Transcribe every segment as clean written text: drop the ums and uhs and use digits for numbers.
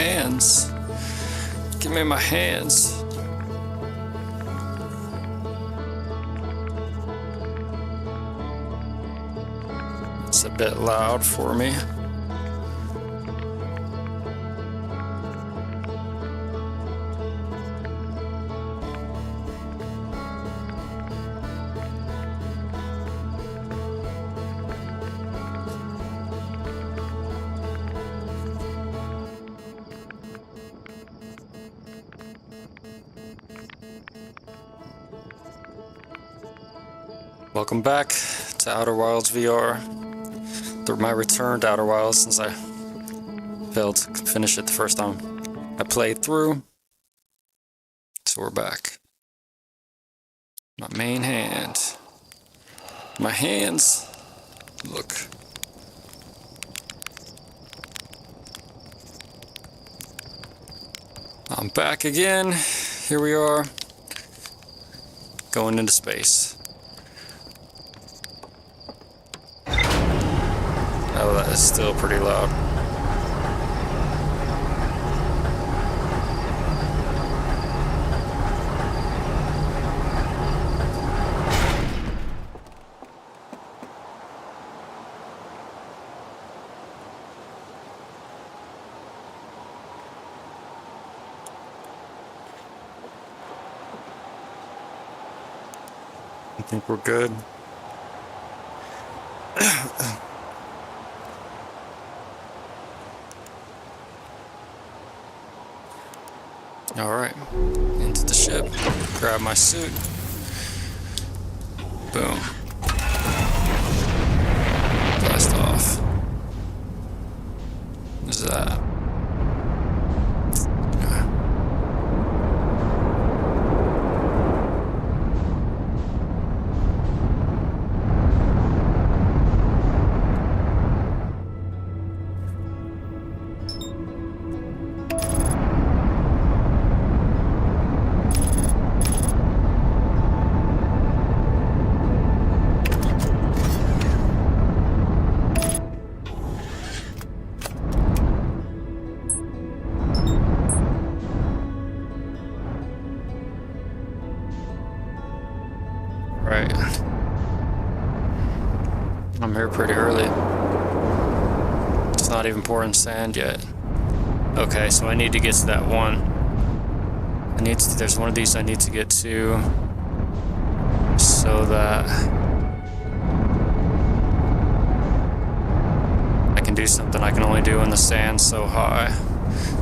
hands. Give me my hands. It's a bit loud for me. Welcome back to Outer Wilds VR. My return to Outer Wilds since I failed to finish it the first time I played through. So we're back. My main hand. My hands. Look. I'm back again. Here we are. Going into space. Oh, that is still pretty loud. I think we're good. Alright, into the ship, grab my suit, boom, blast off. What is that? Right. I'm here pretty early. It's not even pouring sand yet. Okay, so I need to get to that one. There's one of these I need to get to so that I can do something I can only do when the sand's so high.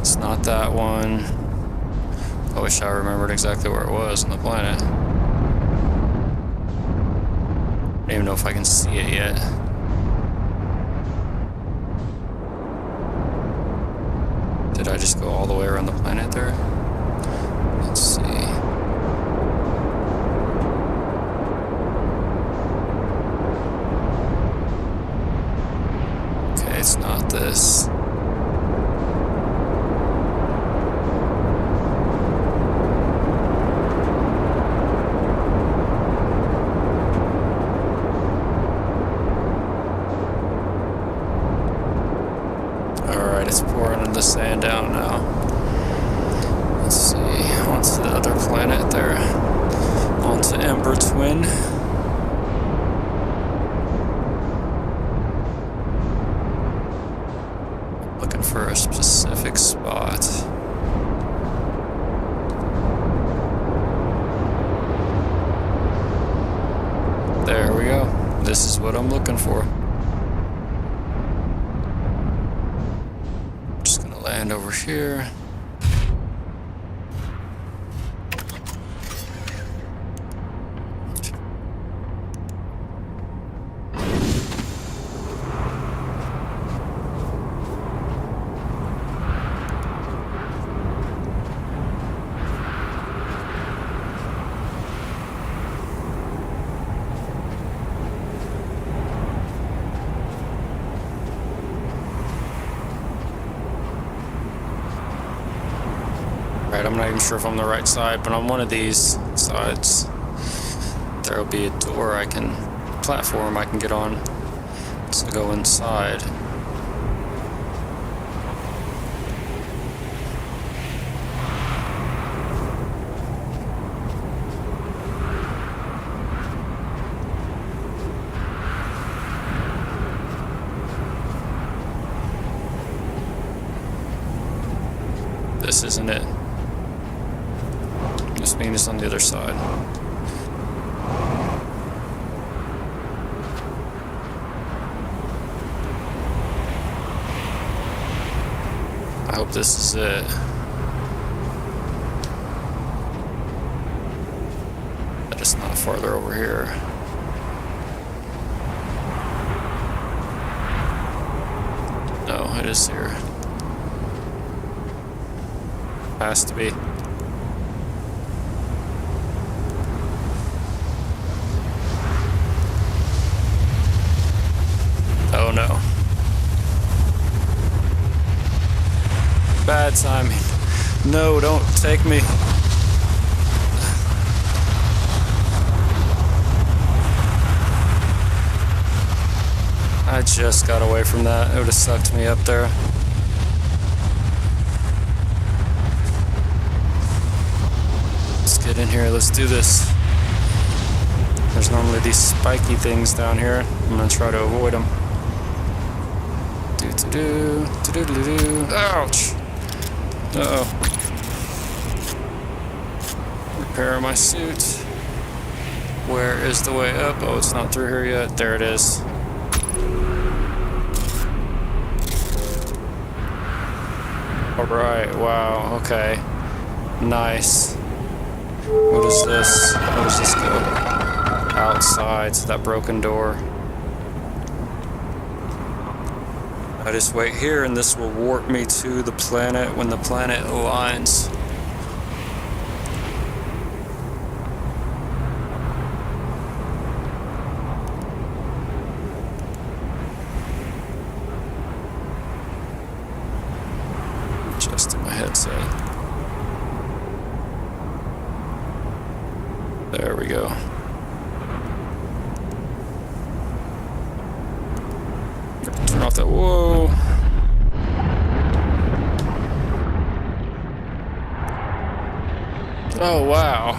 It's not that one. I wish I remembered exactly where it was on the planet. I don't even know if I can see it yet. Did I just go all the way around the planet there? Let's see. Okay, it's not this. It's pouring the sand down now. Let's see, onto the other planet there. Onto Ember Twin. Looking for a specific spot. There we go. This is what I'm looking for. Land over here. Right, I'm not even sure if I'm on the right side, but on one of these sides, there'll be a door platform I can get on to go inside. this isn't it. Must mean it's on the other side. I hope this is it. That is not farther over here. No, it is here. Has to be. Oh no. Bad timing. No, don't take me. I just got away from that. It would have sucked me up there. Let's get in here. Let's do this. There's normally these spiky things down here. I'm gonna try to avoid them. Ouch! Uh-oh. Repair my suit. Where is the way up? Oh, it's not through here yet. There it is. Alright, wow, okay. Nice. What is this? Where does this go? Outside to that broken door. I just wait here and this will warp me to the planet when the planet aligns. Adjusting my headset. There we go. Turn off that. Whoa. Oh, wow.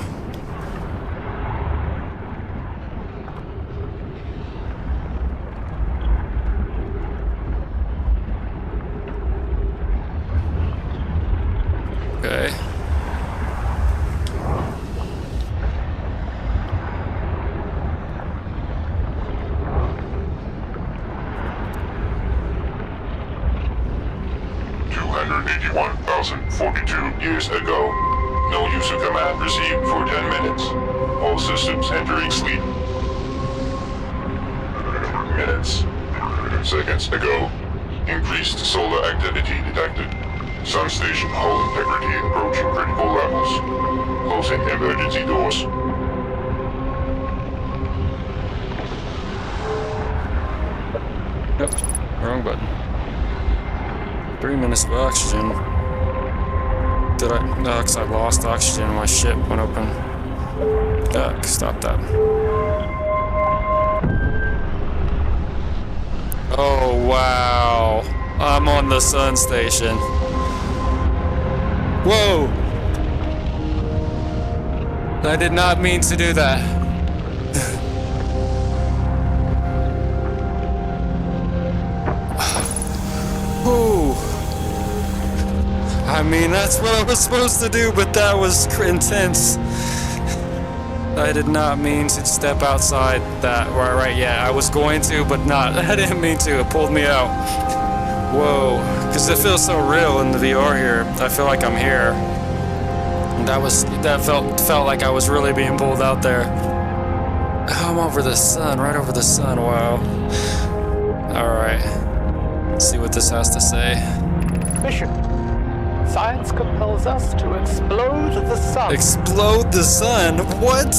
Okay. Years ago. No user command received for 10 minutes. All systems entering sleep. Minutes. Seconds ago. Increased solar activity detected. Sun station hull integrity approaching critical levels. Closing emergency doors. Yep, wrong button. 3 minutes of oxygen. Did I? No, because I lost oxygen and my ship went open. Duck, stop that. Oh, wow. I'm on the sun station. Whoa! I did not mean to do that. Ooh. I mean, that's what I was supposed to do, but that was intense. I did not mean to step outside that. Right, yeah, I was going to, but not. I didn't mean to. It pulled me out. Whoa. Because it feels so real in the VR here. I feel like I'm here. And that felt like I was really being pulled out there. I'm over the sun, right over the sun. Wow. Alright. Let's see what this has to say. Mission. Science compels us to explode the sun. Explode the sun? What?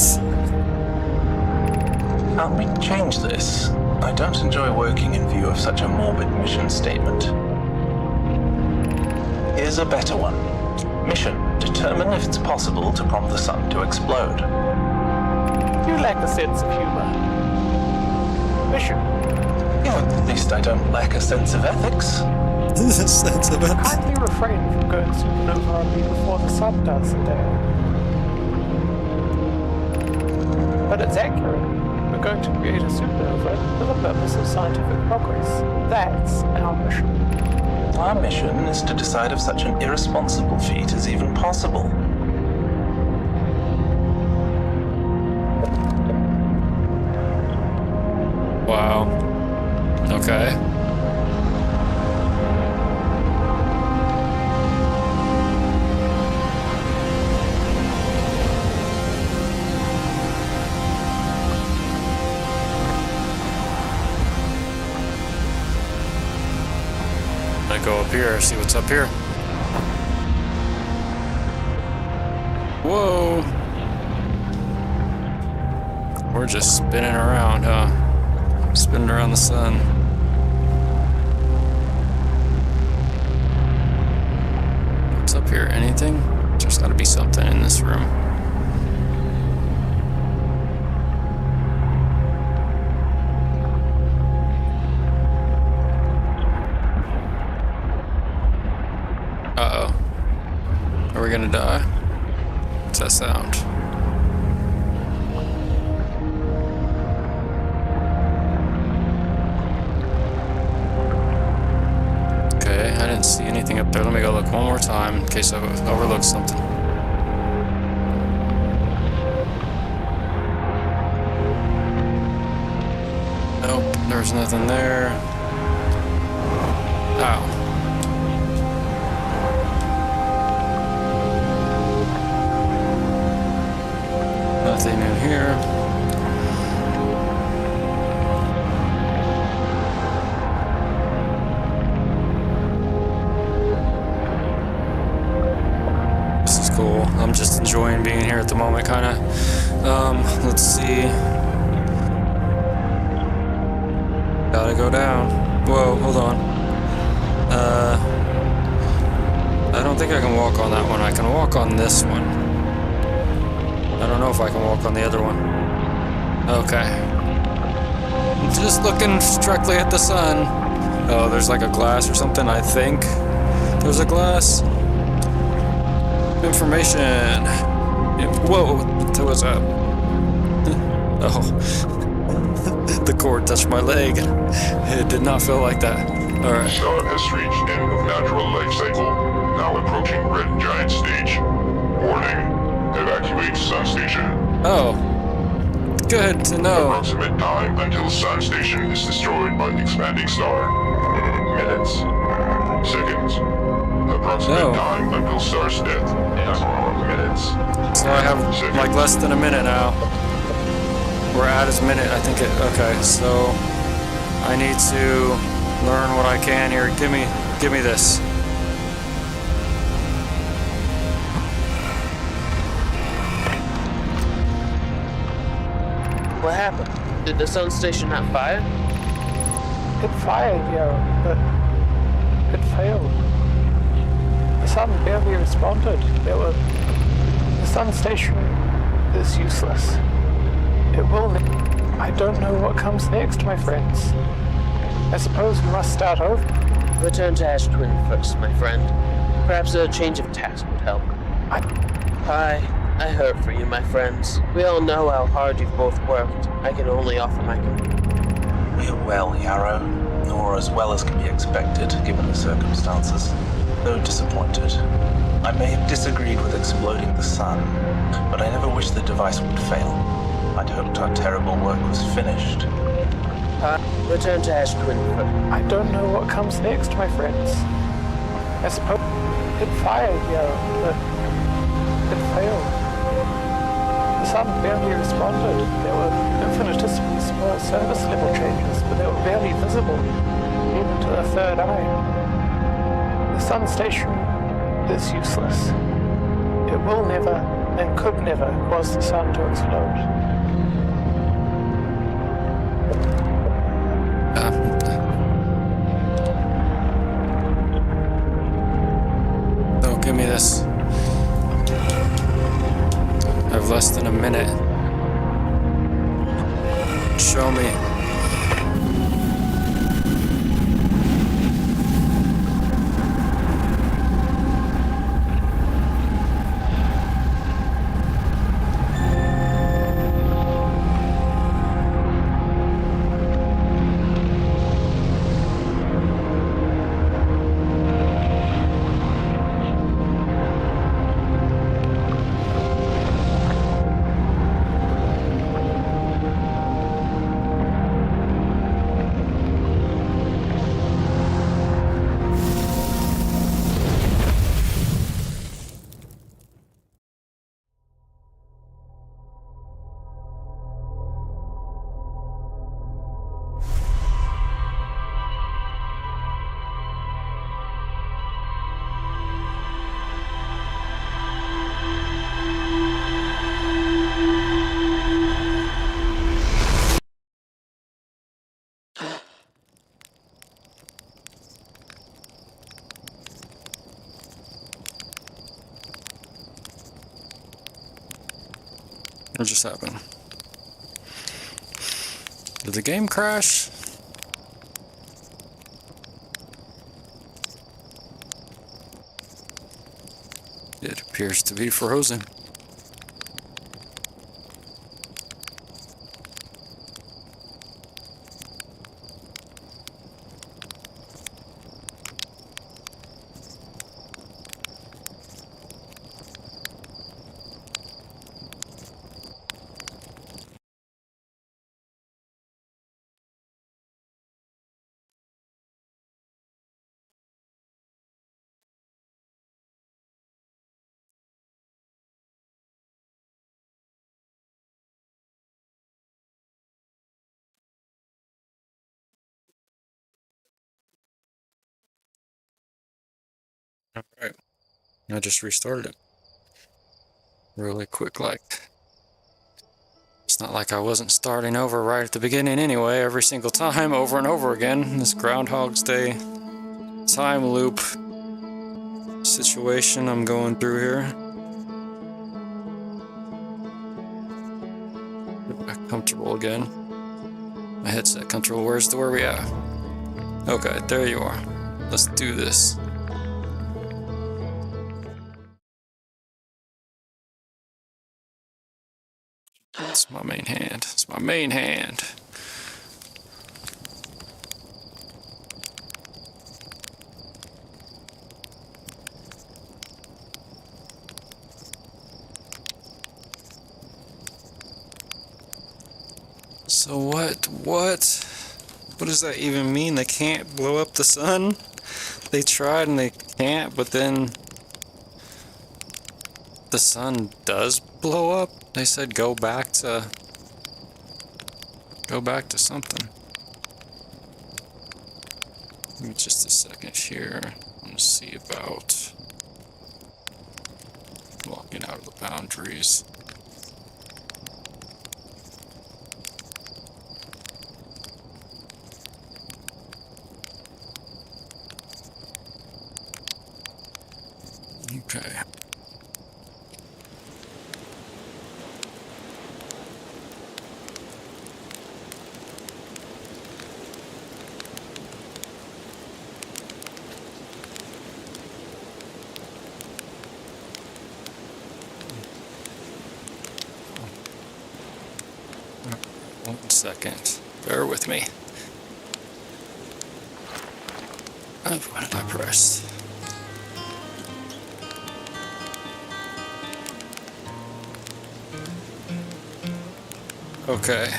Can't we change this? I don't enjoy working in view of such a morbid mission statement. Here's a better one. Mission. Determine if it's possible to prompt the sun to explode. You lack a sense of humor. Mission. Yeah, at least I don't lack a sense of ethics. Sense of it. Kindly refrain from going supernova on me before the sun does today. But it's accurate. We're going to create a supernova for the purpose of scientific progress. That's our mission. our mission is to decide if such an irresponsible feat is even possible. Wow. Okay. I go up here, see what's up here. Whoa. We're just spinning around, huh? Spinning around the sun. What's up here? Anything? There's gotta be something in this room. Uh-oh. Are we gonna die? What's that sound? Okay, I didn't see anything up there. Let me go look one more time in case I overlooked something. Nope, there's nothing there. Ow. Nothing in here. This is cool. I'm just enjoying being here at the moment, kind of. Let's see. Gotta go down. Whoa, hold on. I don't think I can walk on that one. I can walk on this one. I don't know if I can walk on the other one. Okay. Just looking directly at the sun. Oh, there's like a glass or something, I think. There's a glass. Information. Whoa, what was that? Oh. The cord touched my leg. It did not feel like that. Alright. Star has reached end of natural life cycle. Now approaching red giant stage. Warning. Evacuate Sun Station. Oh. Good to know. Approximate time until Sun Station is destroyed by the expanding star. Minutes. Seconds. Approximate time until star's death. Minutes. So I have like less than a minute now. We're at his minute, I think it, okay, so I need to learn what I can here. Give me this. What happened? Did the sun station not fire? It fired, yeah, but it failed. The sun barely responded. The sun station is useless. It will. I don't know what comes next, my friends. I suppose we must start over. Return to Ash Twin first, my friend. Perhaps a change of task would help. I hurt for you, my friends. We all know how hard you've both worked. I can only offer my We are well, Yarrow, or as well as can be expected, given the circumstances. Though disappointed. I may have disagreed with exploding the sun, but I never wished the device would fail. I'd hoped our terrible work was finished. Return to Ash Twin first. I don't know what comes next, my friends. I suppose it fired, yeah, but it failed. The sun barely responded. There were infinitesimally small service level changes, but they were barely visible, even to the third eye. The sun station is useless. It will never, and could never, cause the sun to explode. Oh, give me this. I have less than a minute. Show me. What just happened? Did the game crash? It appears to be frozen. Alright. I just restarted it. Really quick, like. It's not like I wasn't starting over right at the beginning anyway, every single time, over and over again. This Groundhog's Day time loop situation I'm going through here. Get back comfortable again. My headset comfortable. Where we at? Okay, there you are. Let's do this. It's my main hand. It's my main hand. So what? What does that even mean? They can't blow up the sun? They tried and they can't, but then the sun does blow up? They said go back to something. Give me just a second here. I want to see about walking out of the boundaries. Okay. One second. Bear with me. Oh, what did I press? Okay.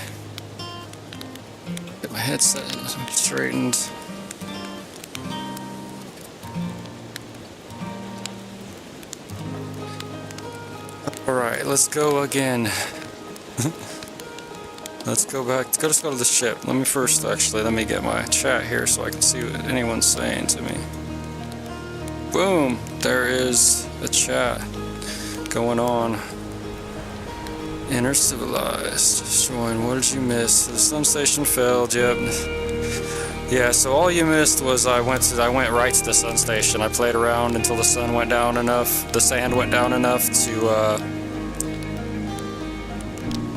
Get my headset straightened. Alright, let's go again. Let's go back. Let's go to the ship. Let me get my chat here so I can see what anyone's saying to me. Boom! There is a chat going on. Inner civilized. Destroying. What did you miss? The sun station failed. Yep. Yeah. So all you missed was I went right to the sun station. I played around until the sun went down enough. The sand went down enough to.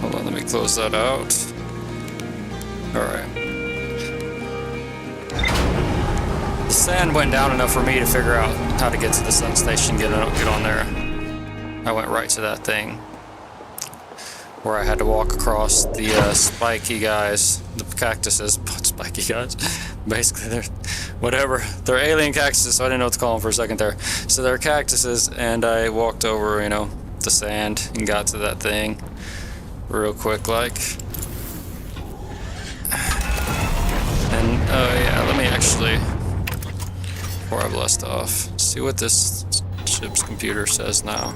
Hold on. Let me close that out. All right. The sand went down enough for me to figure out how to get to the sun station. Get on there. I went right to that thing. Where I had to walk across the spiky guys, the cactuses, spiky guys. Basically, they're alien cactuses, so I didn't know what to call them for a second there. So they're cactuses, and I walked over, the sand and got to that thing real quick, like. And yeah, let me actually, before I blast off, see what this ship's computer says now.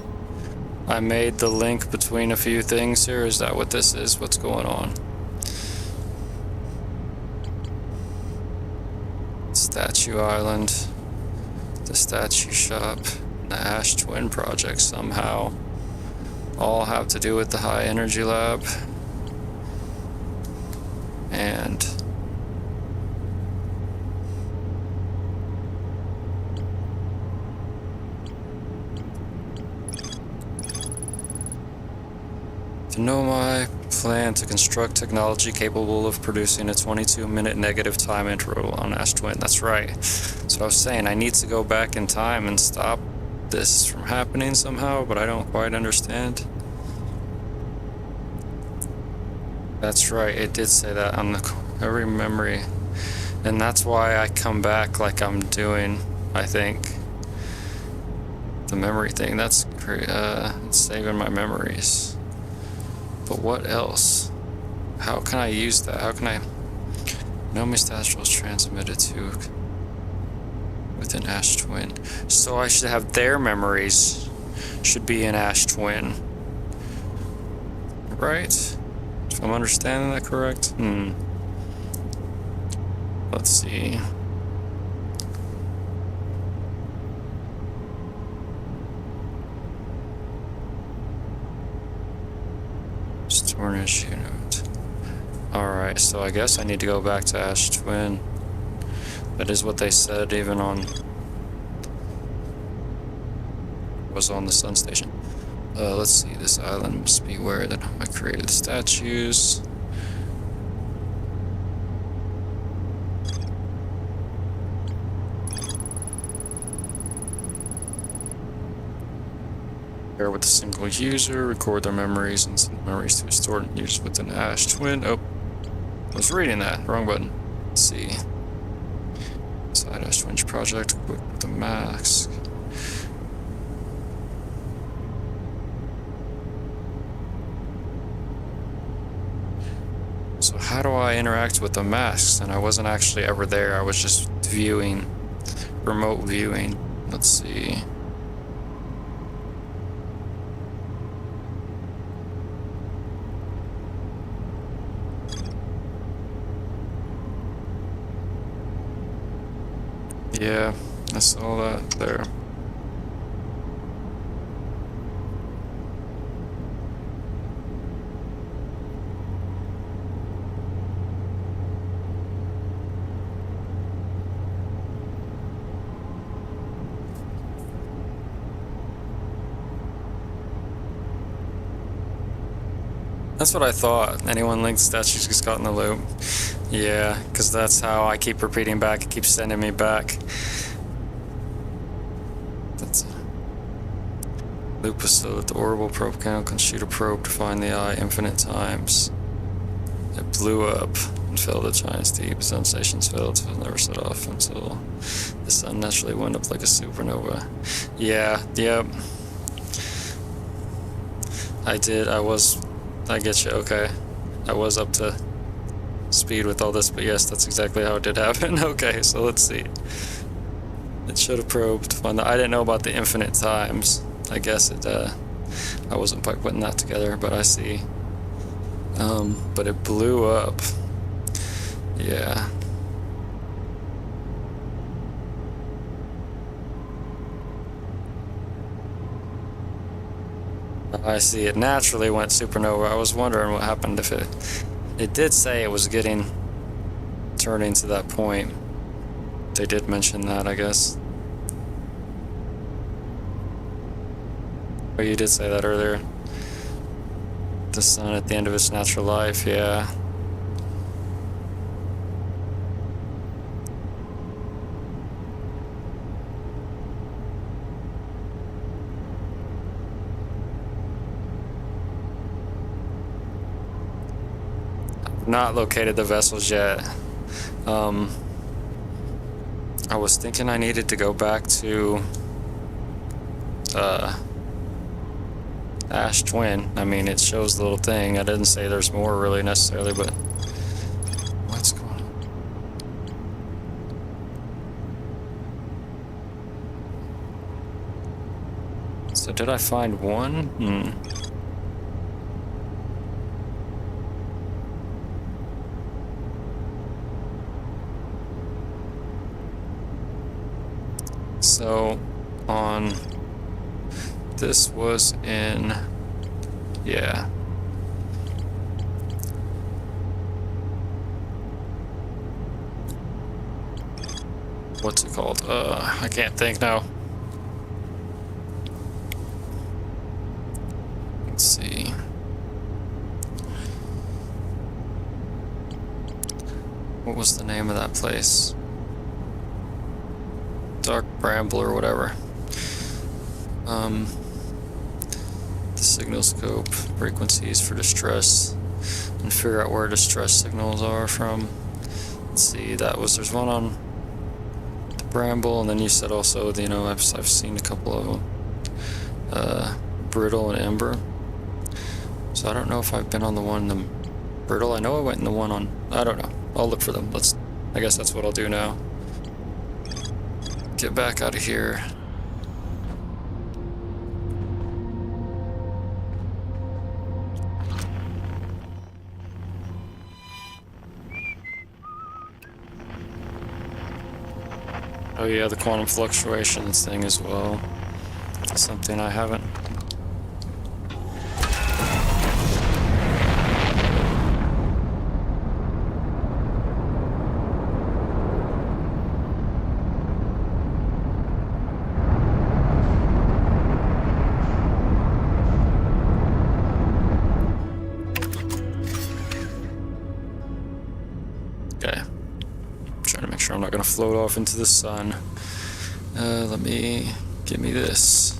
I made the link between a few things here. Is that what this is? What's going on? Statue Island, the statue shop, the Ash Twin Project somehow all have to do with the high energy lab. And To know my plan to construct technology capable of producing a 22-minute negative time interval on Ash Twin. That's right. So I was saying I need to go back in time and stop this from happening somehow, but I don't quite understand. That's right, it did say that on every memory. And that's why I come back like I'm doing, I think. The memory thing, that's it's saving my memories. But what else? How can I use that? How can I... No missed astral is transmitted to within Ash Twin. So I should have their memories should be in Ash Twin. Right? If I'm understanding that correct? Let's see. Storage unit. Alright, so I guess I need to go back to Ash Twin. That is what they said even on... was on the Sun Station. Let's see, this island must be where that I created the statues. Share with a single user, record their memories, and send memories to be stored and used within Ash Twin. Oh, I was reading that. Wrong button. Let's see. Inside Ash Twin's project, equipped with the mask. So how do I interact with the masks? And I wasn't actually ever there. I was just viewing, remote viewing. Let's see. Yeah, I saw that there. That's what I thought. Anyone linked statues gets caught in the loop. Yeah, because that's how I keep repeating back. It keeps sending me back. That's loop is so that the orbital probe count can shoot a probe to find the eye infinite times. It blew up and filled a giant's deep. Sun stations filled, so it never set off until the sun naturally went up like a supernova. Yeah, yep. I did. I get you, okay. I was up to speed with all this, but yes, that's exactly how it did happen. Okay, so let's see. It should have probed to find I didn't know about the infinite times. I guess it, I wasn't quite putting that together, but I see. But it blew up. Yeah. I see, it naturally went supernova. I was wondering what happened if it did say it was turning to that point. They did mention that, I guess. Oh, you did say that earlier. The sun at the end of its natural life, yeah. Not located the vessels yet. I was thinking I needed to go back to Ash Twin. I mean, it shows the little thing. I didn't say there's more really necessarily, but what's going on? So did I find one? So, on... This was in... Yeah. What's it called? I can't think now. Let's see. What was the name of that place? Dark Bramble or whatever. The signal scope, frequencies for distress, and figure out where distress signals are from. Let's see, there's one on the Bramble, and then you said also, you know, I've seen a couple of them. Brittle and Ember. So I don't know if I've been on the one in the Brittle. I know I went in the one on, I don't know. I'll look for them. I guess that's what I'll do now. Get back out of here. Oh yeah, the quantum fluctuations thing as well. Something I haven't. Okay. Trying to make sure I'm not gonna float off into the sun. Give me this.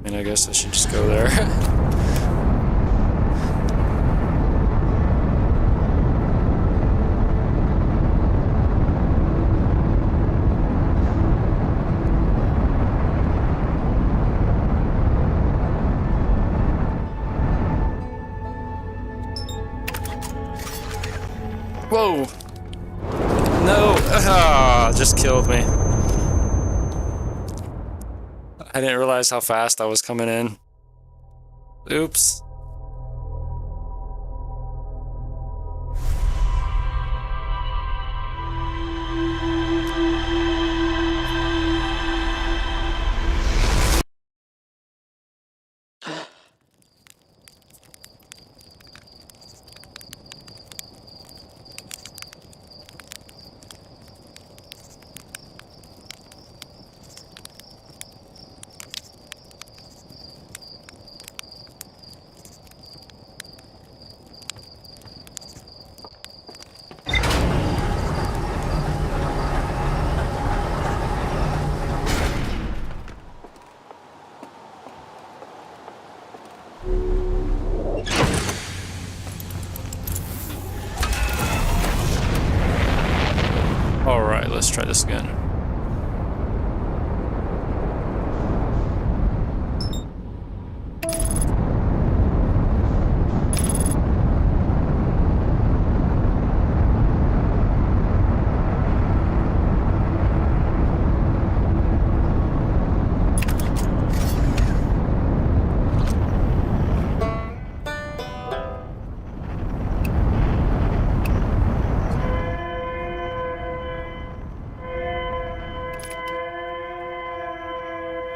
And I guess I should just go there. Whoa! No! Ah, just killed me. I didn't realize how fast I was coming in. Oops. Alright, let's try this again.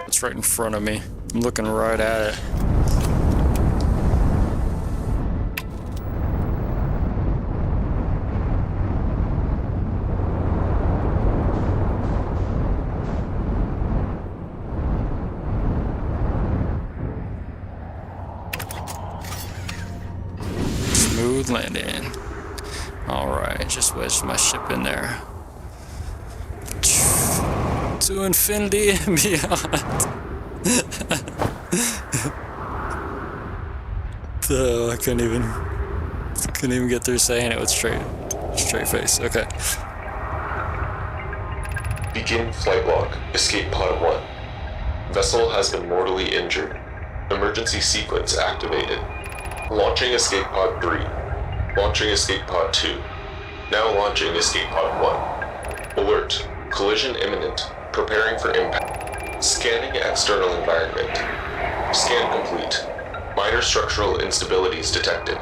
It's right in front of me. I'm looking right at it. Smooth landing. Alright, just wedged my ship in there. To infinity and beyond. So I couldn't even get through saying it with straight face. Okay. Begin flight log. Escape pod 1. Vessel has been mortally injured. Emergency sequence activated. Launching escape pod 3. Launching escape pod 2. Now launching escape pod 1. Alert. Collision imminent. Preparing for impact. Scanning external environment. Scan complete. Minor structural instabilities detected.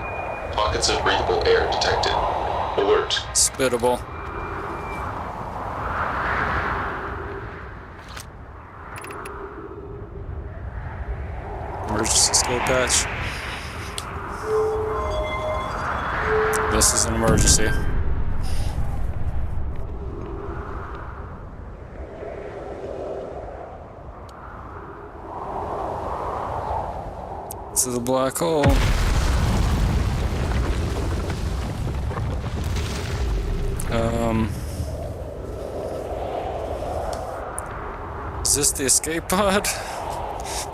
Pockets of breathable air detected. Alert. Spittable. Emergency skill patch. This is an emergency. to the black hole. Is this the escape pod?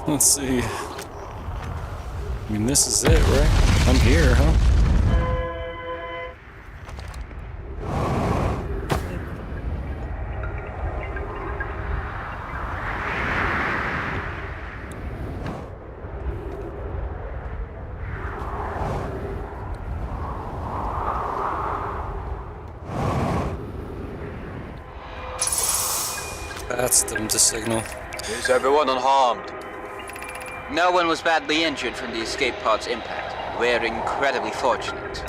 Let's see. I mean, this is it, right? I'm here, huh? That's the signal. Is everyone unharmed? No one was badly injured from the escape pod's impact. We're incredibly fortunate.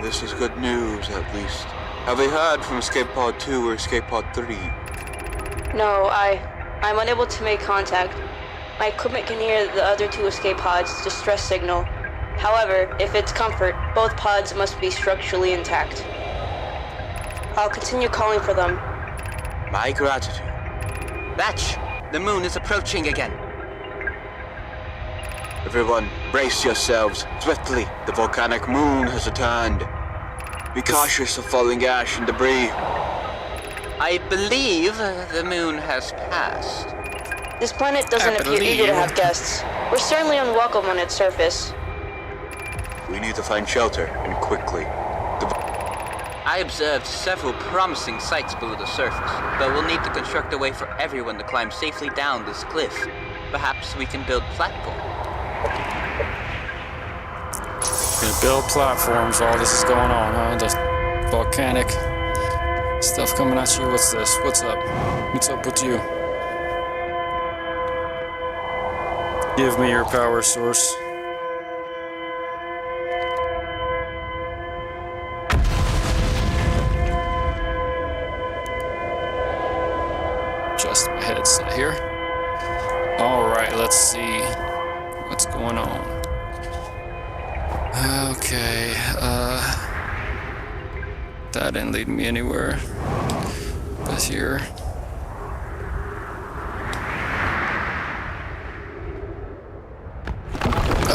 This is good news, at least. Have we heard from Escape Pod 2 or Escape Pod 3? No, I'm unable to make contact. My equipment can hear the other two escape pods' distress signal. However, if it's comfort, both pods must be structurally intact. I'll continue calling for them. My gratitude. Batch, the moon is approaching again. Everyone, brace yourselves. Swiftly, the volcanic moon has returned. Be cautious of falling ash and debris. I believe the moon has passed. This planet doesn't appear eager to have guests. We're certainly unwelcome on its surface. We need to find shelter, and quickly. I observed several promising sites below the surface, but we'll need to construct a way for everyone to climb safely down this cliff. Perhaps we can build platforms. Gonna build platforms while this is going on, huh? The volcanic stuff coming at you. What's this? What's up? What's up with you? Give me your power source. Adjust my headset here. Alright, let's see what's going on. Okay, that didn't lead me anywhere. But here.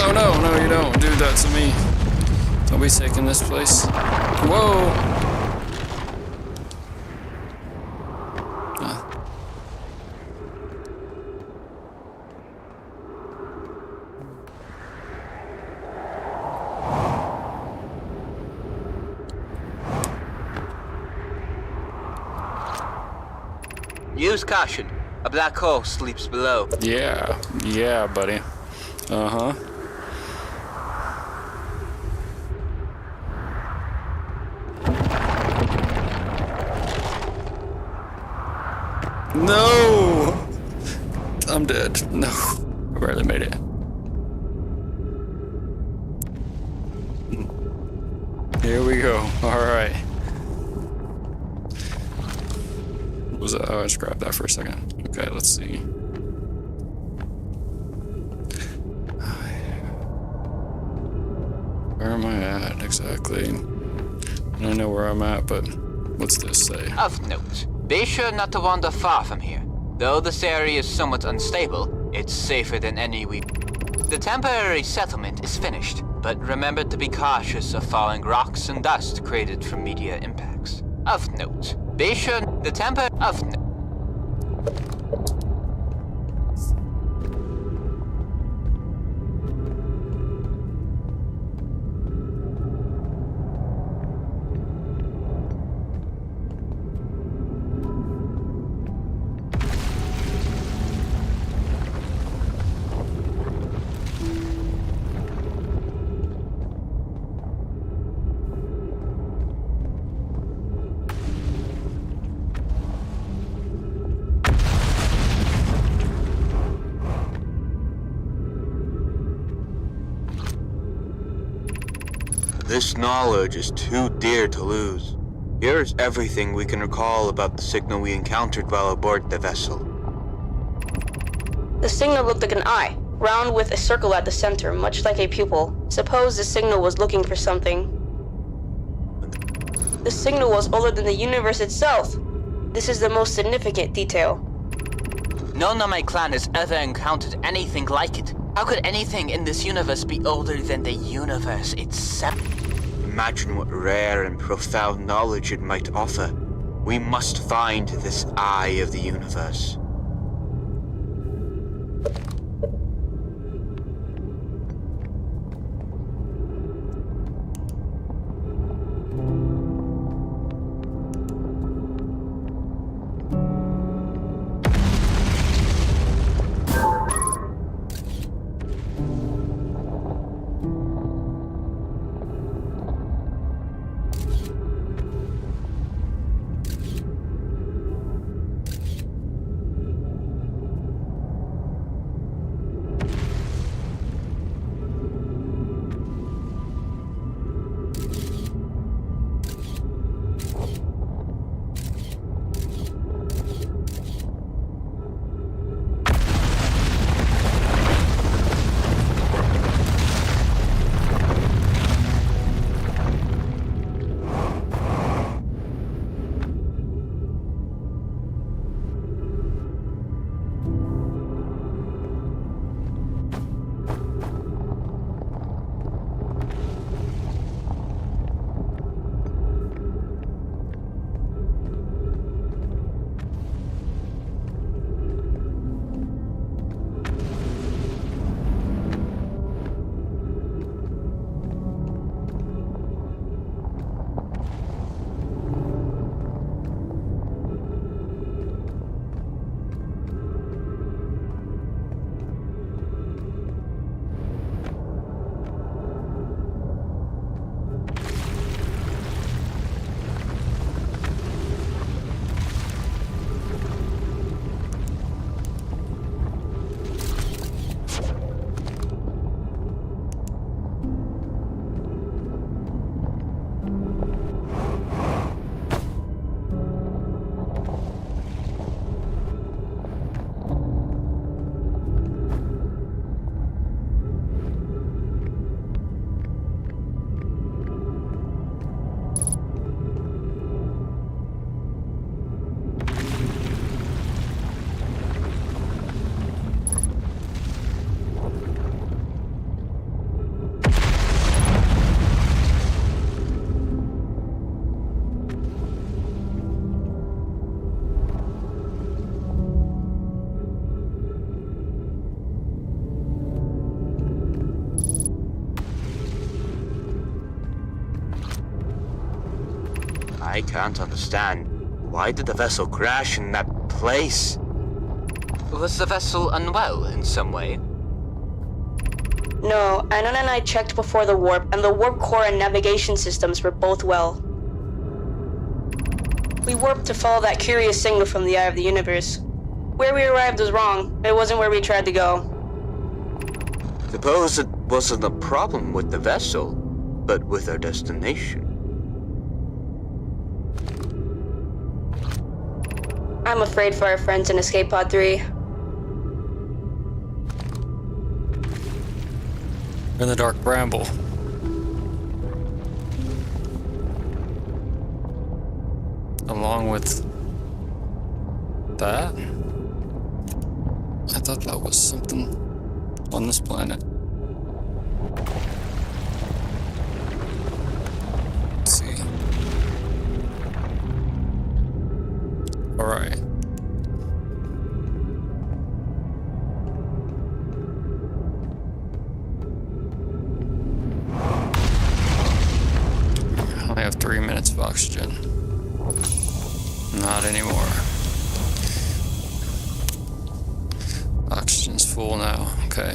Oh no, you don't do that to me. Don't be taking this place. Whoa! Use caution. A black hole sleeps below. Yeah, buddy. Uh-huh. No! I'm dead. No. I barely made it. Here we go. Alright. What was that? Oh, I just grabbed that for a second. Okay, let's see. Where am I at exactly? I don't know where I'm at, but what's this say? Of note, be sure not to wander far from here. Though this area is somewhat unstable, it's safer than any we... The temporary settlement is finished, but remember to be cautious of falling rocks and dust created from media impacts. Of note, be sure the temper of note. This knowledge is too dear to lose. Here is everything we can recall about the signal we encountered while aboard the vessel. The signal looked like an eye, round with a circle at the center, much like a pupil. Suppose the signal was looking for something. The signal was older than the universe itself. This is the most significant detail. None of my clan has ever encountered anything like it. How could anything in this universe be older than the universe itself? Imagine what rare and profound knowledge it might offer. We must find this eye of the universe. I can't understand. Why did the vessel crash in that place? Was the vessel unwell in some way? No, Anon and I checked before the warp, and the warp core and navigation systems were both well. We warped to follow that curious signal from the Eye of the Universe. Where we arrived was wrong. It wasn't where we tried to go. Suppose it wasn't a problem with the vessel, but with our destination. I'm afraid for our friends in Escape Pod 3. In the dark bramble. Along with that? I thought that was something on this planet. Let's see. Alright. I only have 3 minutes of oxygen. Not anymore. Oxygen's full now. Okay.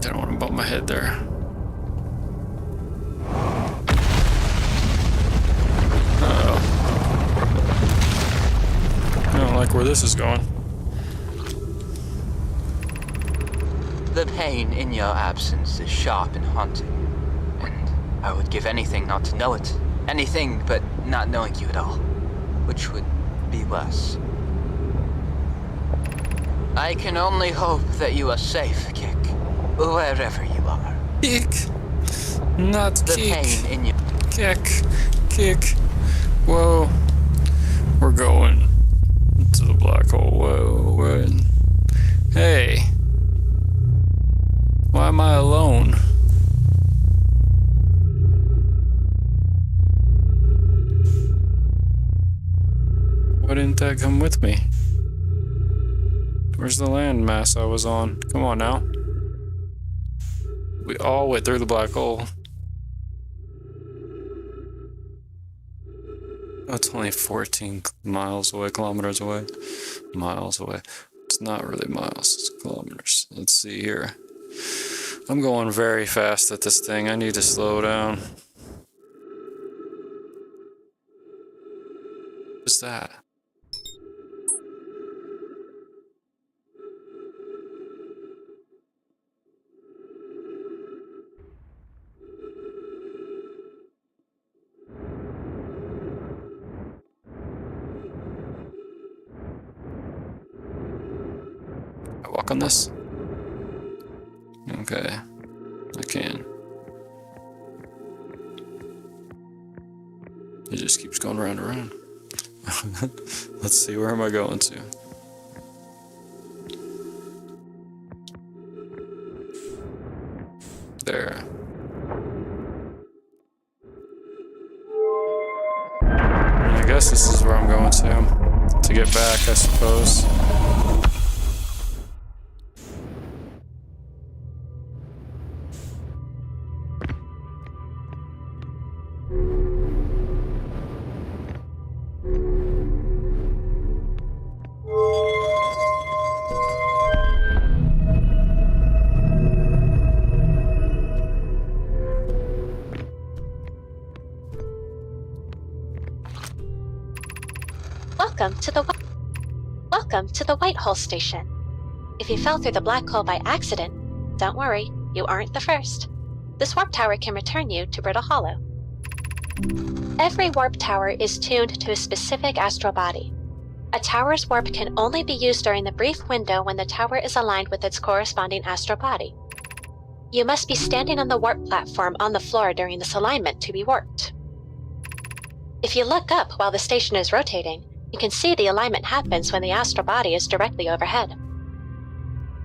Don't want to bump my head there. Uh-oh. I don't like where this is going. The pain in your absence is sharp and haunting, and I would give anything not to know it. Anything but not knowing you at all, which would be worse. I can only hope that you are safe, Kick, wherever you are. Kick! Not The kick. pain in your... Kick. Kick. Whoa. We're going to the black hole. Whoa. What? Hey. Why am I alone? Why didn't that come with me? Where's the landmass I was on? Come on now. We all went through the black hole. Oh, it's only 14 miles away, kilometers away. Miles away. It's not really miles, it's kilometers. Let's see here. I'm going very fast at this thing. I need to slow down. What's that? I walk on this? Okay, I can. It just keeps going round and round. Let's see, where am I going to? There. I guess this is where I'm going to get back, I suppose. Welcome to the White Hole Station. If you fell through the black hole by accident, don't worry, you aren't the first. This warp tower can return you to Brittle Hollow. Every warp tower is tuned to a specific astral body. A tower's warp can only be used during the brief window when the tower is aligned with its corresponding astral body. You must be standing on the warp platform on the floor during this alignment to be warped. If you look up while the station is rotating, you can see the alignment happens when the astral body is directly overhead.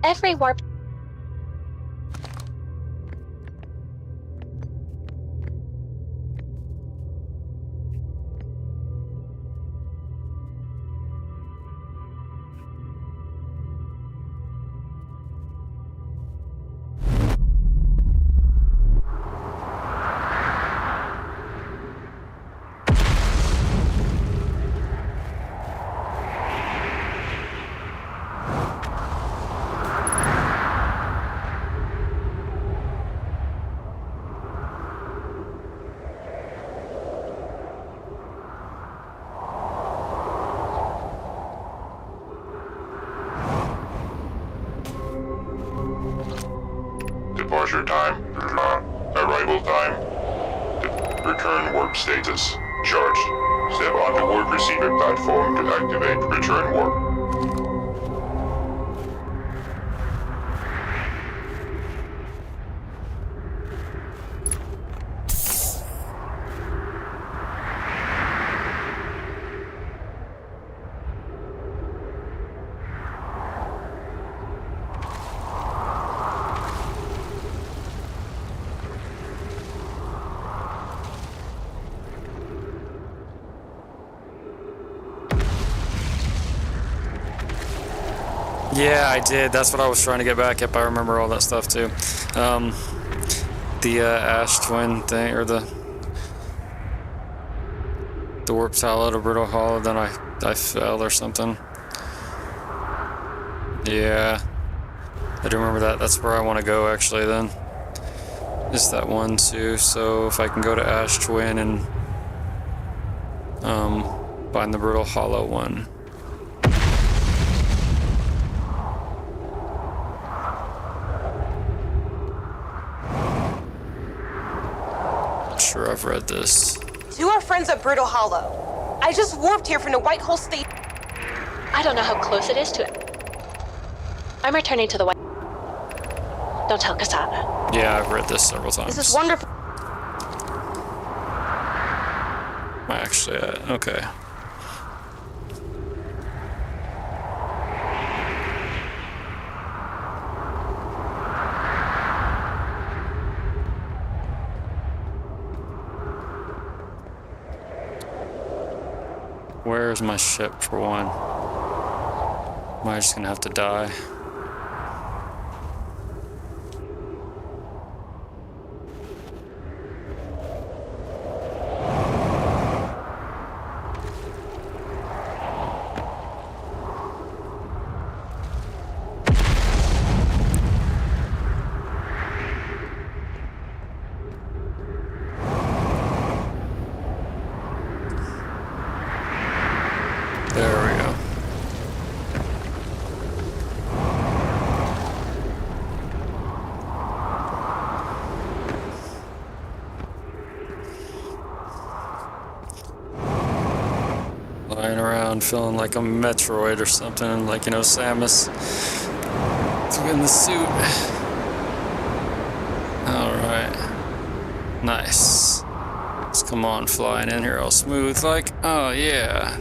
Every warp... Departure time. Arrival time. Return warp status. Charged. Step onto warp receiver platform to activate return warp. Yeah, I did. That's what I was trying to get back. Yep, I remember all that stuff too. The Ash Twin thing, or the warp tile out of Brittle Hollow, then I fell or something. Yeah. I do remember that. That's where I want to go, actually, then. Is that one, too. So if I can go to Ash Twin and find the Brutal Hollow one. Sure, I've read this. To our friends at Brutal Hollow, I just warped here from the White Hole State. I don't know how close it is to it. I'm returning to the White. Don't tell Kasava. Yeah, I've read this several times. This is wonderful. Actually, okay. Where's my ship, for one? Am I just gonna have to die? There we go. Lying around feeling like a Metroid or something, like, you know, Samus in the suit. Alright. Nice. Let's come on, flying in here all smooth, like, oh yeah.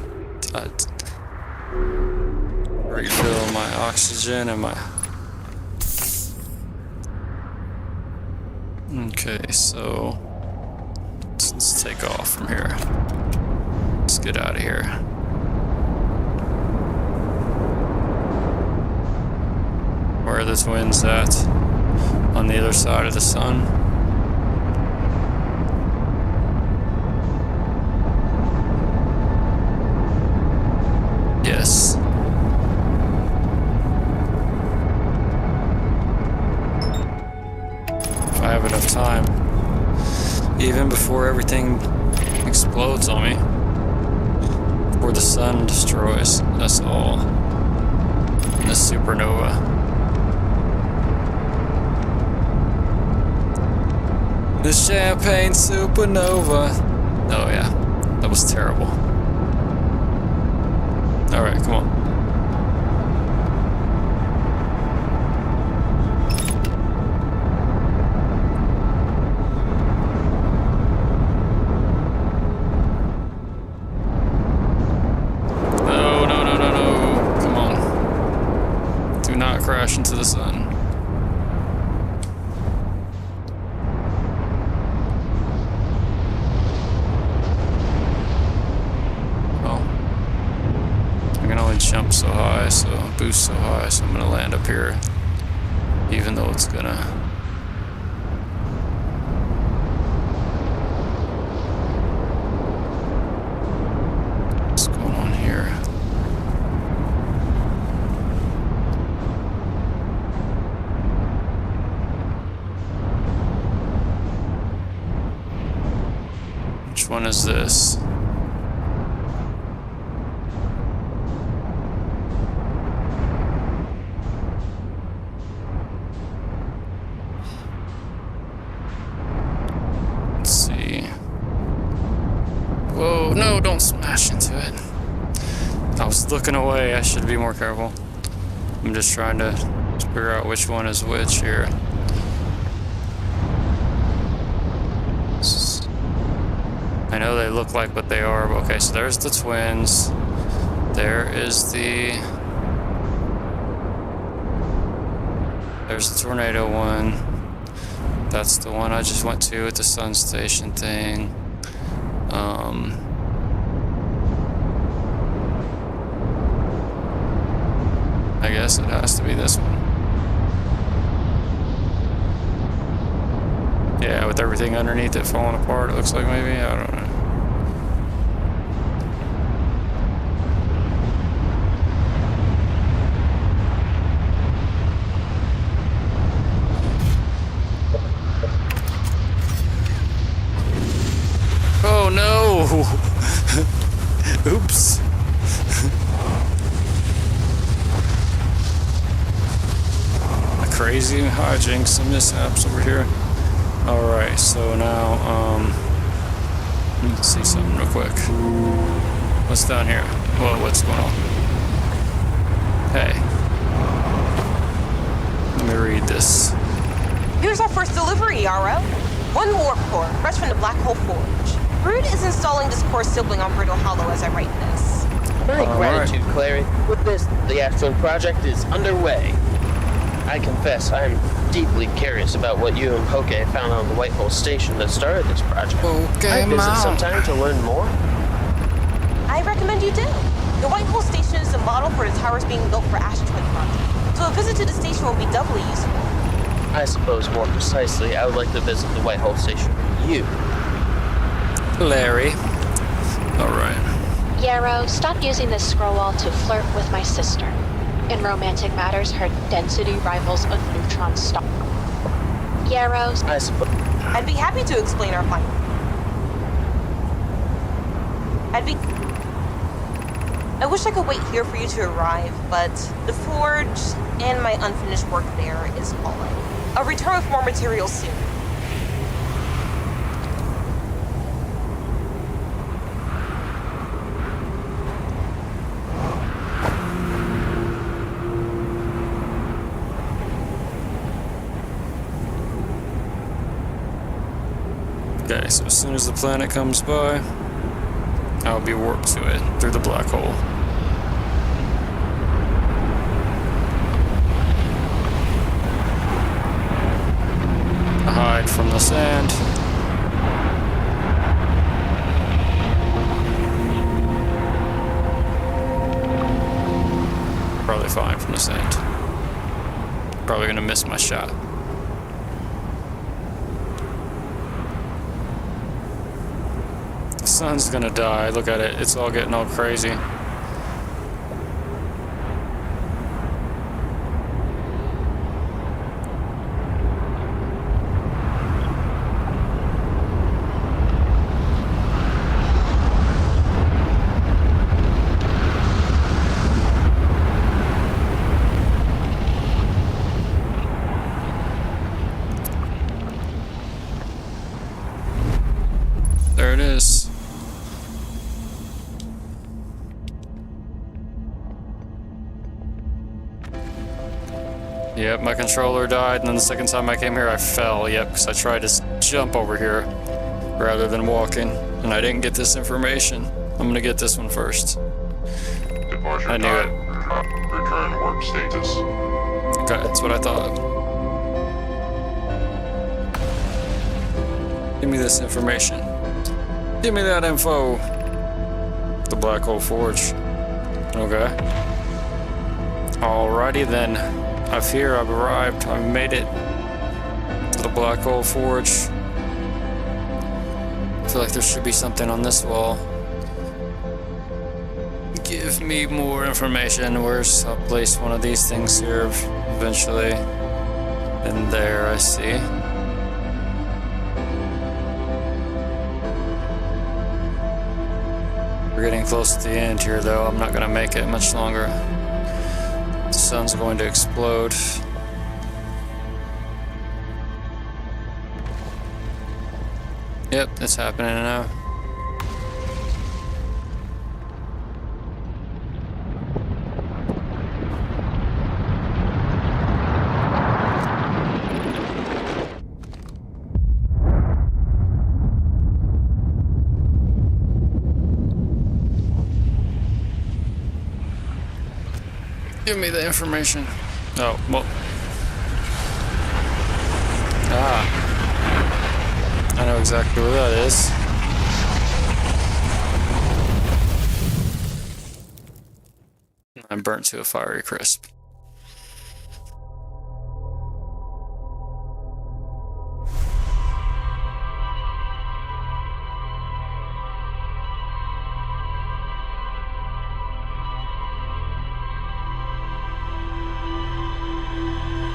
Refill my oxygen and my... Okay, so let's take off from here. Let's get out of here. Where are the twins at? On the other side of the sun? Yes. If I have enough time. Even before everything explodes on me. Before the sun destroys us all. In a supernova. The champagne supernova. Oh yeah, that was terrible. Alright, come on. No, no, no, no, no. Come on. Do not crash into the sun. Jump so high, so boost so high, so I'm gonna land up here, even though it's gonna... What's going on here? Which one is this? Whoa, no, don't smash into it. I was looking away, I should be more careful. I'm just trying to figure out which one is which here. I know they look like what they are, but okay, so there's the twins. There is the... There's the tornado one. That's the one I just went to at the sun station thing. I guess it has to be this one. Yeah, with everything underneath it falling apart, it looks like maybe, I don't know. hijinks, some mishaps over here. Alright, so now, let me see something real quick. What's down here? Whoa, what's going on? Hey. Let me read this. Here's our first delivery, Yarrow. One warp core, fresh from the Black Hole Forge. Brood is installing this core sibling on Brittle Hollow as I write this. My All gratitude, Clary. With this, the Astron project is underway. I confess, I'm deeply curious about what you and Poke found on the White Hole Station that started this project. Okay, I visit sometime to learn more. I recommend you do. The White Hole Station is the model for the towers being built for Ash Twin project, so a visit to the station will be doubly useful. I suppose more precisely, I would like to visit the White Hole Station with you. Larry. Alright. Yarrow, stop using this scroll wall to flirt with my sister. In romantic matters, her density rivals a neutron star. Yarrow, I suppose. I'd be happy to explain our plan. I wish I could wait here for you to arrive, but the forge and my unfinished work there is calling. I'll return with more materials soon. Okay, so as soon as the planet comes by, I'll be warped to it through the black hole. Hide from the sand. Probably fine from the sand. Probably gonna miss my shot. The sun's gonna die. Look at it. It's all getting all crazy. There it is. Yep, my controller died, and then the second time I came here I fell. Yep, because I tried to jump over here rather than walking, and I didn't get this information. I'm gonna get this one first. Departure I knew time. it. Return warp status. Okay, that's what I thought. Give me this information. Give me that info. The Black Hole Forge. Okay. Alrighty then. I've arrived. I've made it to the Black Hole Forge. I feel like there should be something on this wall. Give me more information. I'll place one of these things here eventually. And there, I see. We're getting close to the end here, though. I'm not gonna make it much longer. The sun's going to explode. Yep, it's happening now. Give me the information. Oh, well. Ah. I know exactly where that is. I'm burnt to a fiery crisp.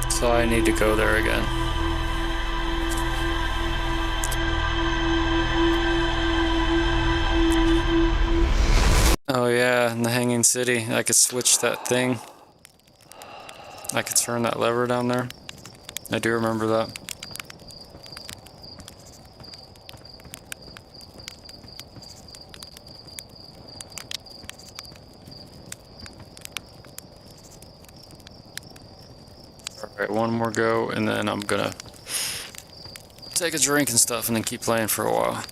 So I need to go there again. Oh yeah, in the Hanging City, I could switch that thing. I could turn that lever down there. I do remember that. Alright, one more go, and then I'm gonna take a drink and stuff, and then keep playing for a while.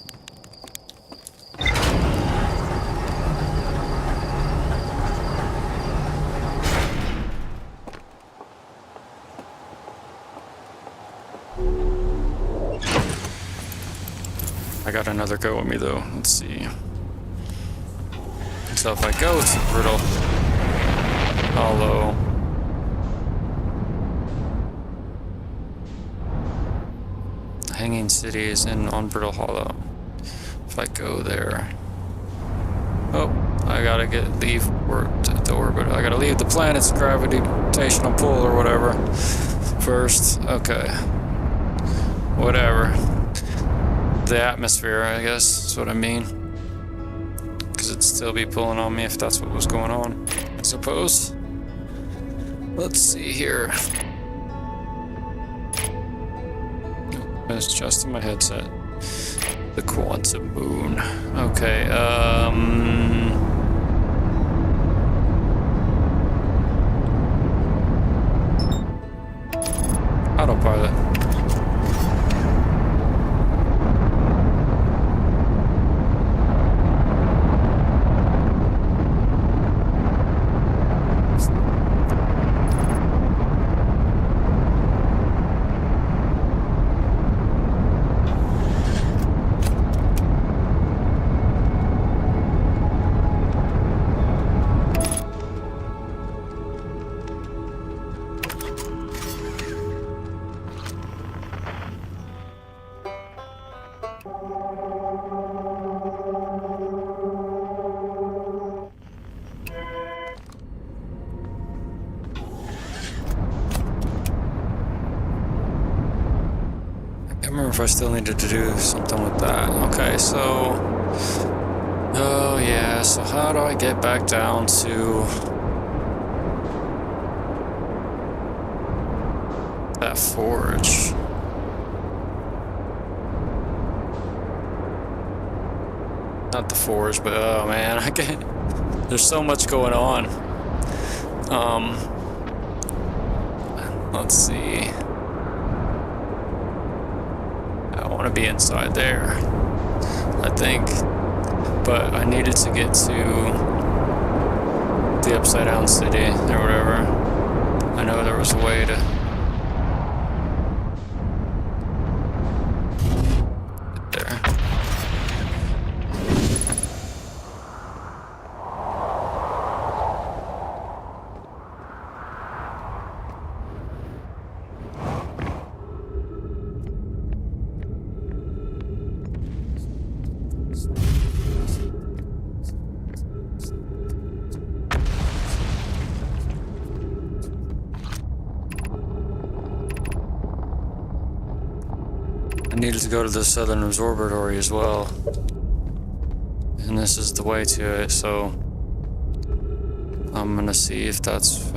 I got another go with me though. Let's see. So if I go to Brittle Hollow, Hanging City is on Brittle Hollow. If I go there, oh, I gotta leave the orbit. I gotta leave the planet's gravitational pull or whatever first. Okay, whatever. The atmosphere, I guess, is what I mean. Because it'd still be pulling on me if that's what was going on, I suppose. Let's see here. Nope, it's just in my headset. The quantum moon. Okay, autopilot. I remember if I still needed to do something with that. Okay, so... Oh, yeah, so how do I get back down to... that forge? Not the forge, but oh man, I can't... There's so much going on. Let's see... I want to be inside there, I think, but I needed to get to the Upside Down City or whatever. I know there was a way to get there. I needed to go to the Southern Observatory as well, and this is the way to it. So I'm gonna see if that's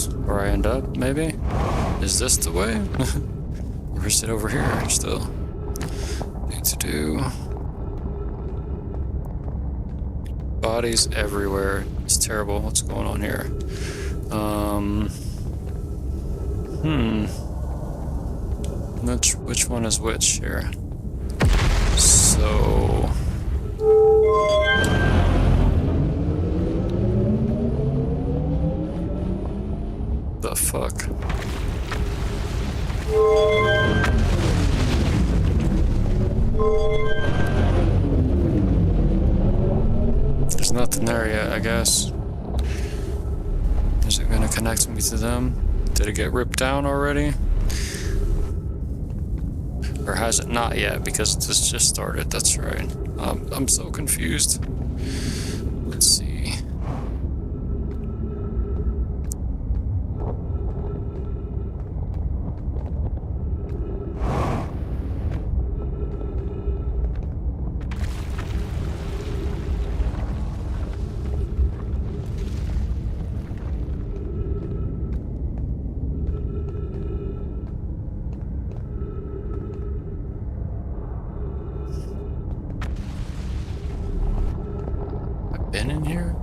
where I end up. Maybe is this the way, or is it over here still? Need to do bodies everywhere. It's terrible. What's going on here? Which one is which here? So... the fuck? There's nothing there yet, I guess. Is it gonna connect me to them? Did it get ripped down already? Or has it not yet? Because this just started, that's right. I'm so confused. Let's see. been in here?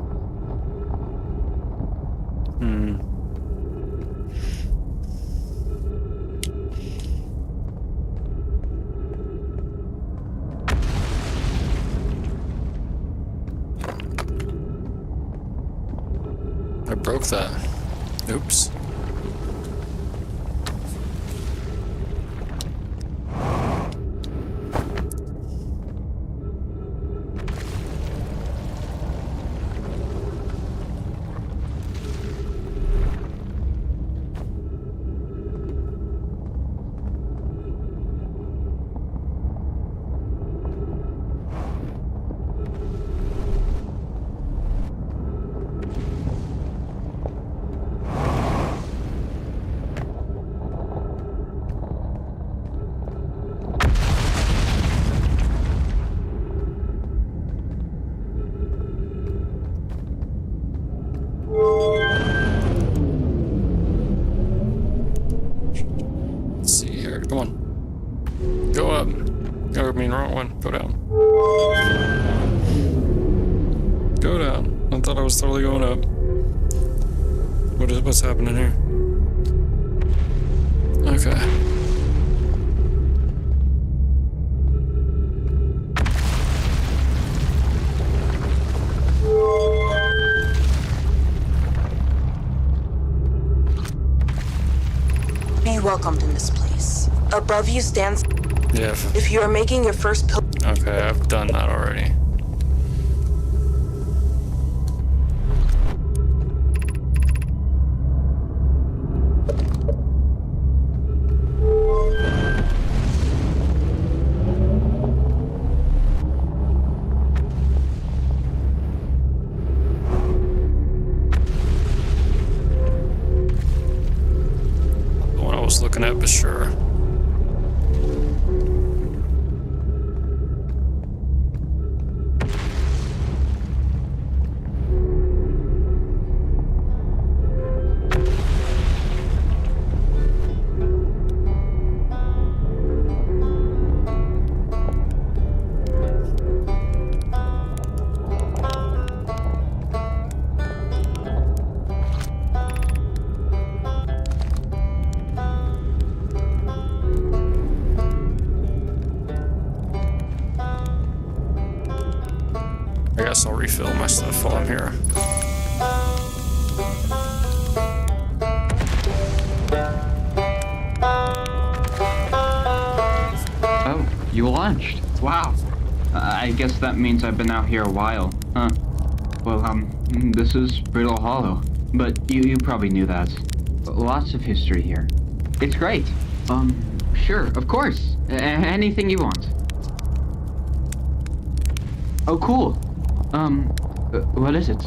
I broke that. Oops. Let's see here. Come on. Go up. Oh, I mean, wrong one. Go down. Go down. I thought I was totally going up. What's happening here? Okay. Be welcomed in this place. Above you stands. Yeah. If you are making your first Okay, I've done that already. The one I was looking at, but sure. I guess I'll refill my stuff while I'm here. Oh, you launched. Wow. I guess that means I've been out here a while, huh? Well, this is Brittle Hollow, but you probably knew that. Lots of history here. It's great. Sure, of course. Anything you want. Oh, cool. What is it?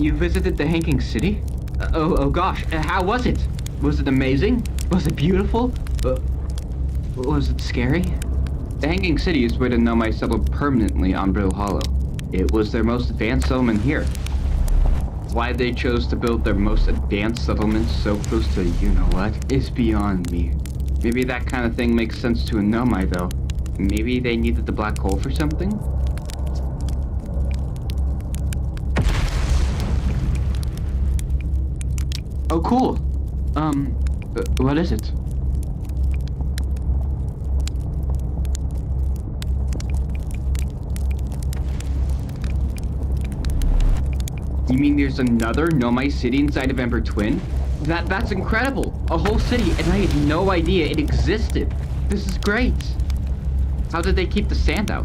You visited the Hanging City? Oh gosh, how was it? Was it amazing? Was it beautiful? Was it scary? The Hanging City is where the Nomai settled permanently on Brittle Hollow. It was their most advanced settlement here. Why they chose to build their most advanced settlement so close to you-know-what is beyond me. Maybe that kind of thing makes sense to a Nomai, though. Maybe they needed the black hole for something? Oh, cool. What is it? You mean there's another Nomai city inside of Ember Twin? That's incredible! A whole city, and I had no idea it existed. This is great. How did they keep the sand out?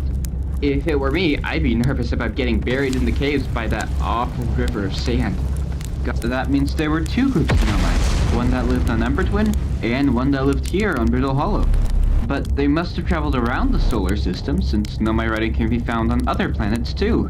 If it were me, I'd be nervous about getting buried in the caves by that awful river of sand. That means there were two groups of Nomai. One that lived on Ember Twin, and one that lived here on Brittle Hollow. But they must have traveled around the solar system, since Nomai writing can be found on other planets too.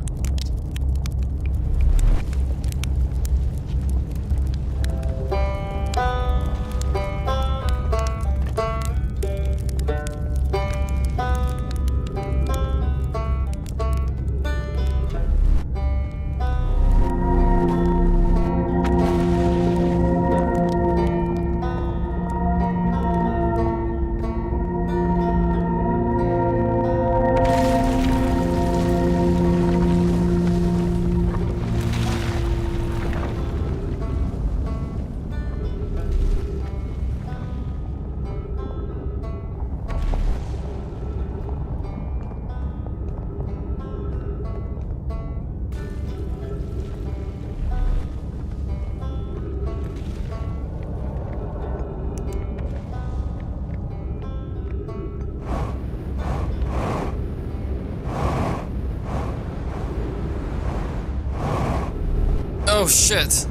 Oh shit!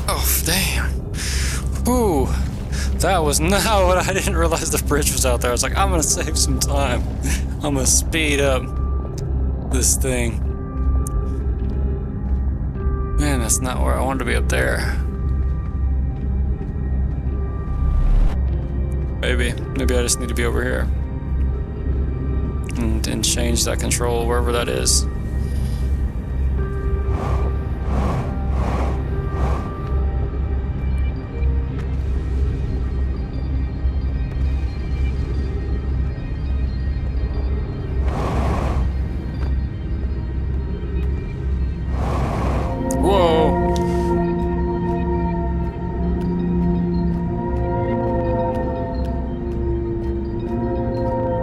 Oh damn! Ooh, that was not what I didn't realize the bridge was out there. I was like, I'm gonna save some time. I'm gonna speed up this thing. Man, that's not where I wanted to be up there. Maybe I just need to be over here. And change that control wherever that is. Whoa!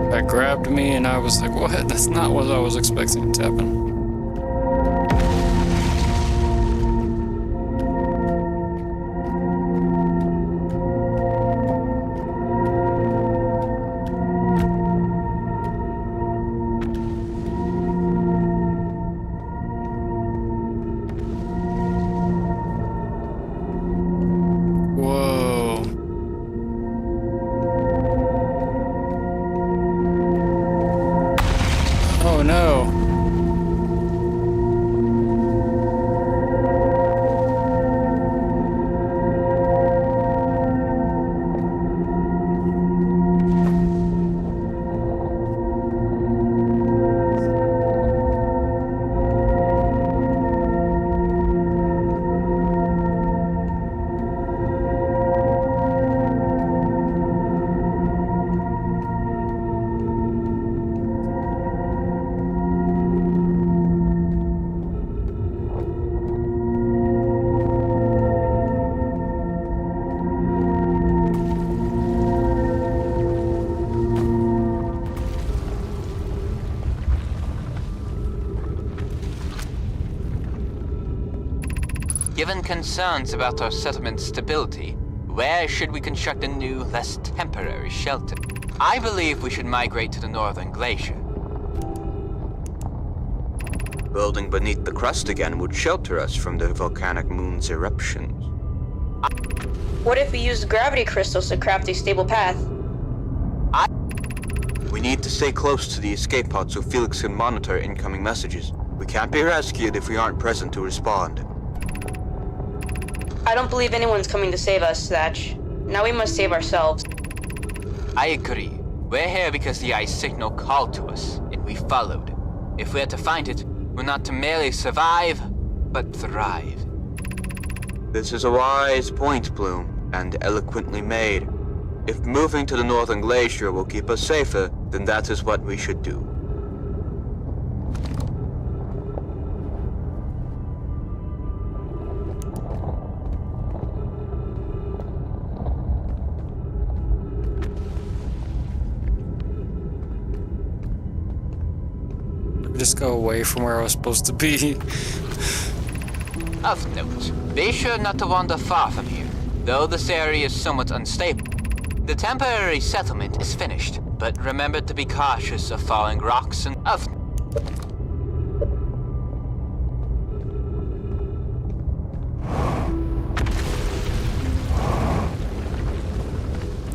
That grabbed me and I was like, what? That's not what I was expecting to happen. Whoa. Oh no. Given concerns about our settlement's stability, where should we construct a new, less temporary shelter? I believe we should migrate to the northern glacier. Building beneath the crust again would shelter us from the volcanic moon's eruptions. What if we use gravity crystals to craft a stable path? We need to stay close to the escape pod so Felix can monitor incoming messages. We can't be rescued if we aren't present to respond. I don't believe anyone's coming to save us, Thatch. Now we must save ourselves. I agree. We're here because the ice signal called to us, and we followed. If we're to find it, we're not to merely survive, but thrive. This is a wise point, Bloom, and eloquently made. If moving to the northern glacier will keep us safer, then that is what we should do. Just go away from where I was supposed to be. Of note, be sure not to wander far from here, though this area is somewhat unstable. The temporary settlement is finished, but remember to be cautious of falling rocks and of...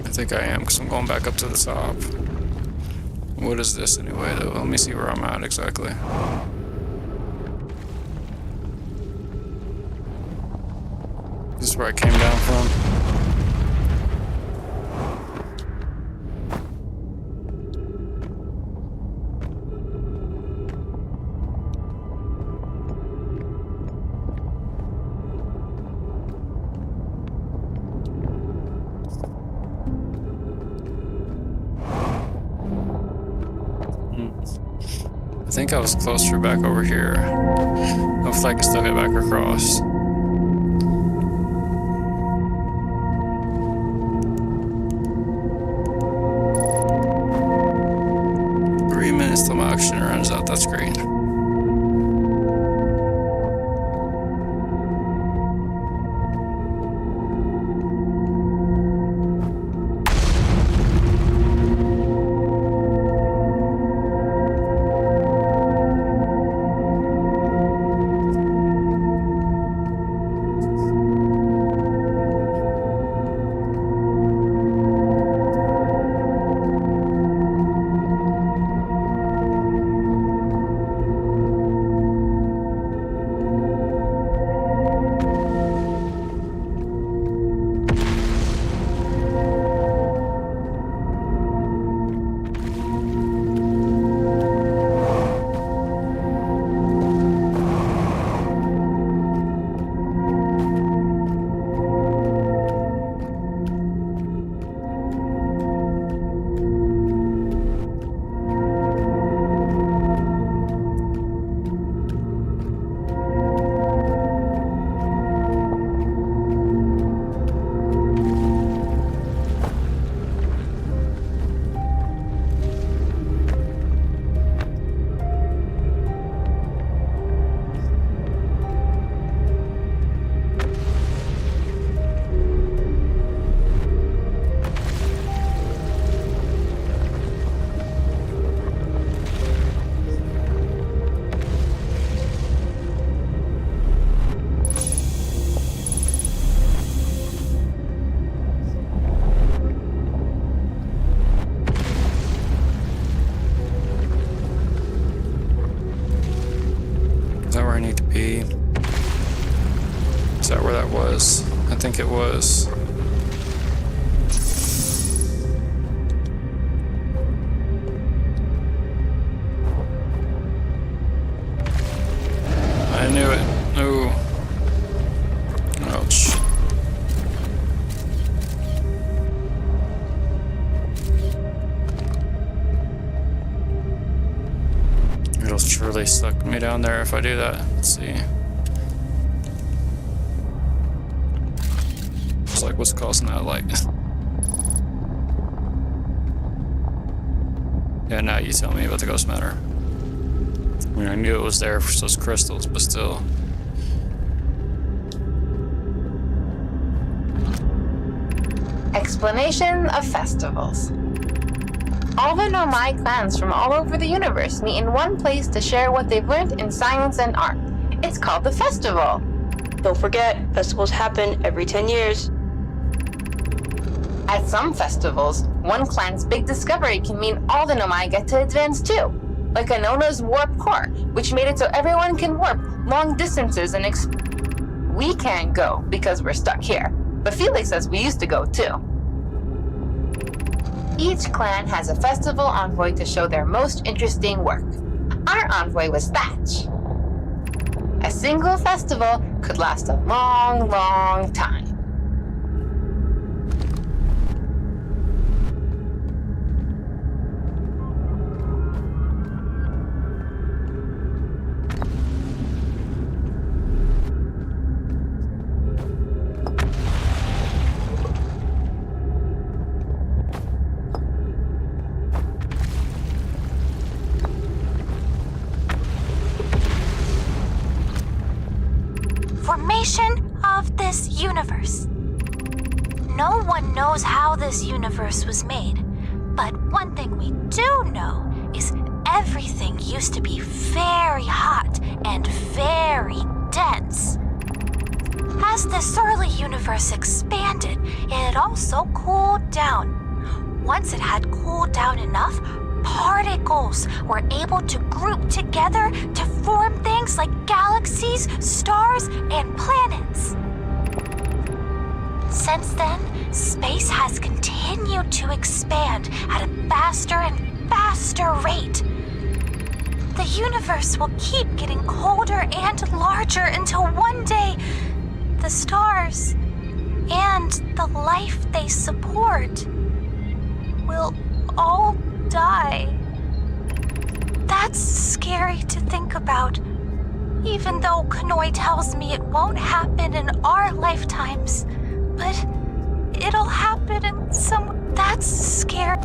I think I am, because I'm going back up to the top. What is this anyway, though? Let me see where I'm at exactly. This is where I came down from. I think I was closer back over here. Hopefully I can still get back across. Till my oxygen runs out, that's great. this. I knew it. Ooh. Ouch. It'll surely suck me down there if I do that. Let's see. It's like, what's causing that light? Yeah, now you tell me about the ghost matter. I mean, I knew it was there for those crystals, but still. Explanation of festivals. All the Nomai clans from all over the universe meet in one place to share what they've learned in science and art. It's called the festival. Don't forget, festivals happen every 10 years. At some festivals, one clan's big discovery can mean all the Nomai get to advance too. Like Anona's warp core, which made it so everyone can warp long distances and we can't go because we're stuck here. But Felix says we used to go too. Each clan has a festival envoy to show their most interesting work. Our envoy was Thatch. A single festival could last a long, long time. Formation of this universe. No one knows how this universe was made, but one thing we do know is everything used to be very hot and very dense. As this early universe expanded, it also cooled down. Once it had cooled down enough, particles were able to group together to form things like galaxies, stars, and planets. Since then, space has continued to expand at a faster and faster rate. The universe will keep getting colder and larger until one day, the stars and the life they support will all die. That's scary to think about, even though Kanoi tells me it won't happen in our lifetimes, but it'll happen in some... That's scary.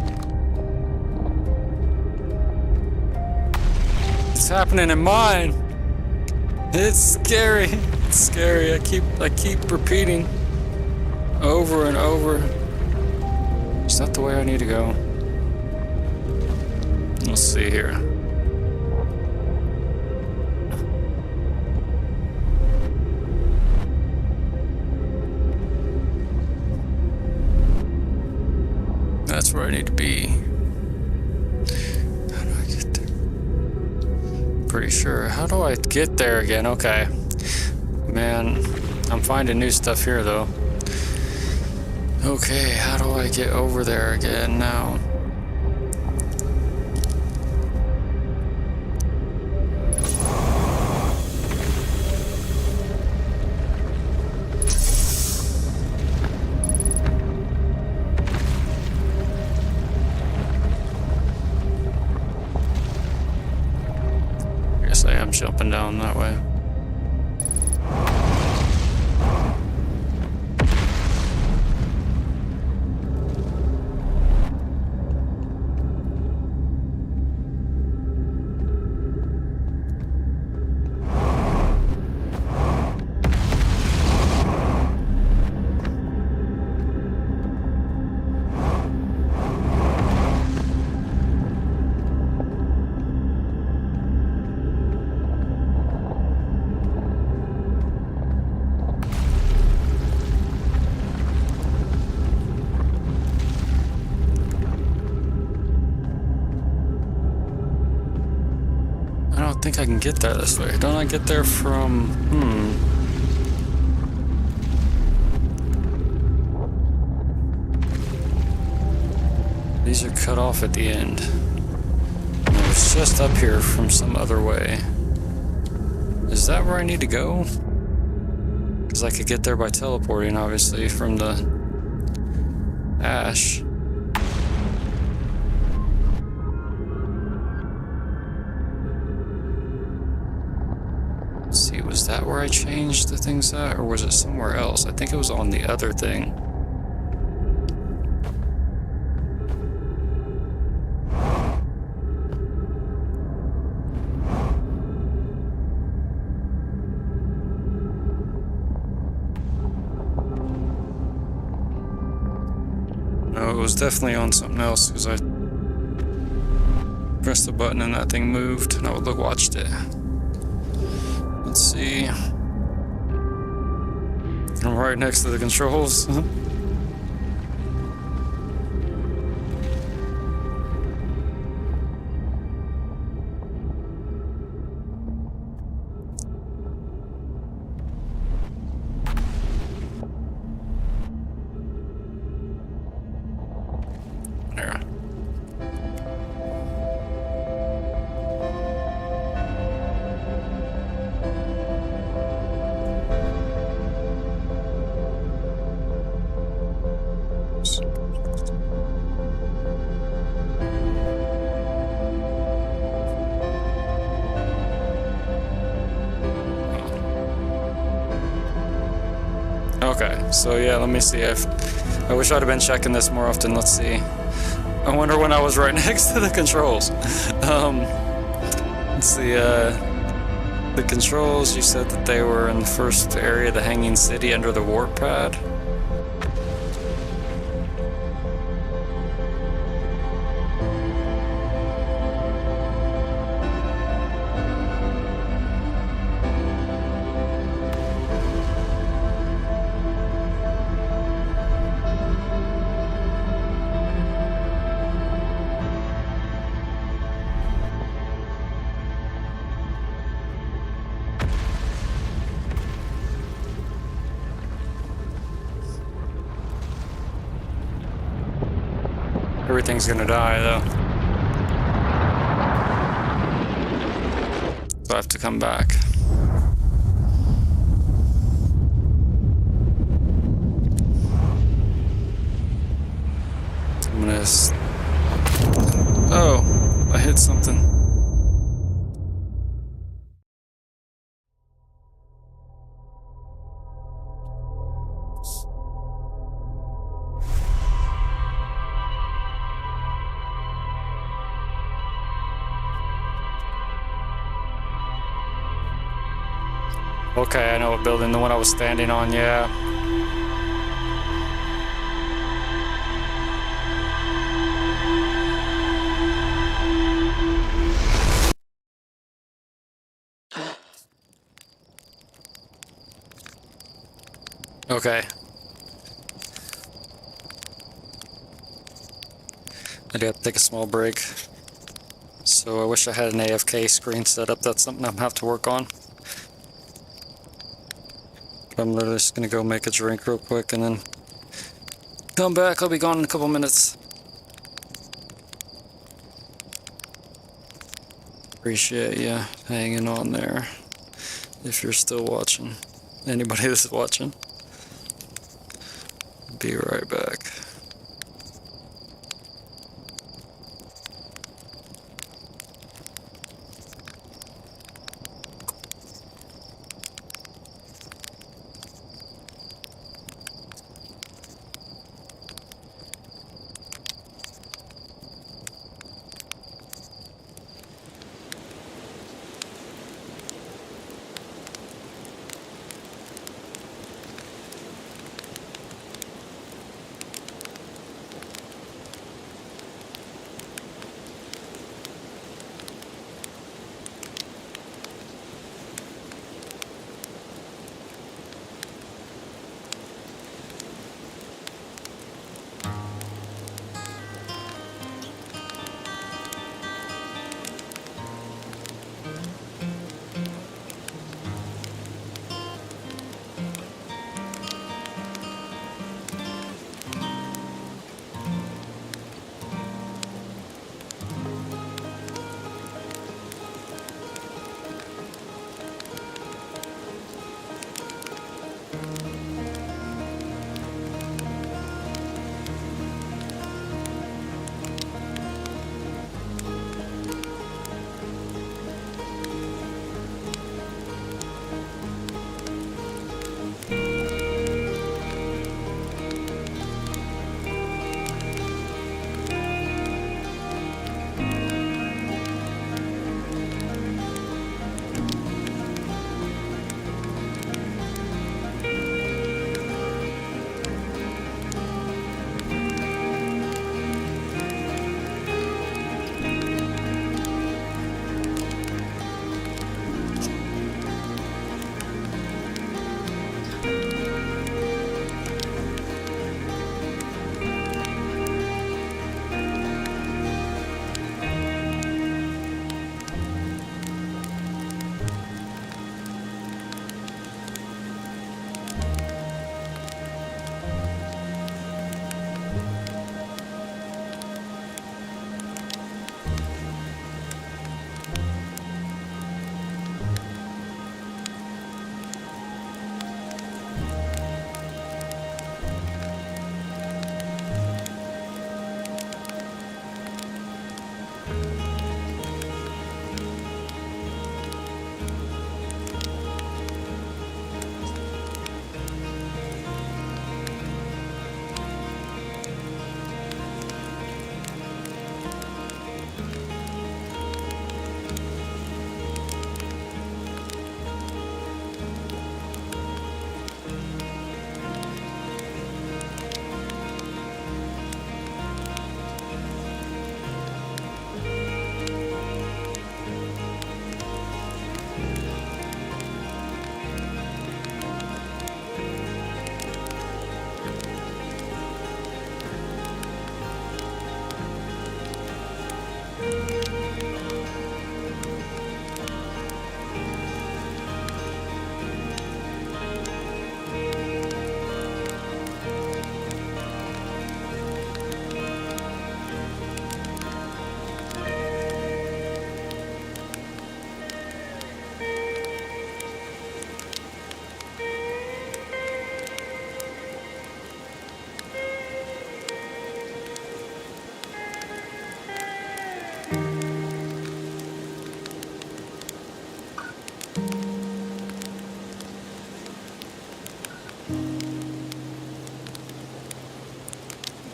It's happening in mine. It's scary. It's scary. I keep repeating over and over. Is that the way I need to go? Let's see here. That's where I need to be. How do I get there? Pretty sure. How do I get there again? Okay. Man, I'm finding new stuff here though. Okay, how do I get over there again now? I am jumping down that way. I don't think I can get there this way. Don't I get there from... These are cut off at the end. And it was just up here from some other way. Is that where I need to go? Because I could get there by teleporting, obviously, from the ash. Let's see, was that where I changed the things at, or was it somewhere else? I think it was on the other thing. No, it was definitely on something else, because I pressed the button and that thing moved, and I watched it. Let's see. I'm right next to the controls. There. Okay, so yeah, let me see. I wish I'd have been checking this more often. Let's see. I wonder when I was right next to the controls. Let's see. The controls, you said that they were in the first area, the Hanging City, under the warp pad. Everything's gonna die, though. So I have to come back. I'm gonna... Oh, I hit something. Okay, I know what building, the one I was standing on, yeah. Okay. I do have to take a small break. So I wish I had an AFK screen set up. That's something I'm gonna have to work on. I'm literally just gonna go make a drink real quick and then come back. I'll be gone in a couple minutes. Appreciate you hanging on there. If you're still watching. Anybody that's watching. Be right back.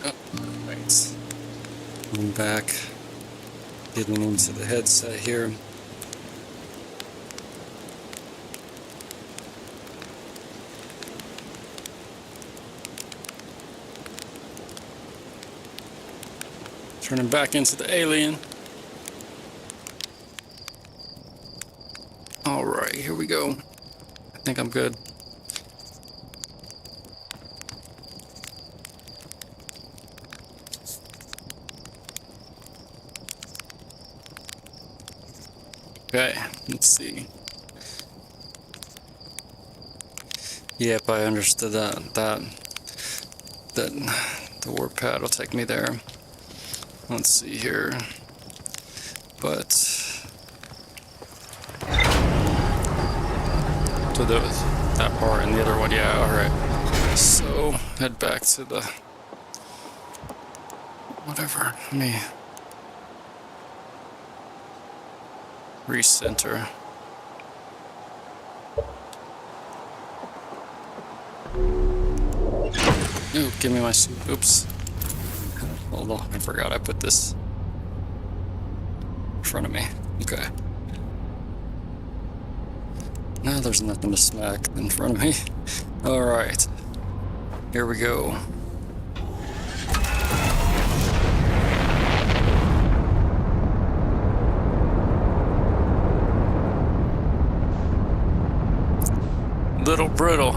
Right. I'm back. Getting into the headset here. Turning back into the alien. Alright, here we go. I think I'm good. Okay, let's see. Yep, I understood that the warp pad will take me there. Let's see here. But to that part and the other one, yeah, alright. So head back to the whatever. Let me recenter. Ooh, give me my suit. Oops. Hold on, I forgot I put this in front of me. Okay. Now there's nothing to smack in front of me. Alright. Here we go. Little brittle.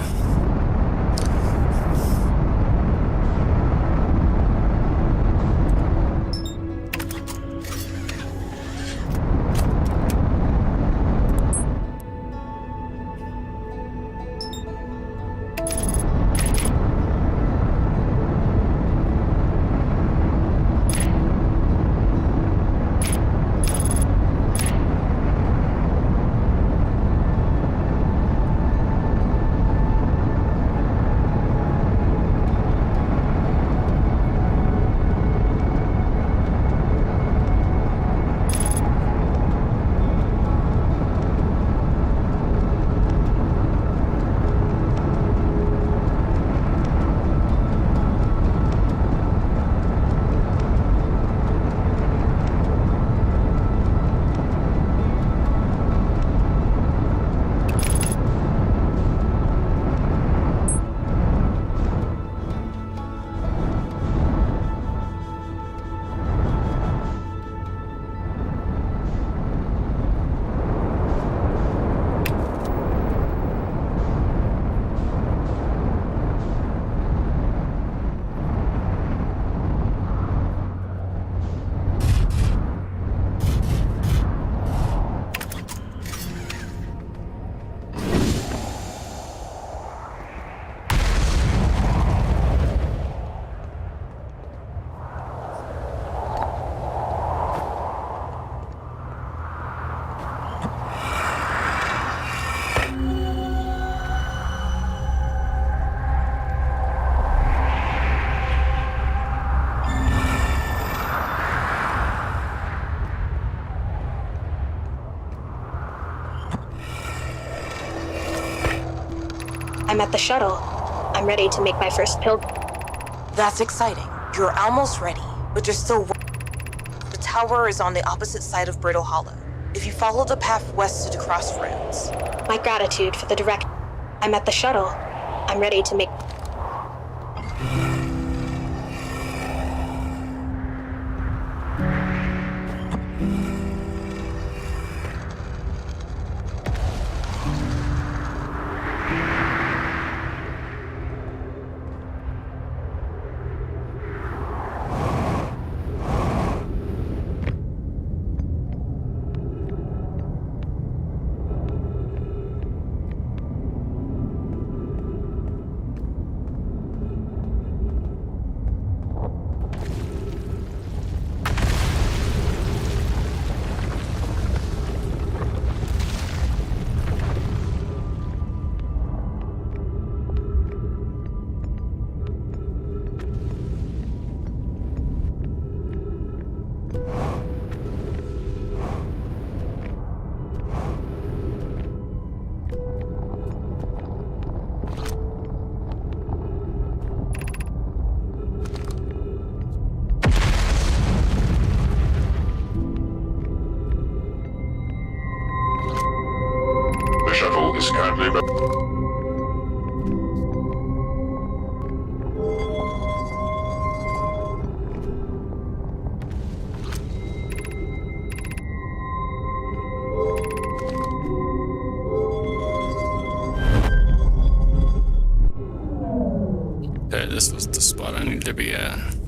I'm at the shuttle. I'm ready to make my first pilgrim. That's exciting. You're almost ready, but you're still. The tower is on the opposite side of Brittle Hollow. If you follow the path west to the crossroads. My gratitude for the direct. I'm at the shuttle. I'm ready to make. Okay, this was the spot I needed to be at.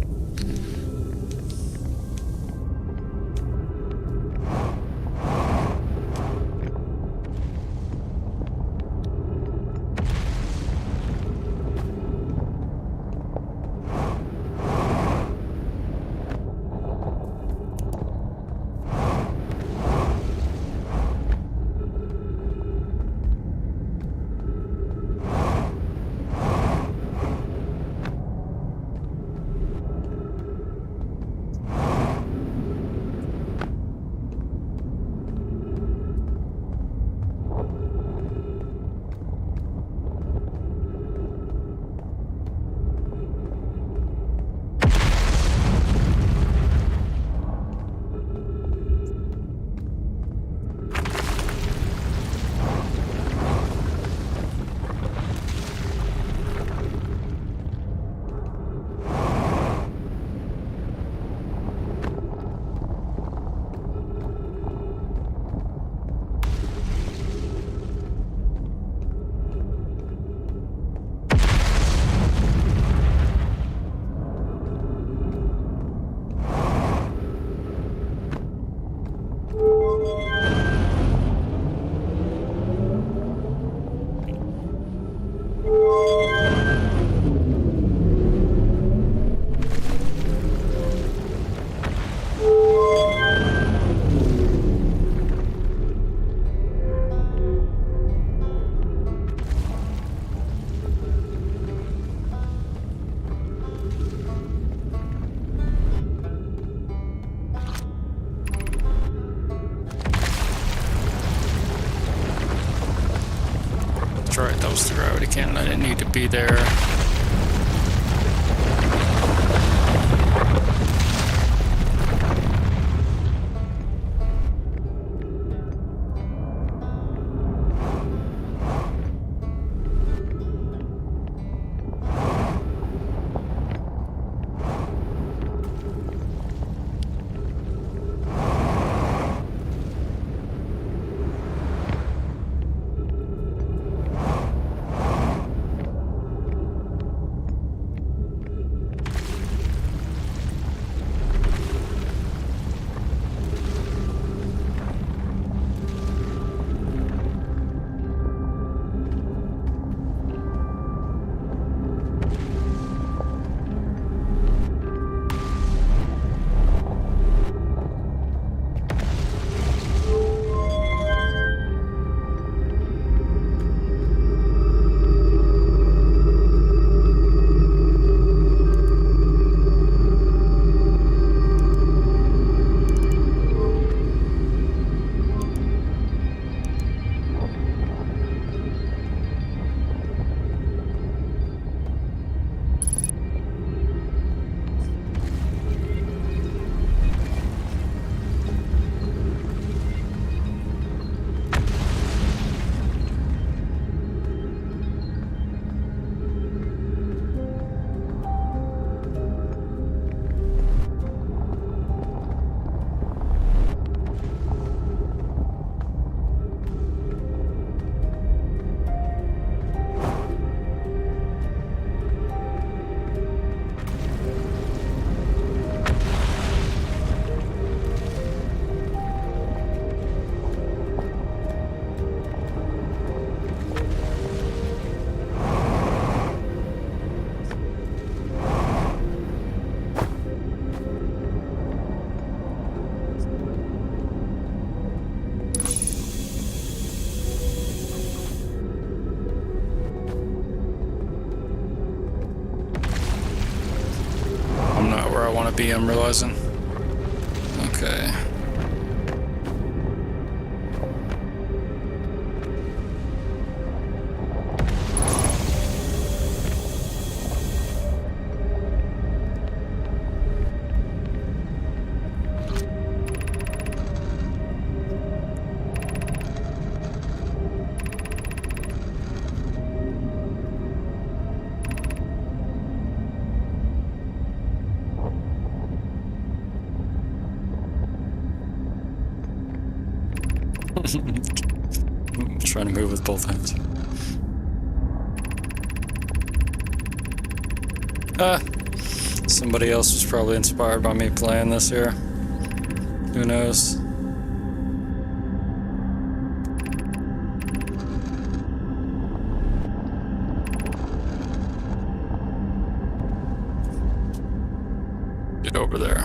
That's right, that was the gravity cannon. I didn't need to be there. be, I'm realizing. Okay. I'm trying to move with both hands. Somebody else was probably inspired by me playing this here. Who knows? Get over there.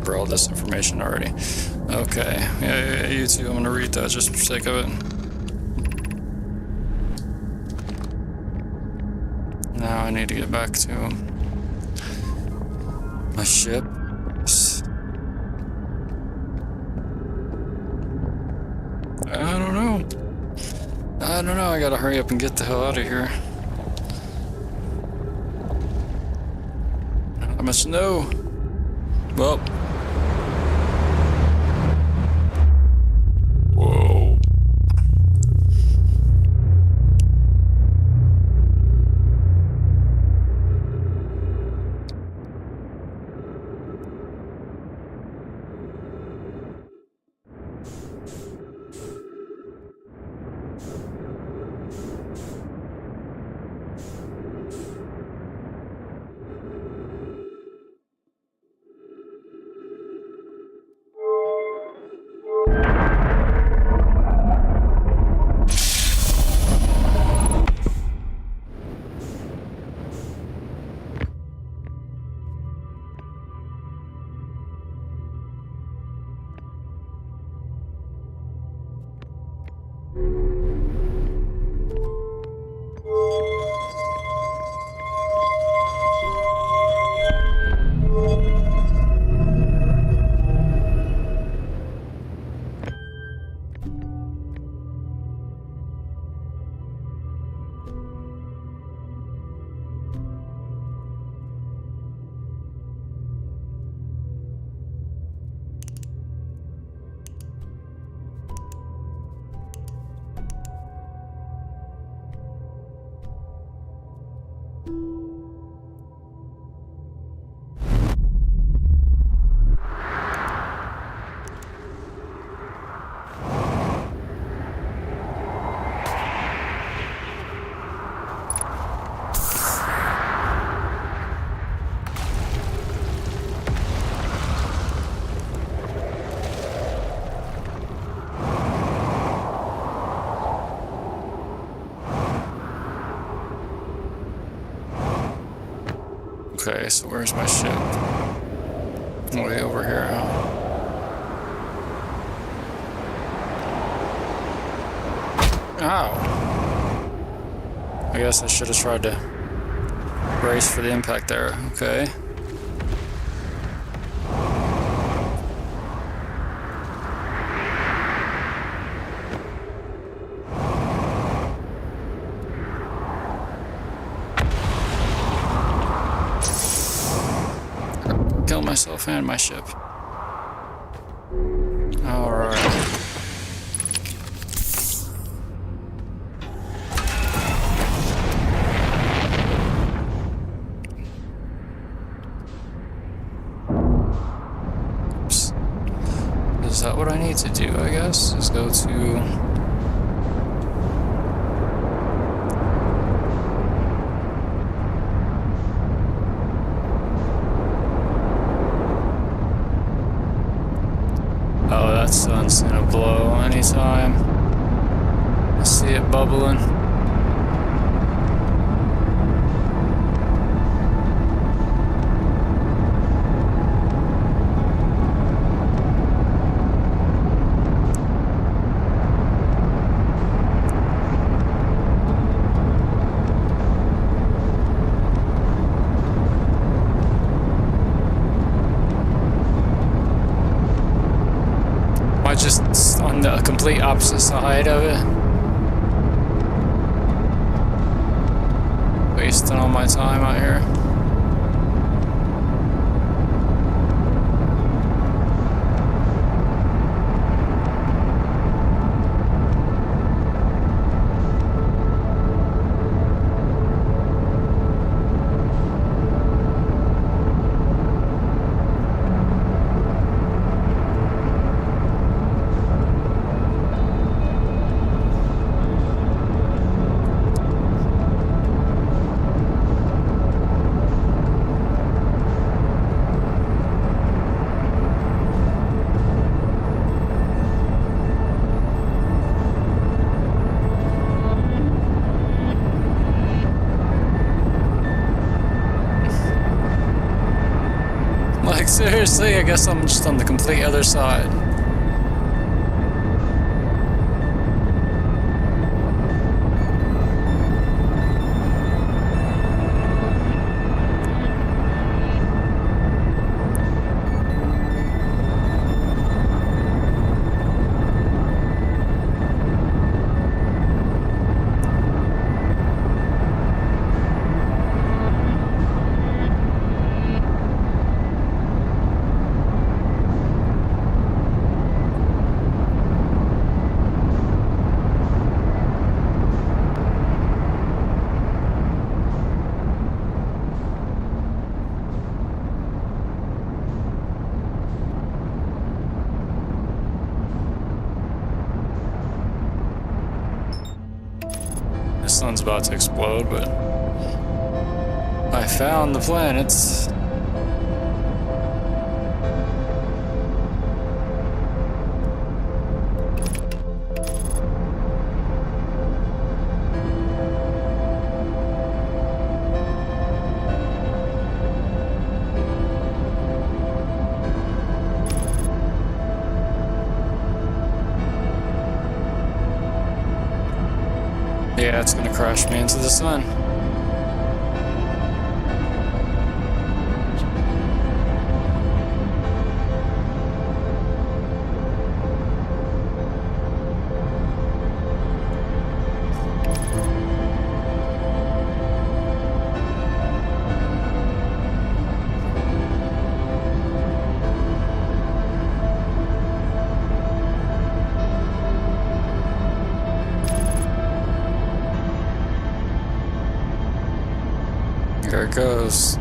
All this information already. Okay. Yeah, you two. I'm gonna read that just for the sake of it. Now I need to get back to my ship. I don't know. I gotta hurry up and get the hell out of here. I must know. Well. Whoa. Okay, so where's my ship? Way over here, huh? Ow! I guess I should have tried to brace for the impact there. Okay. Kill myself and my ship. Alright. Is that what I need to do, I guess? Is go to... Oh, that sun's gonna blow anytime. I see it bubbling. Just on the complete opposite side of it. Wasting all my time out here. Like, seriously, I guess I'm just on the complete other side. The sun's about to explode, but I found the planets. Yeah, it's gonna crash me into the sun. Here it goes.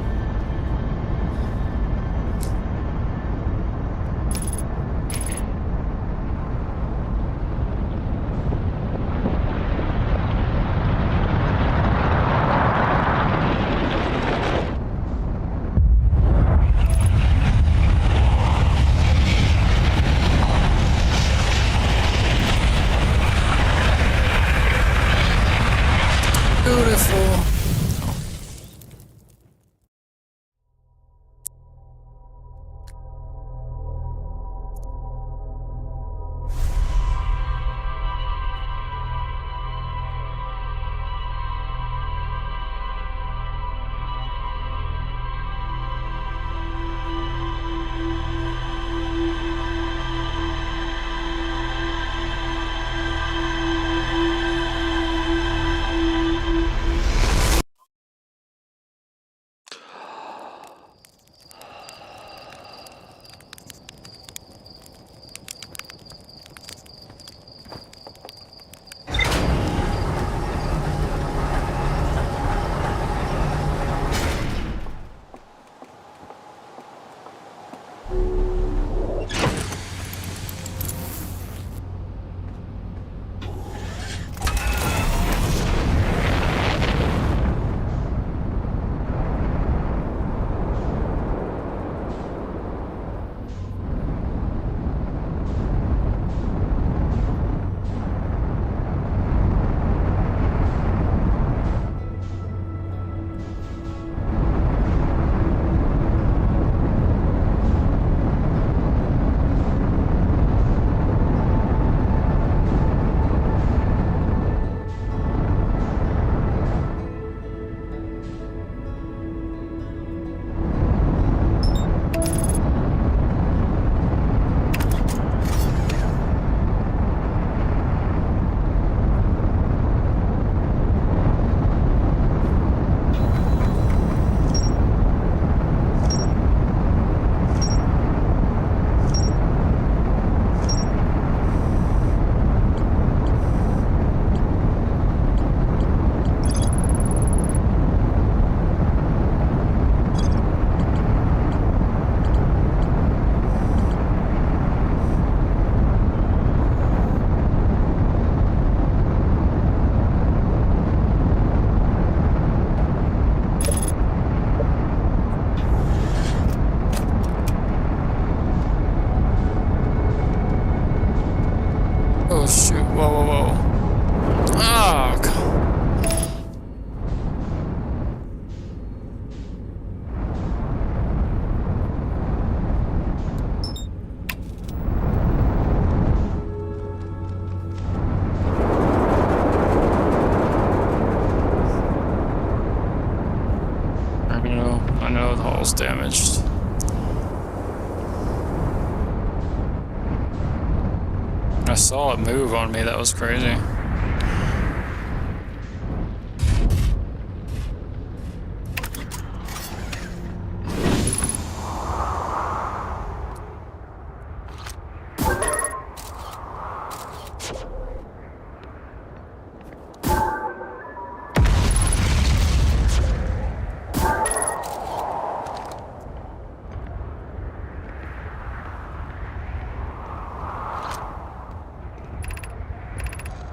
Beautiful. damaged. I saw it move on me, that was crazy.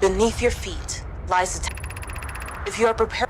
Beneath your feet lies the if you are prepared.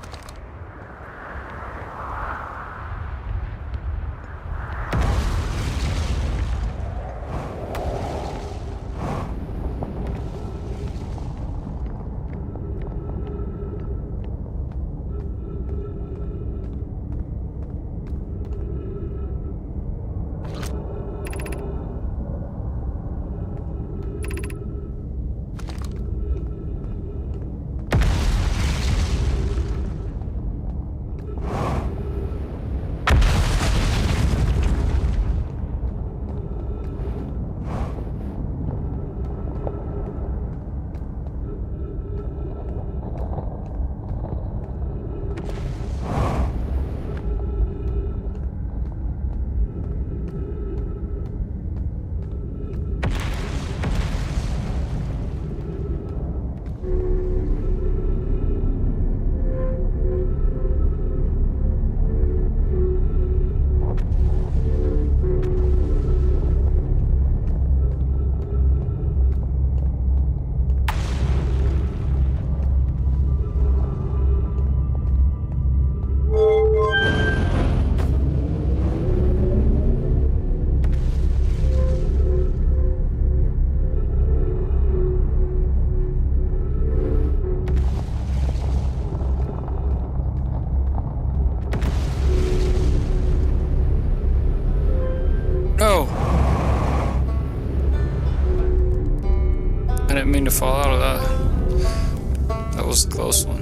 No! I didn't mean to fall out of that. That was a close one.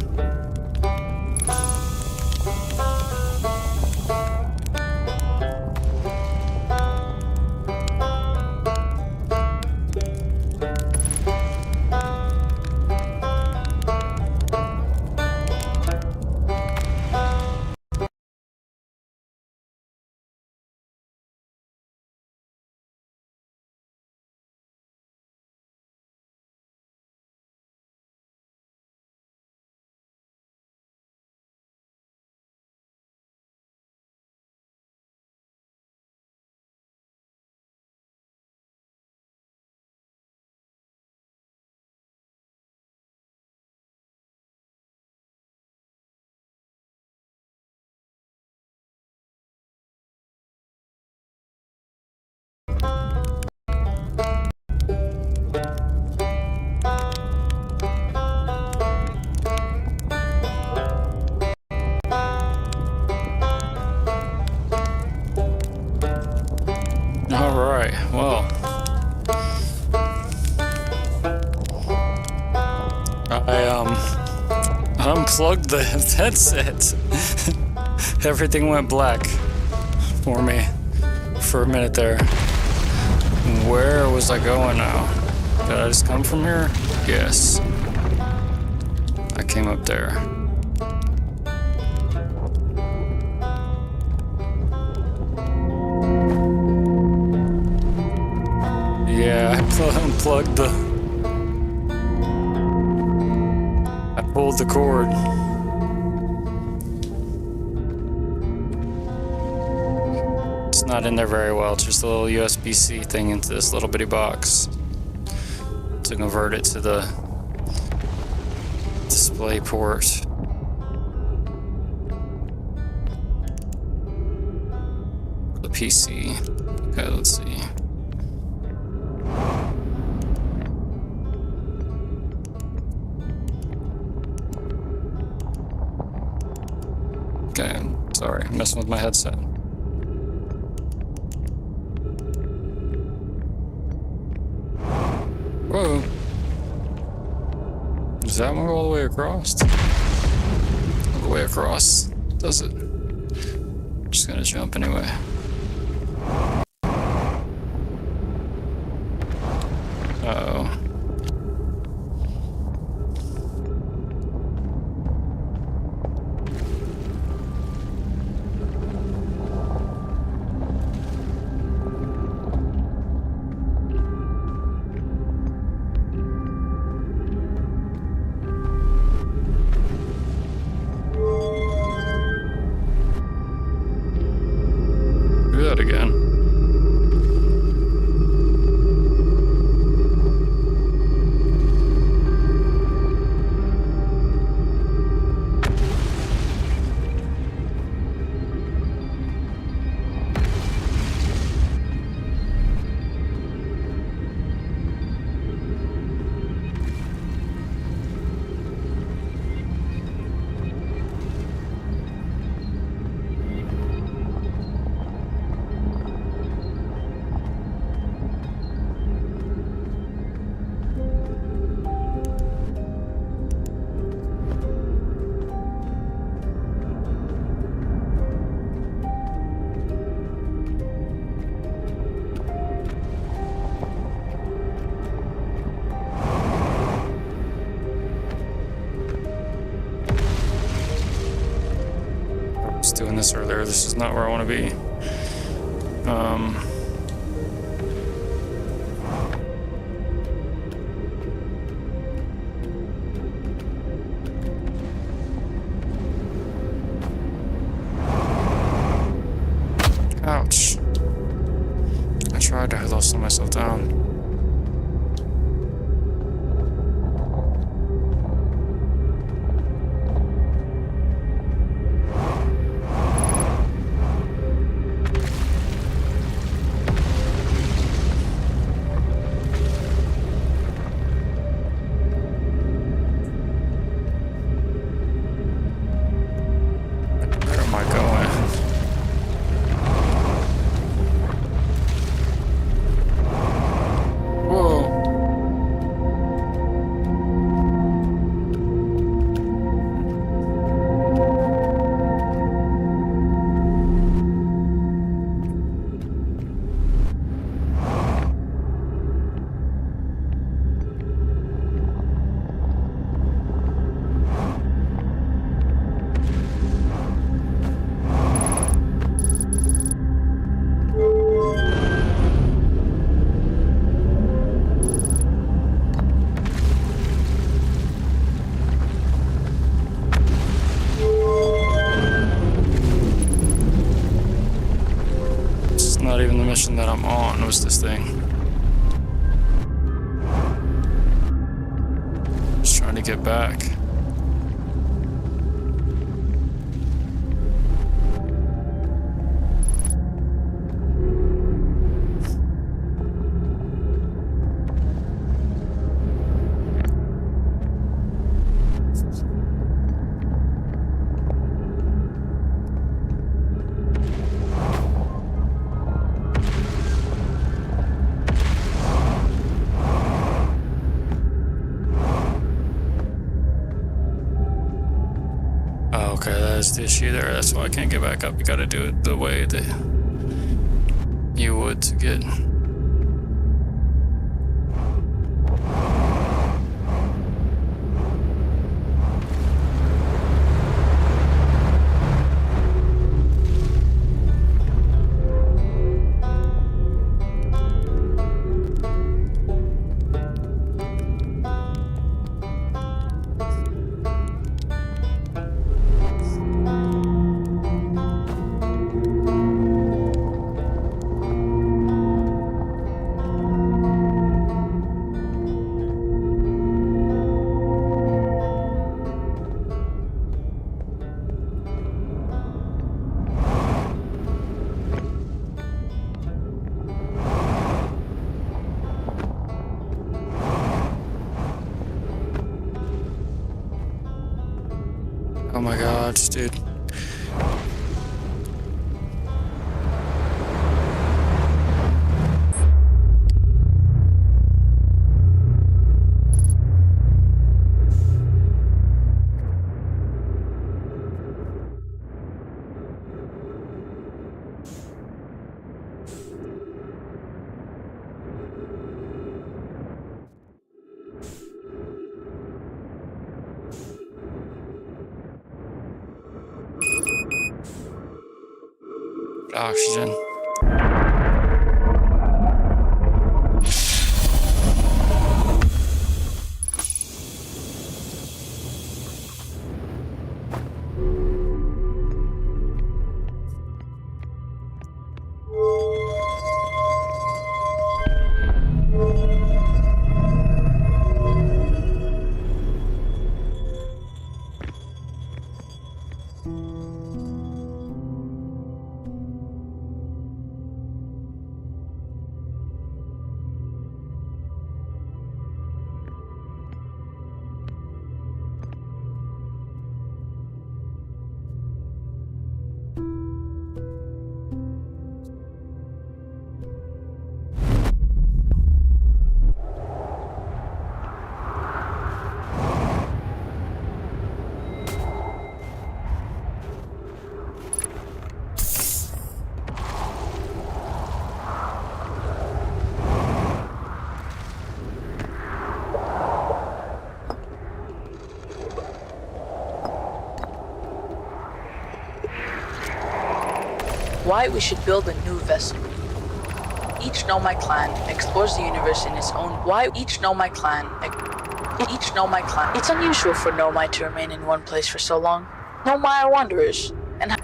Alright, well. I unplugged the headset. Everything went black for me for a minute there. Where was I going now? Did I just come from here? Yes. I came up there. Yeah, I unplugged I pulled the cord. It's not in there very well. It's just a little USB-C thing into this little bitty box to convert it to the display port. The PC. Okay, let's see. Okay, sorry, I'm messing with my headset. Whoa. Does that one go all the way across? All the way across, does it? Just gonna jump anyway. Uh-oh. Do that again. Doing this earlier. This is not where I want to be. Ouch. I tried to slow myself down. Not even the mission that I'm on was this thing. Just trying to get back. Okay, that is the issue there. That's why I can't get back up. You gotta do it the way that you would to get. Oh my god, dude. oxygen. Why we should build a new vessel. Each Nomai clan explores the universe in its own. Each Nomai clan. It's unusual for Nomai to remain in one place for so long. Nomai are wanderers, and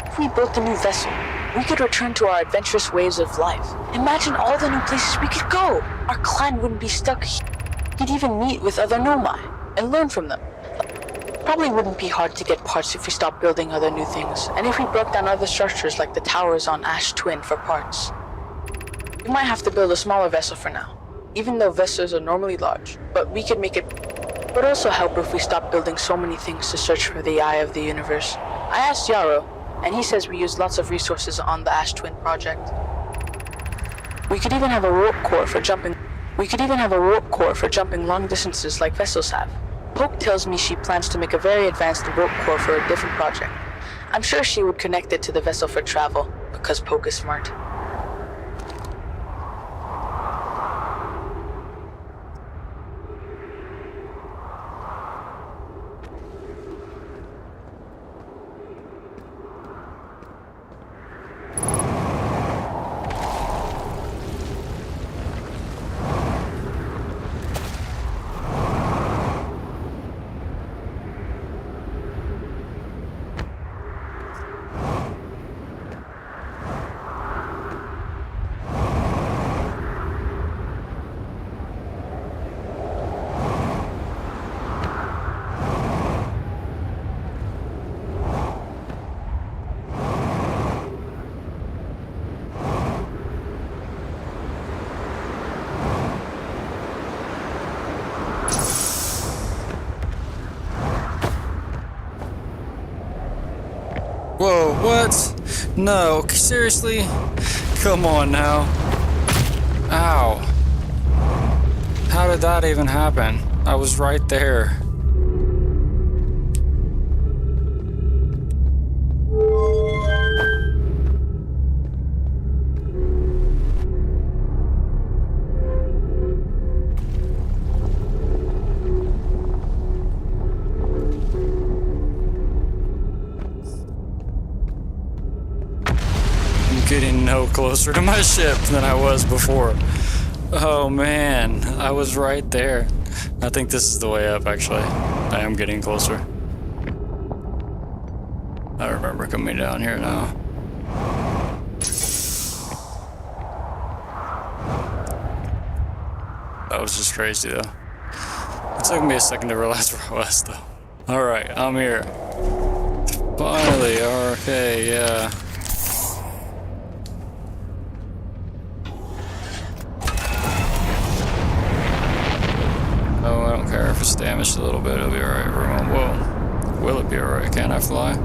if we built a new vessel, we could return to our adventurous ways of life. Imagine all the new places we could go. Our clan wouldn't be stuck here. We could even meet with other Nomai and learn from them. Probably wouldn't be hard to get parts if we stopped building other new things, and if we broke down other structures like the towers on Ash Twin for parts. We might have to build a smaller vessel for now, even though vessels are normally large, but we could make it. Would also help if we stopped building so many things to search for the eye of the universe. I asked Yarrow, and he says we used lots of resources on the Ash Twin project. We could even have a warp core for jumping. Long distances like vessels have. Poke tells me she plans to make a very advanced warp core for a different project. I'm sure she would connect it to the vessel for travel, because Poke is smart. Whoa, what? No, seriously? Come on now. Ow. How did that even happen? I was right there. Getting no closer to my ship than I was before. Oh man, I was right there. I think this is the way up, actually. I am getting closer. I remember coming down here now. That was just crazy though. It took me a second to realize where I was though. Alright, I'm here. Finally, okay, yeah. Oh, I don't care if it's damaged a little bit, it'll be alright, everyone. Whoa. Will it be alright? Can I fly?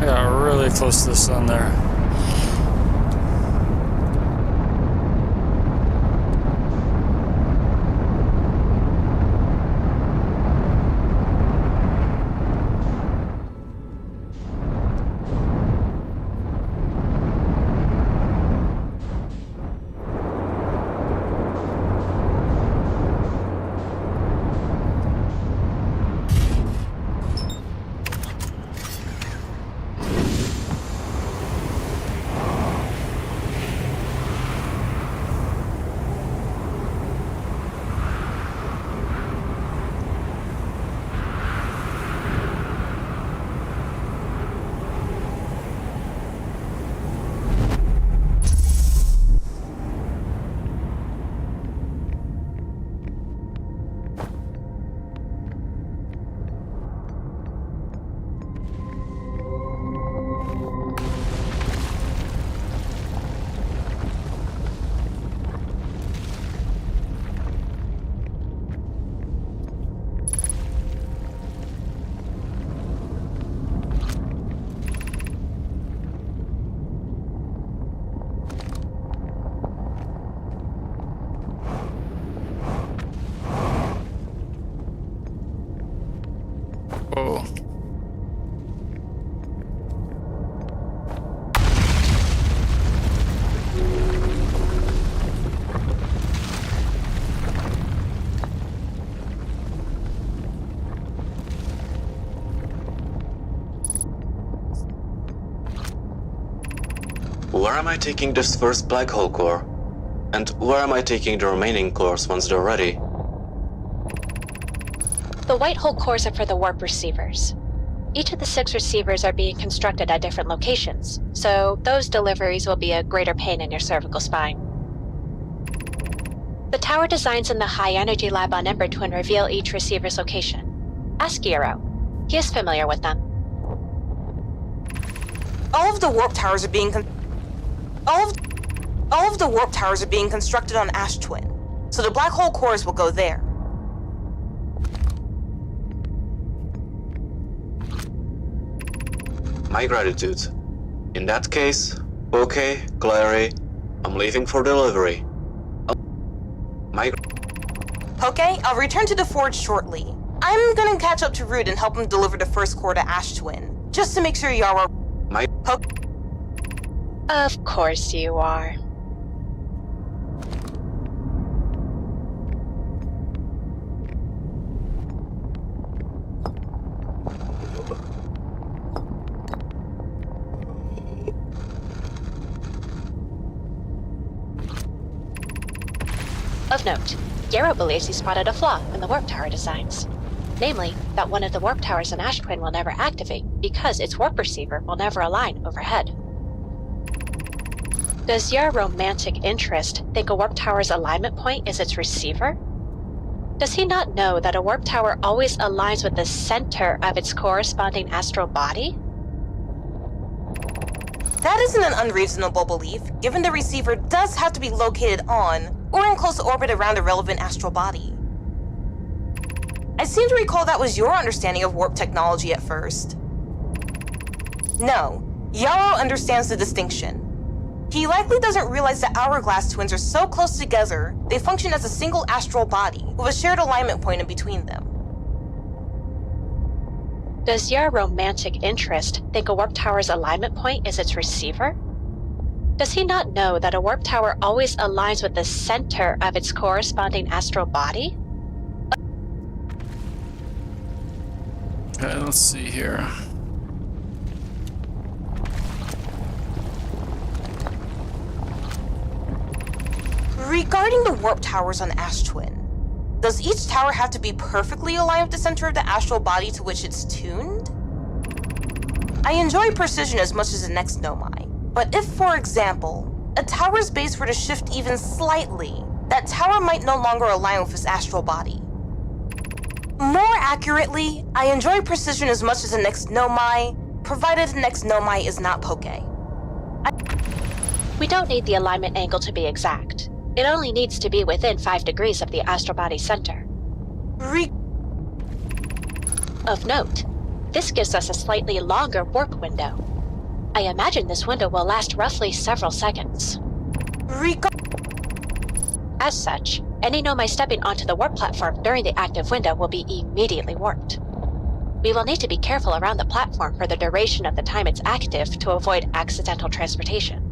got really close to the sun there. Whoa. Where am I taking this first black hole core? And where am I taking the remaining cores once they're ready? The white hole cores are for the warp receivers. Each of the 6 receivers are being constructed at different locations, so those deliveries will be a greater pain in your cervical spine. The tower designs in the High Energy Lab on Ember Twin reveal each receiver's location. Ask Gyro. He is familiar with them. All of the warp towers are being constructed on Ash Twin, so the black hole cores will go there. My gratitude. In that case, okay, Clary, I'm leaving for delivery. Okay, I'll return to the forge shortly. I'm gonna catch up to Root and help him deliver the first core to Ash Twin, just to make sure Yara... Of course you are. Of note, Yarrow believes he spotted a flaw in the warp tower designs. Namely, that one of the warp towers in Ash Twin will never activate because its warp receiver will never align overhead. Does your romantic interest think a warp tower's alignment point is its receiver? Does he not know that a warp tower always aligns with the center of its corresponding astral body? That isn't an unreasonable belief, given the receiver does have to be located on or in close orbit around a relevant astral body. I seem to recall that was your understanding of warp technology at first. No, Yarrow understands the distinction. He likely doesn't realize that hourglass twins are so close together, they function as a single astral body, with a shared alignment point in between them. Does your romantic interest think a warp tower's alignment point is its receiver? Does he not know that a warp tower always aligns with the center of its corresponding astral body? Okay, let's see here. Regarding the warp towers on Ash Twin, does each tower have to be perfectly aligned with the center of the astral body to which it's tuned? I enjoy precision as much as the next Nomai, but if, for example, a tower's base were to shift even slightly, that tower might no longer align with its astral body. More accurately, I enjoy precision as much as the next Nomai, provided the next Nomai is not Poke. We don't need the alignment angle to be exact. It only needs to be within 5 degrees of the astral body center. Of note, this gives us a slightly longer warp window. I imagine this window will last roughly several seconds. As such, any Nomai stepping onto the warp platform during the active window will be immediately warped. We will need to be careful around the platform for the duration of the time it's active to avoid accidental transportation.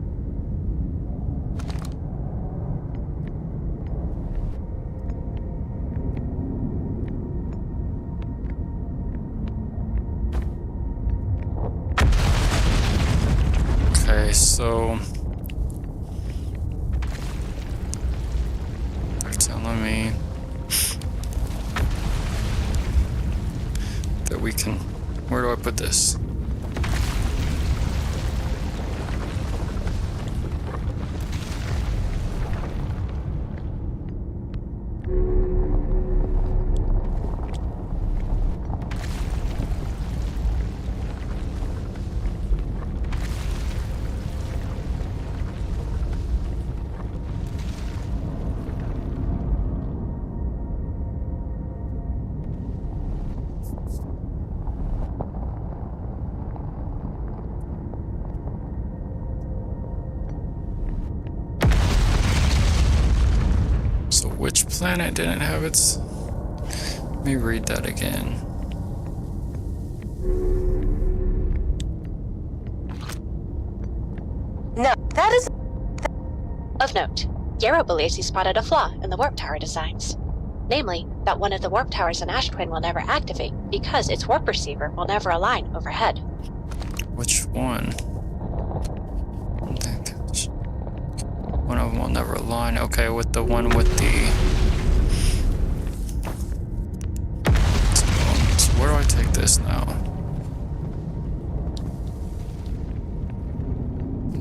Okay, so they're telling me that we can. Where do I put this? So which planet didn't have its... Let me read that again. No, that is... Of note, Yarrow believes he spotted a flaw in the warp tower designs. Namely, that one of the warp towers in Ash Twin will never activate because its warp receiver will never align overhead. Which one? One of them will never align. Okay, with the one with the... So where do I take this now?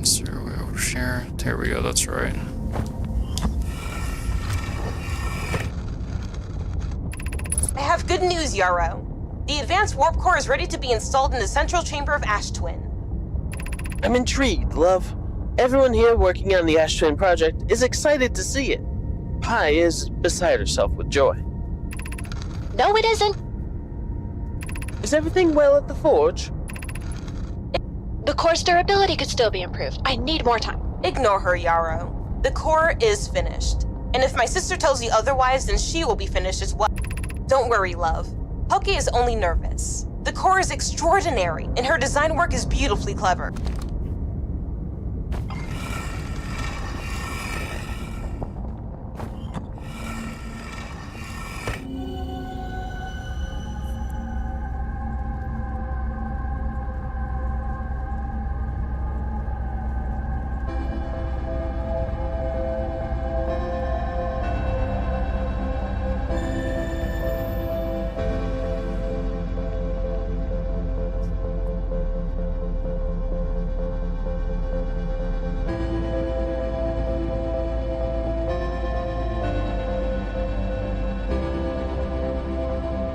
Zero over share. There we go, that's right. I have good news, Yarrow. The advanced warp core is ready to be installed in the central chamber of Ash Twin. I'm intrigued, love. Everyone here working on the Ash Twin project is excited to see it. Pi is beside herself with joy. No, it isn't. Is everything well at the forge? The core's durability could still be improved. I need more time. Ignore her, Yarrow. The core is finished. And if my sister tells you otherwise, then she will be finished as well. Don't worry, love. Poke is only nervous. The core is extraordinary, and her design work is beautifully clever.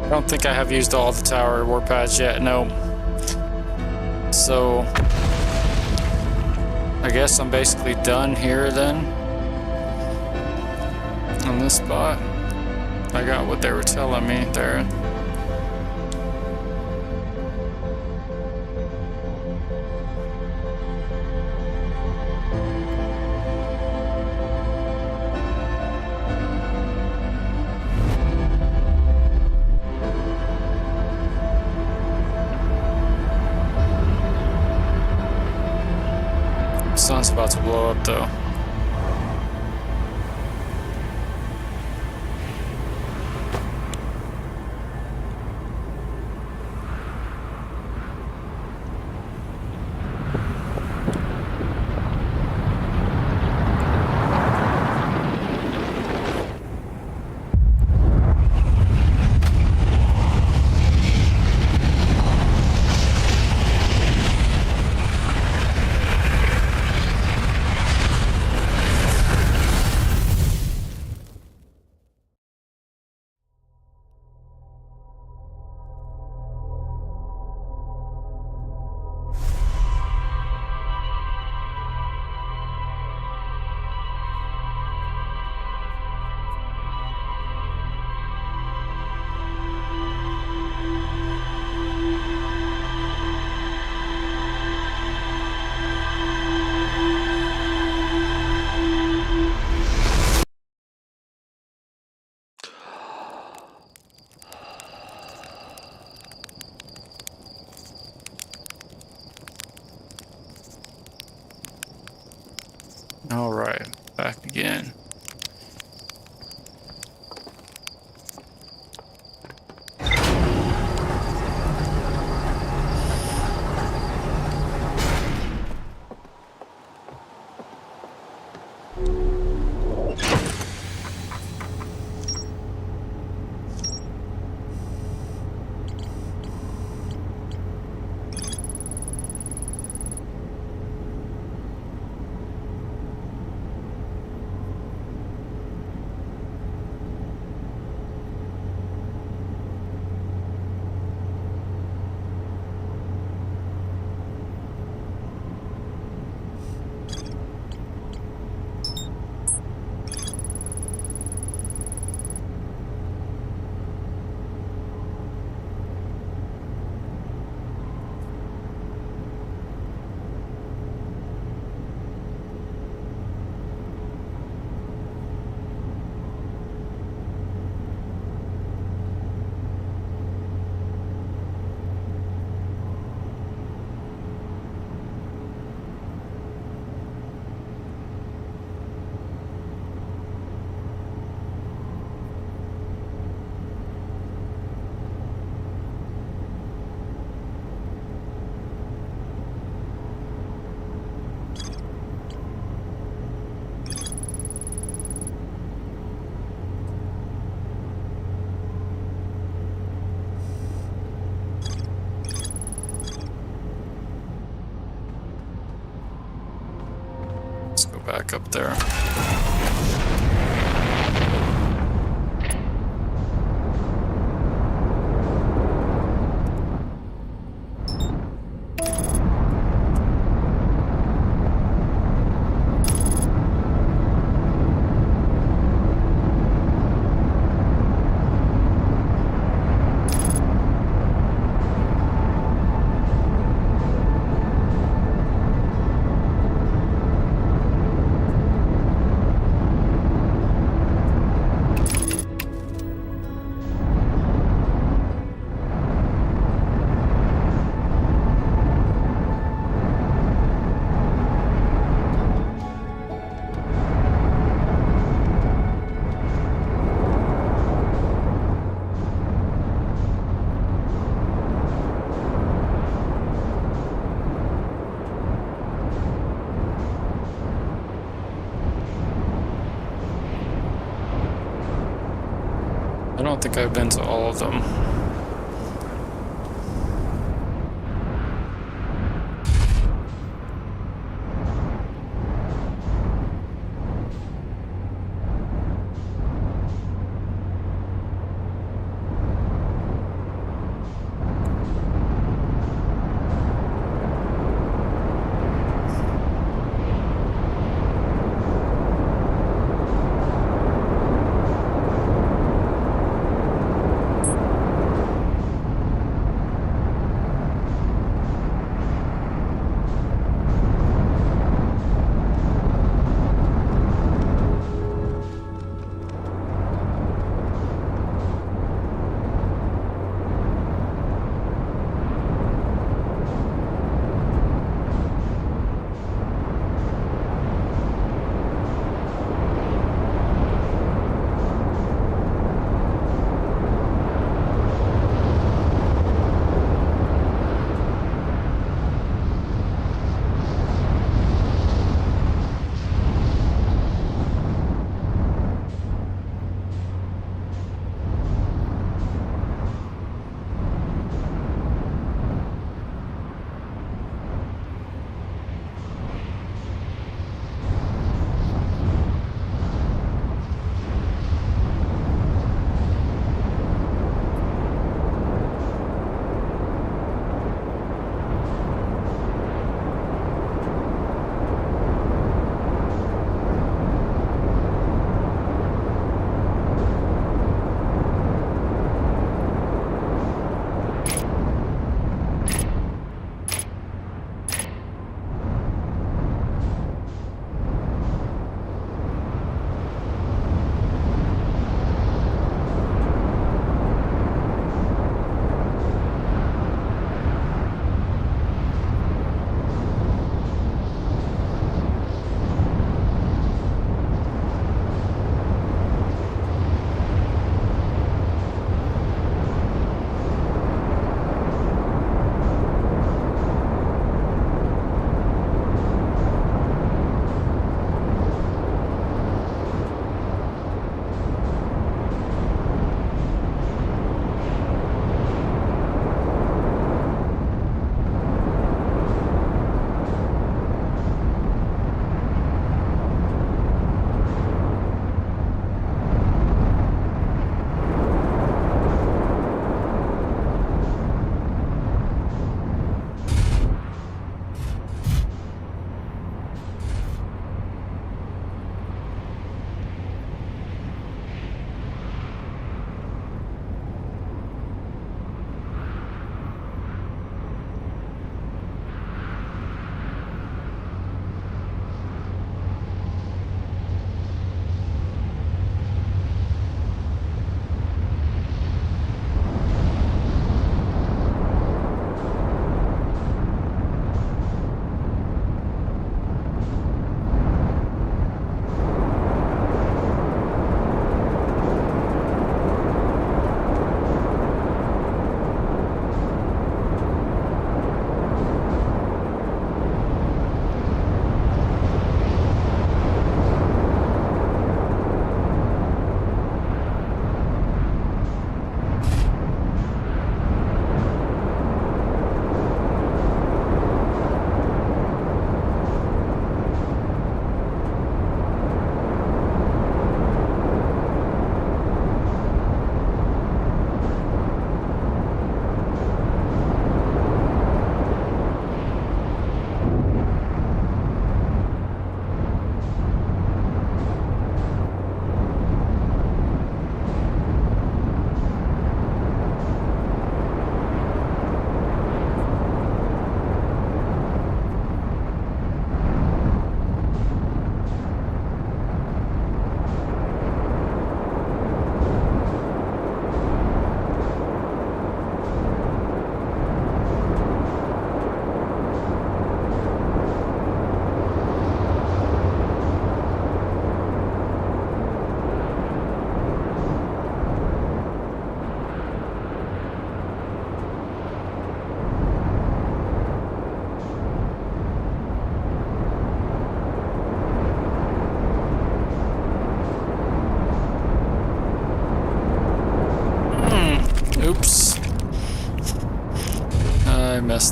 I don't think I have used all the tower warp pads yet, no. So I guess I'm basically done here then. On this spot. I got what they were telling me there. Sun's about to blow up though. Alright, back again. Let's go back up there. I don't think I've been to all of them.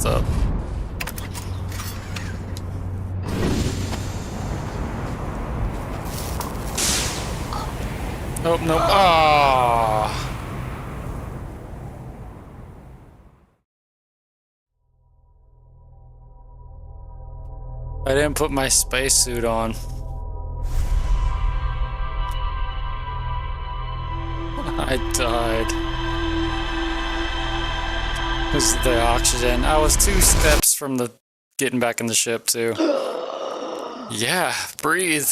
up. Oh, no. Ah. I didn't put my spacesuit on. I died. This is the oxygen. I was 2 steps from the getting back in the ship too. Yeah, breathe.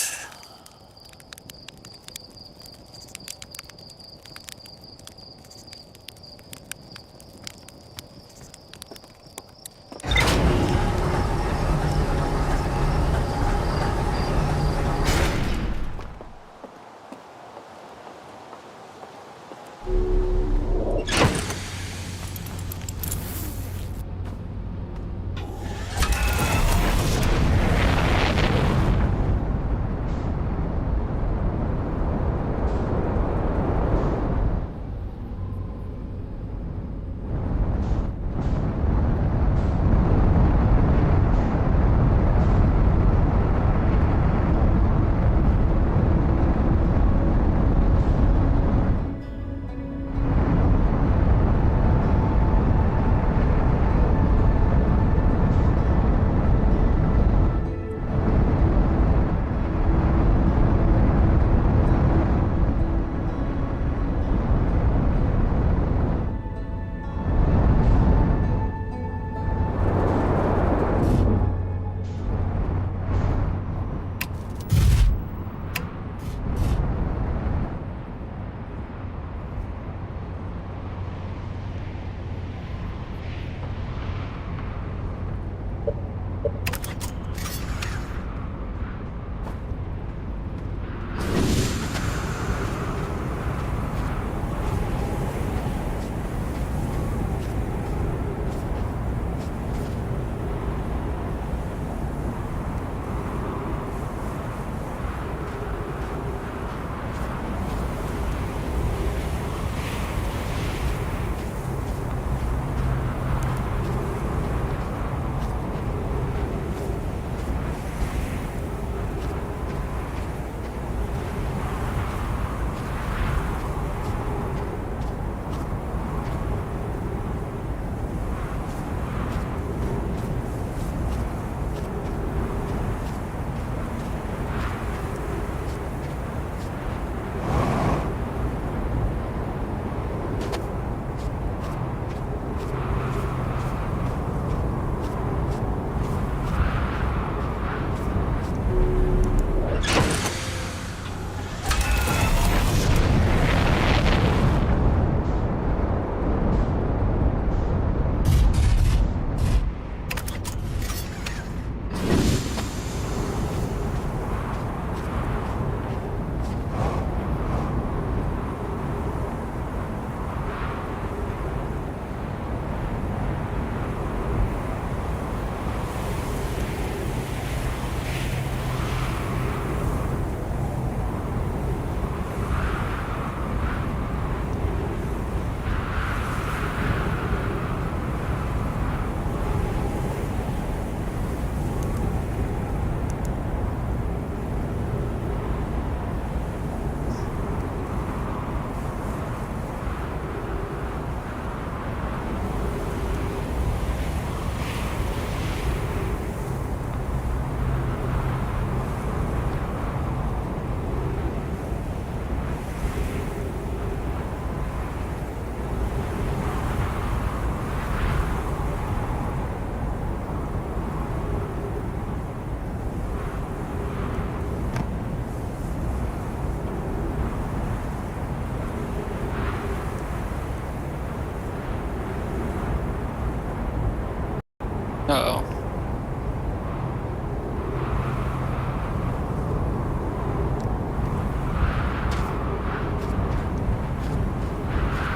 Uh-oh.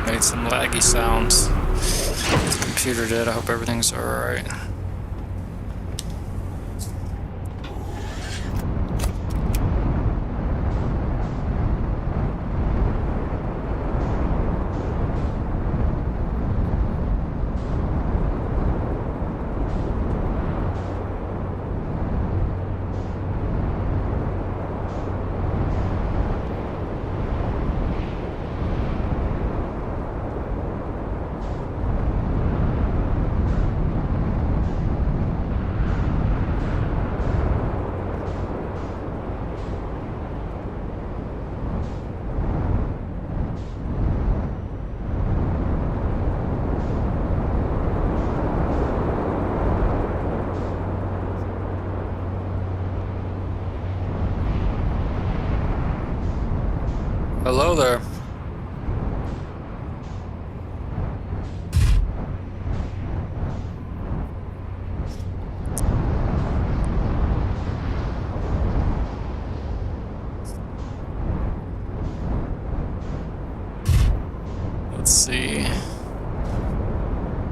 Made some laggy sounds. The computer did. I hope everything's alright. Hello there. Let's see.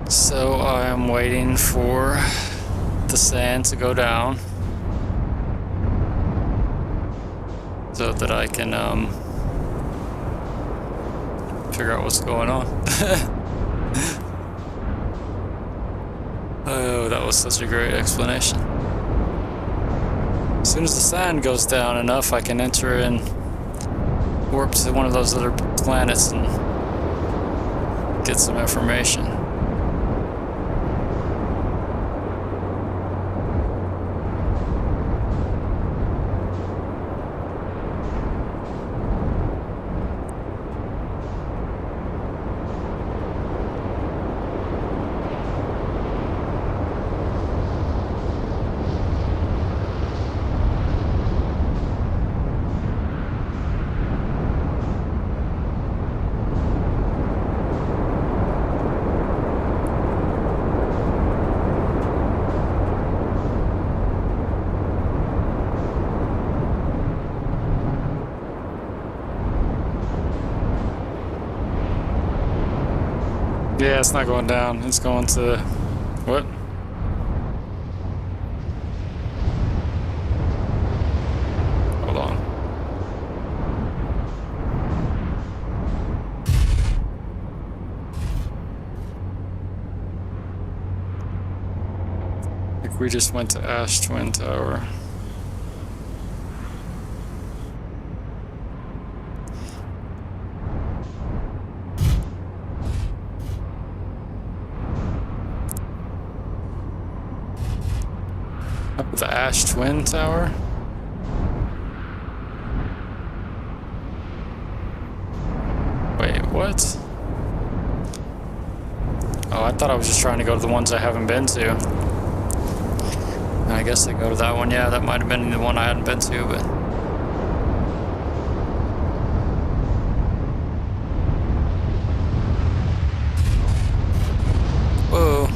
So I am waiting for the sand to go down so that I can figure out what's going on. Oh, that was such a great explanation. As soon as the sand goes down enough, I can enter and warp to one of those other planets and get some information. Yeah, it's not going down. It's going to... What? Hold on. I think we just went to Ash Twin Tower. The Ash Twin Tower? Wait, what? Oh, I thought I was just trying to go to the ones I haven't been to. I guess I go to that one. Yeah, that might have been the one I hadn't been to, but... Whoa.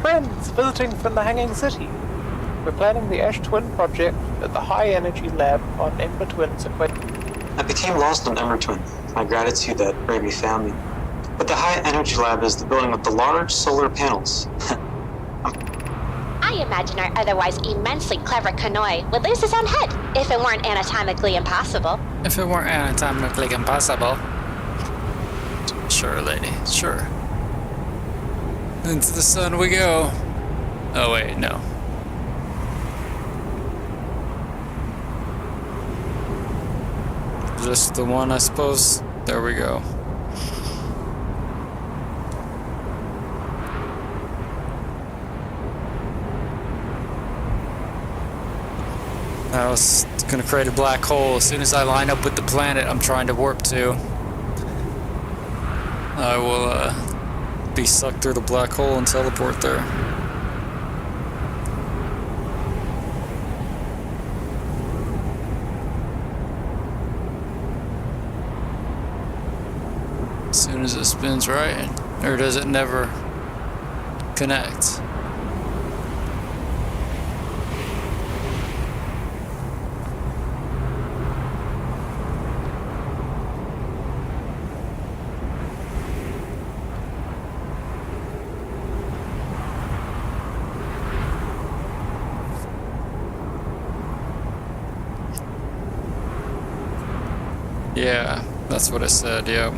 Friends visiting from the Hanging City. We're planning the Ash Twin project at the High Energy Lab on Ember Twin's equipment. I became lost on Ember Twin. My gratitude that Raby found me. But the High Energy Lab is the building with the large solar panels. I imagine our otherwise immensely clever Kanoi would lose his own head if it weren't anatomically impossible. If it weren't anatomically impossible. Sure, lady, sure. Into the sun we go. Oh wait, no. Just the one, I suppose. There we go. I was gonna create a black hole as soon as I line up with the planet I'm trying to warp to. I will be sucked through the black hole and teleport there. As soon as it spins right, or does it never connect? Yeah, that's what I said, yep.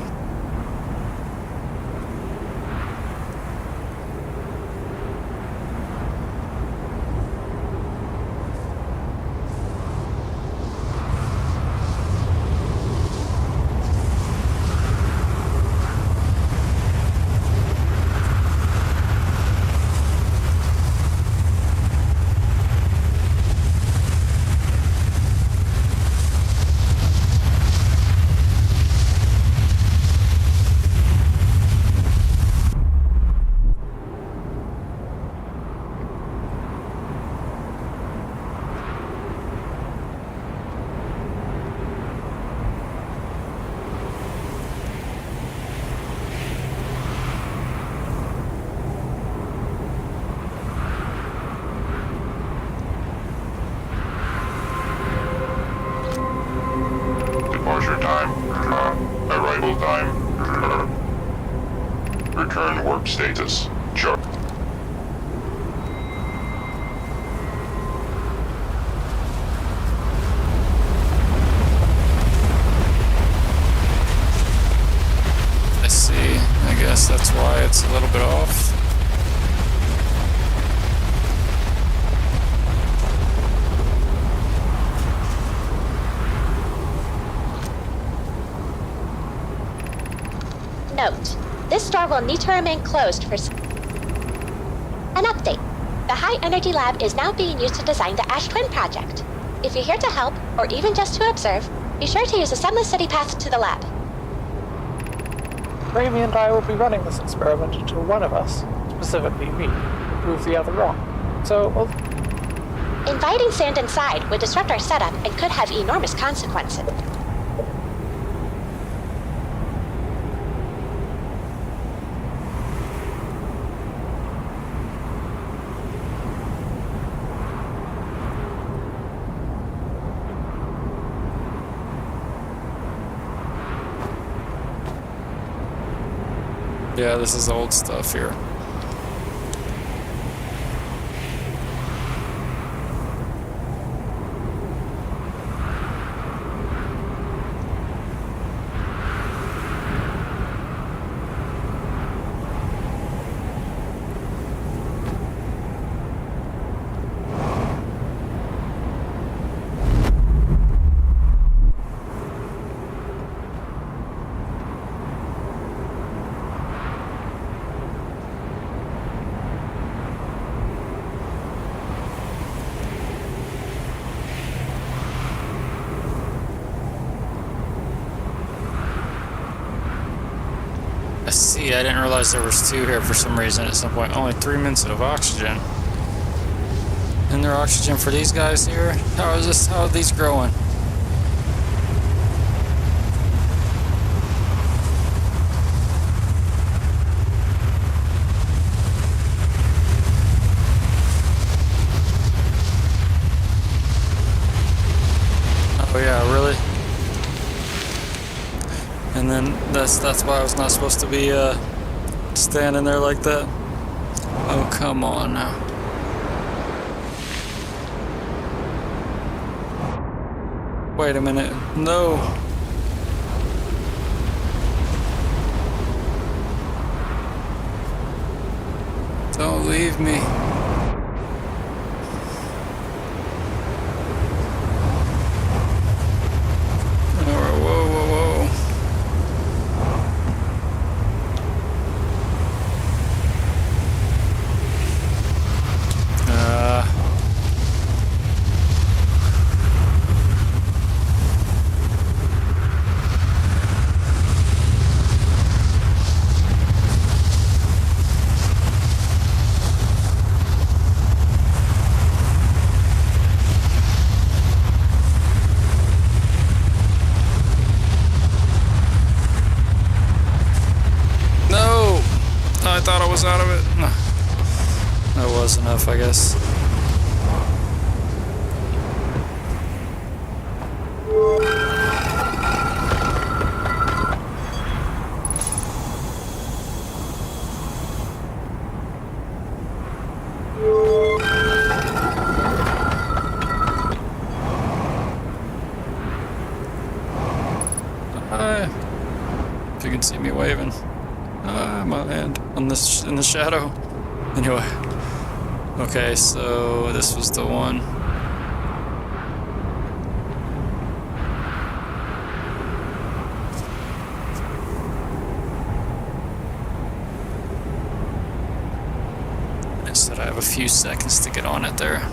Departure time. Arrival time. Return warp status. Chart. I see. I guess that's why it's a little bit off. Note, this door will need to remain closed for an update. The High Energy Lab is now being used to design the Ash Twin project. If you're here to help, or even just to observe, be sure to use the Sunless City path to the lab. Raimi and I will be running this experiment until one of us, specifically me, prove the other wrong. So, Inviting sand inside would disrupt our setup and could have enormous consequences. Yeah, this is old stuff here. I see, I didn't realize there was two here for some reason at some point. Only 3 minutes of oxygen. And there oxygen for these guys here? How is this, how are these growing? Oh yeah, really? And then that's why I was not supposed to be standing there like that. Oh, come on now. Wait a minute. No. Don't leave me. I thought I was out of it. No. That was enough, I guess. can see me waving. My hand on this in the shadow. Anyway. Okay, so this was the one. I said I have a few seconds to get on it there.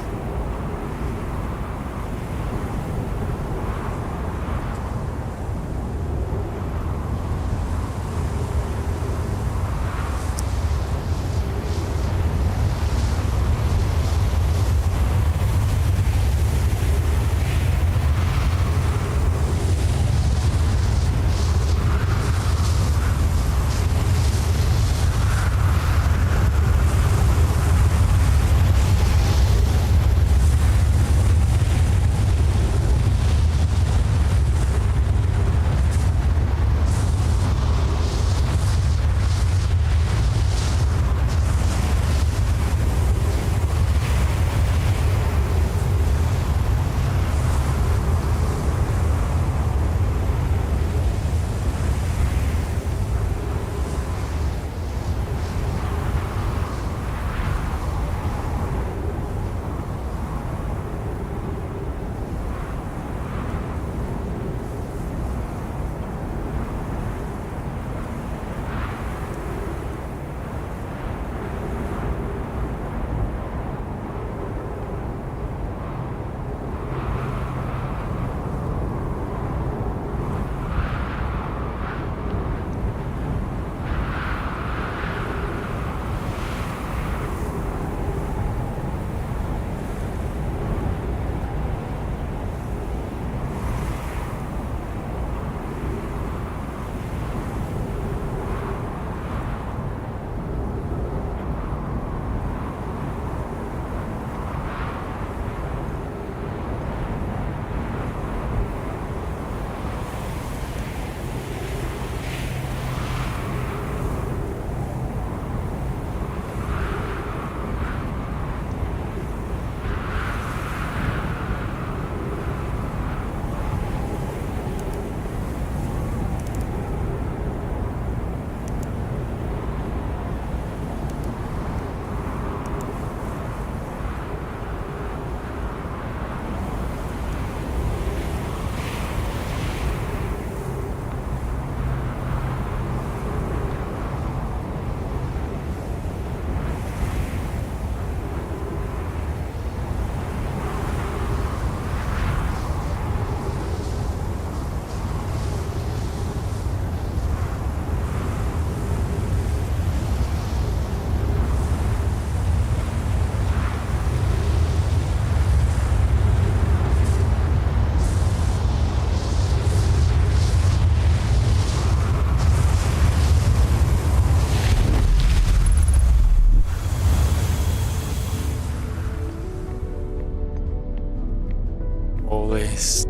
Always.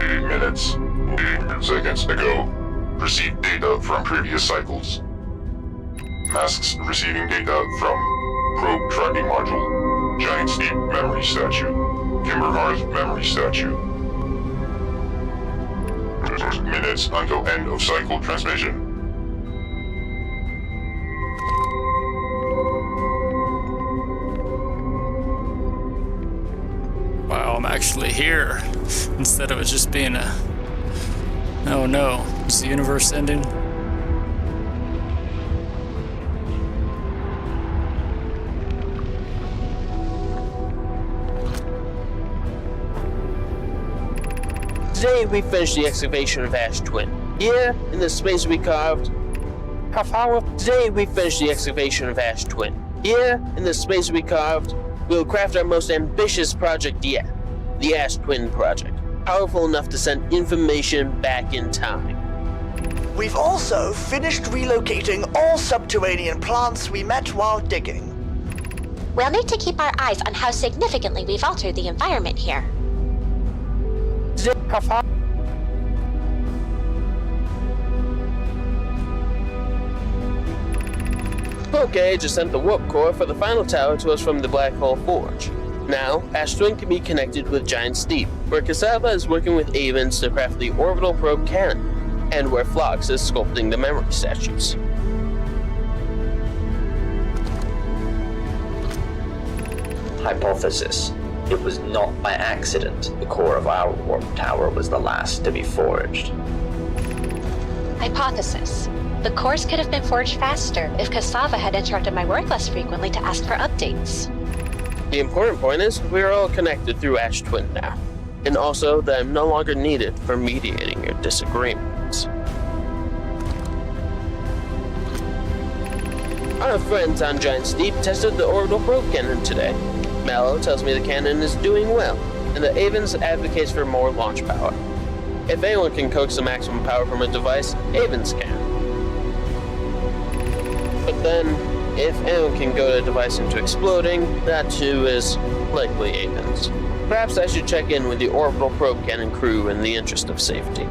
8 minutes, 8 seconds ago. Received data from previous cycles. Masks receiving data from probe tracking module. Giant Steep memory statue. Kimberhearth memory statue. Minutes until end of cycle transmission. Wow, I'm actually here. Instead of it just being a... Oh no, is the universe ending? Today we finished the excavation of Ash Twin. Here, in the space we carved... How far? Today we finished the excavation of Ash Twin. Here, in the space we carved, we'll craft our most ambitious project yet. The Ash Twin Project. Powerful enough to send information back in time. We've also finished relocating all subterranean plants we met while digging. We'll need to keep our eyes on how significantly we've altered the environment here. How far? Okay, just sent the warp core for the final tower to us from the Black Hole Forge. Now, Ash Twin can be connected with Giant Steep, where Cassava is working with Avens to craft the orbital probe cannon, and where Phlox is sculpting the memory statues. Hypothesis. It was not by accident the core of our warp tower was the last to be forged. Hypothesis. The cores could have been forged faster if Cassava had interrupted my work less frequently to ask for updates. The important point is, we're all connected through Ash Twin now, and also that I'm no longer needed for mediating your disagreements. Our friends on Giant Steep tested the orbital probe cannon today. Mallow tells me the cannon is doing well, and that Avens advocates for more launch power. If anyone can coax the maximum power from a device, Avens can. But then, if anyone can goad a device into exploding, that too is likely Avens. Perhaps I should check in with the orbital probe cannon crew in the interest of safety.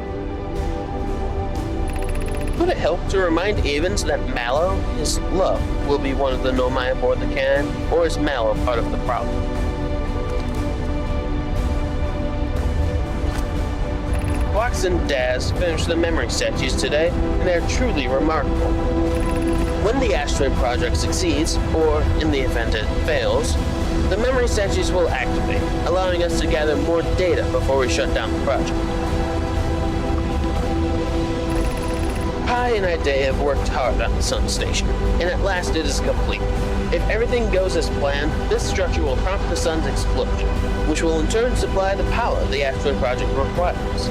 Would it help to remind Avens that Mallow, his love, will be one of the Nomai aboard the cannon, or is Mallow part of the problem? Fox and Daz finished the memory statues today, and they're truly remarkable. When the Ash Twin project succeeds, or in the event it fails, the memory statues will activate, allowing us to gather more data before we shut down the project. Pi and Ide have worked hard on the Sun Station, and at last it is complete. If everything goes as planned, this structure will prompt the Sun's explosion, which will in turn supply the power the Ash Twin project requires.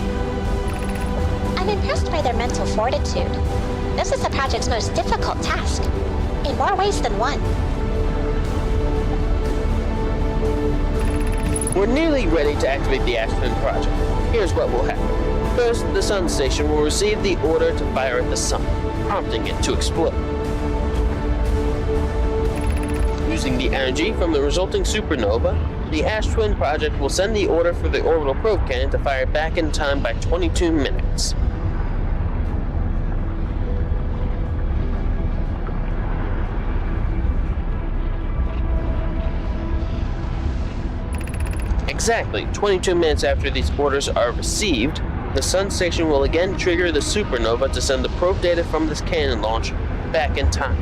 I'm impressed by their mental fortitude. This is the project's most difficult task, in more ways than one. We're nearly ready to activate the Ash Twin project. Here's what will happen. First, the Sun Station will receive the order to fire at the Sun, prompting it to explode. Using the energy from the resulting supernova, the Ash Twin project will send the order for the orbital probe cannon to fire back in time by 22 minutes. Exactly 22 minutes after these orders are received, the Sun Station will again trigger the supernova to send the probe data from this cannon launch back in time.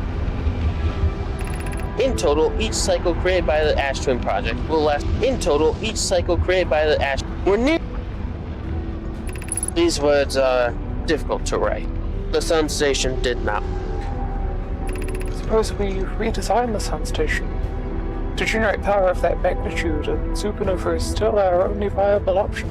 In total, each cycle created by the Ash Twin project will last. We're near. These words are difficult to write. The Sun Station did not. Suppose we redesign the Sun Station. To generate power of that magnitude, a supernova is still our only viable option.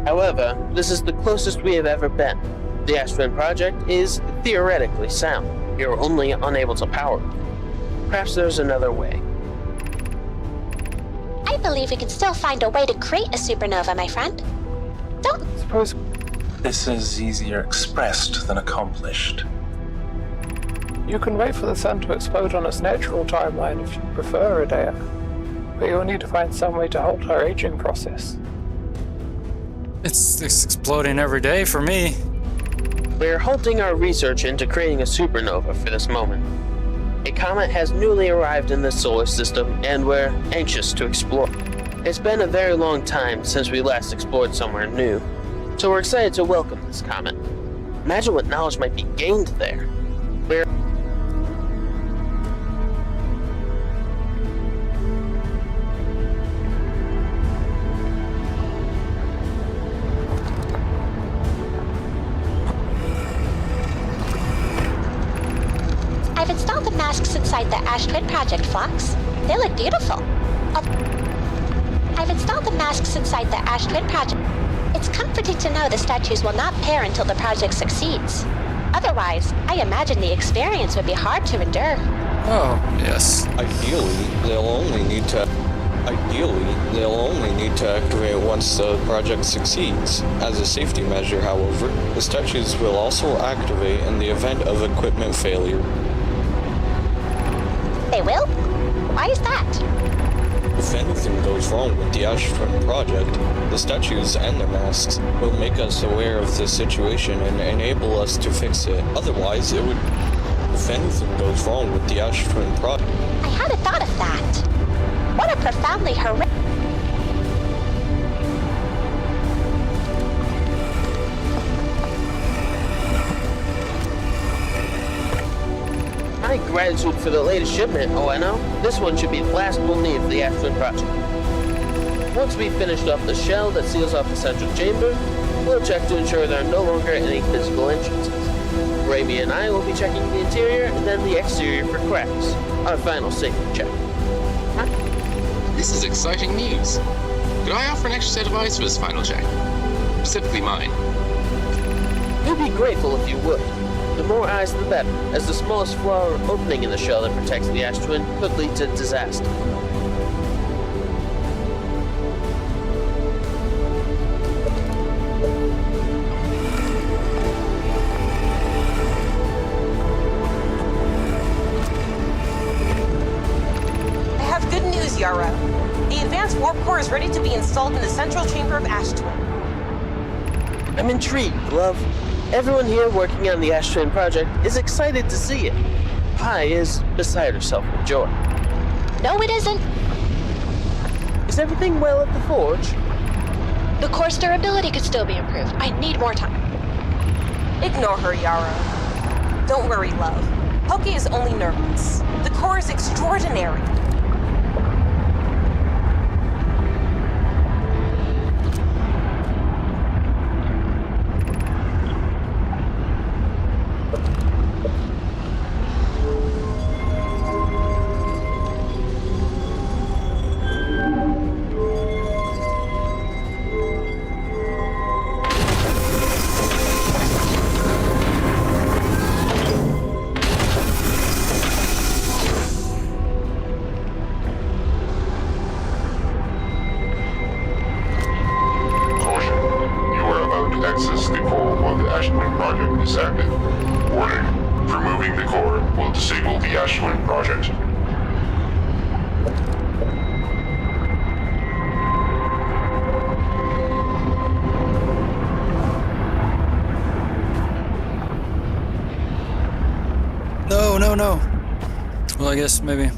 However, this is the closest we have ever been. The Ash Twin project is theoretically sound. You're only unable to power it. Perhaps there's another way. I believe we can still find a way to create a supernova, my friend. Don't suppose this is easier expressed than accomplished. You can wait for the sun to explode on its natural timeline if you prefer, Adair. But you'll need to find some way to halt our aging process. It's exploding every day for me. We're halting our research into creating a supernova for this moment. A comet has newly arrived in the solar system, and we're anxious to explore. It's been a very long time since we last explored somewhere new, so we're excited to welcome this comet. Imagine what knowledge might be gained there. I've installed the masks inside the Ash Twin project, Phlox. They look beautiful. I've installed the masks inside the Ash Twin project. It's comforting to know the statues will not pair until the project succeeds. Otherwise, I imagine the experience would be hard to endure. Oh, yes. Ideally, they'll only need to activate once the project succeeds. As a safety measure, however, the statues will also activate in the event of equipment failure. They will? Why is that? If anything goes wrong with the Ash Twin project, the statues and the masks will make us aware of the situation and enable us to fix it. Otherwise, it would if anything goes wrong with the Ash Twin project. I hadn't thought of that. What a profoundly horrific... My gratitude for the latest shipment, ONO. This one should be the last we'll need for the Ash Twin project. Once we've finished off the shell that seals off the central chamber, we'll check to ensure there are no longer any physical entrances. Raimi and I will be checking the interior and then the exterior for cracks. Our final safety check. This is exciting news. Could I offer an extra set of eyes for this final check? Specifically mine. We'd be grateful if you would. The more eyes the better, as the smallest flaw or opening in the shell that protects the Ash Twin could lead to disaster. I have good news, Yarrow. The advanced warp core is ready to be installed in the central chamber of Ash Twin. I'm intrigued, love. Everyone here working on the Ash Twin project is excited to see it. Pi is beside herself with joy. No, it isn't. Is everything well at the forge? The core's durability could still be improved. I need more time. Ignore her, Yarrow. Don't worry, love. Poke is only nervous. The core is extraordinary. Access the core while the Ash Twin project is active. Warning, removing the core will disable the Ash Twin project. No. Well, I guess maybe.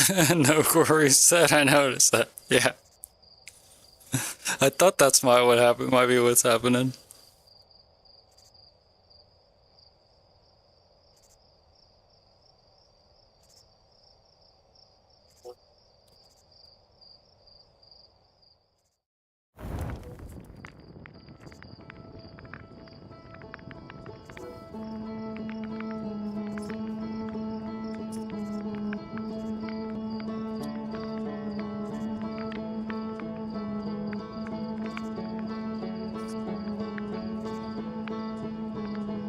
No core reset, I noticed that. Yeah. I thought that's what happened, might be what's happening.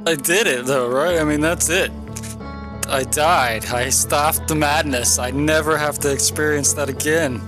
I did it though, right? I mean, that's it. I died. I stopped the madness. I never have to experience that again.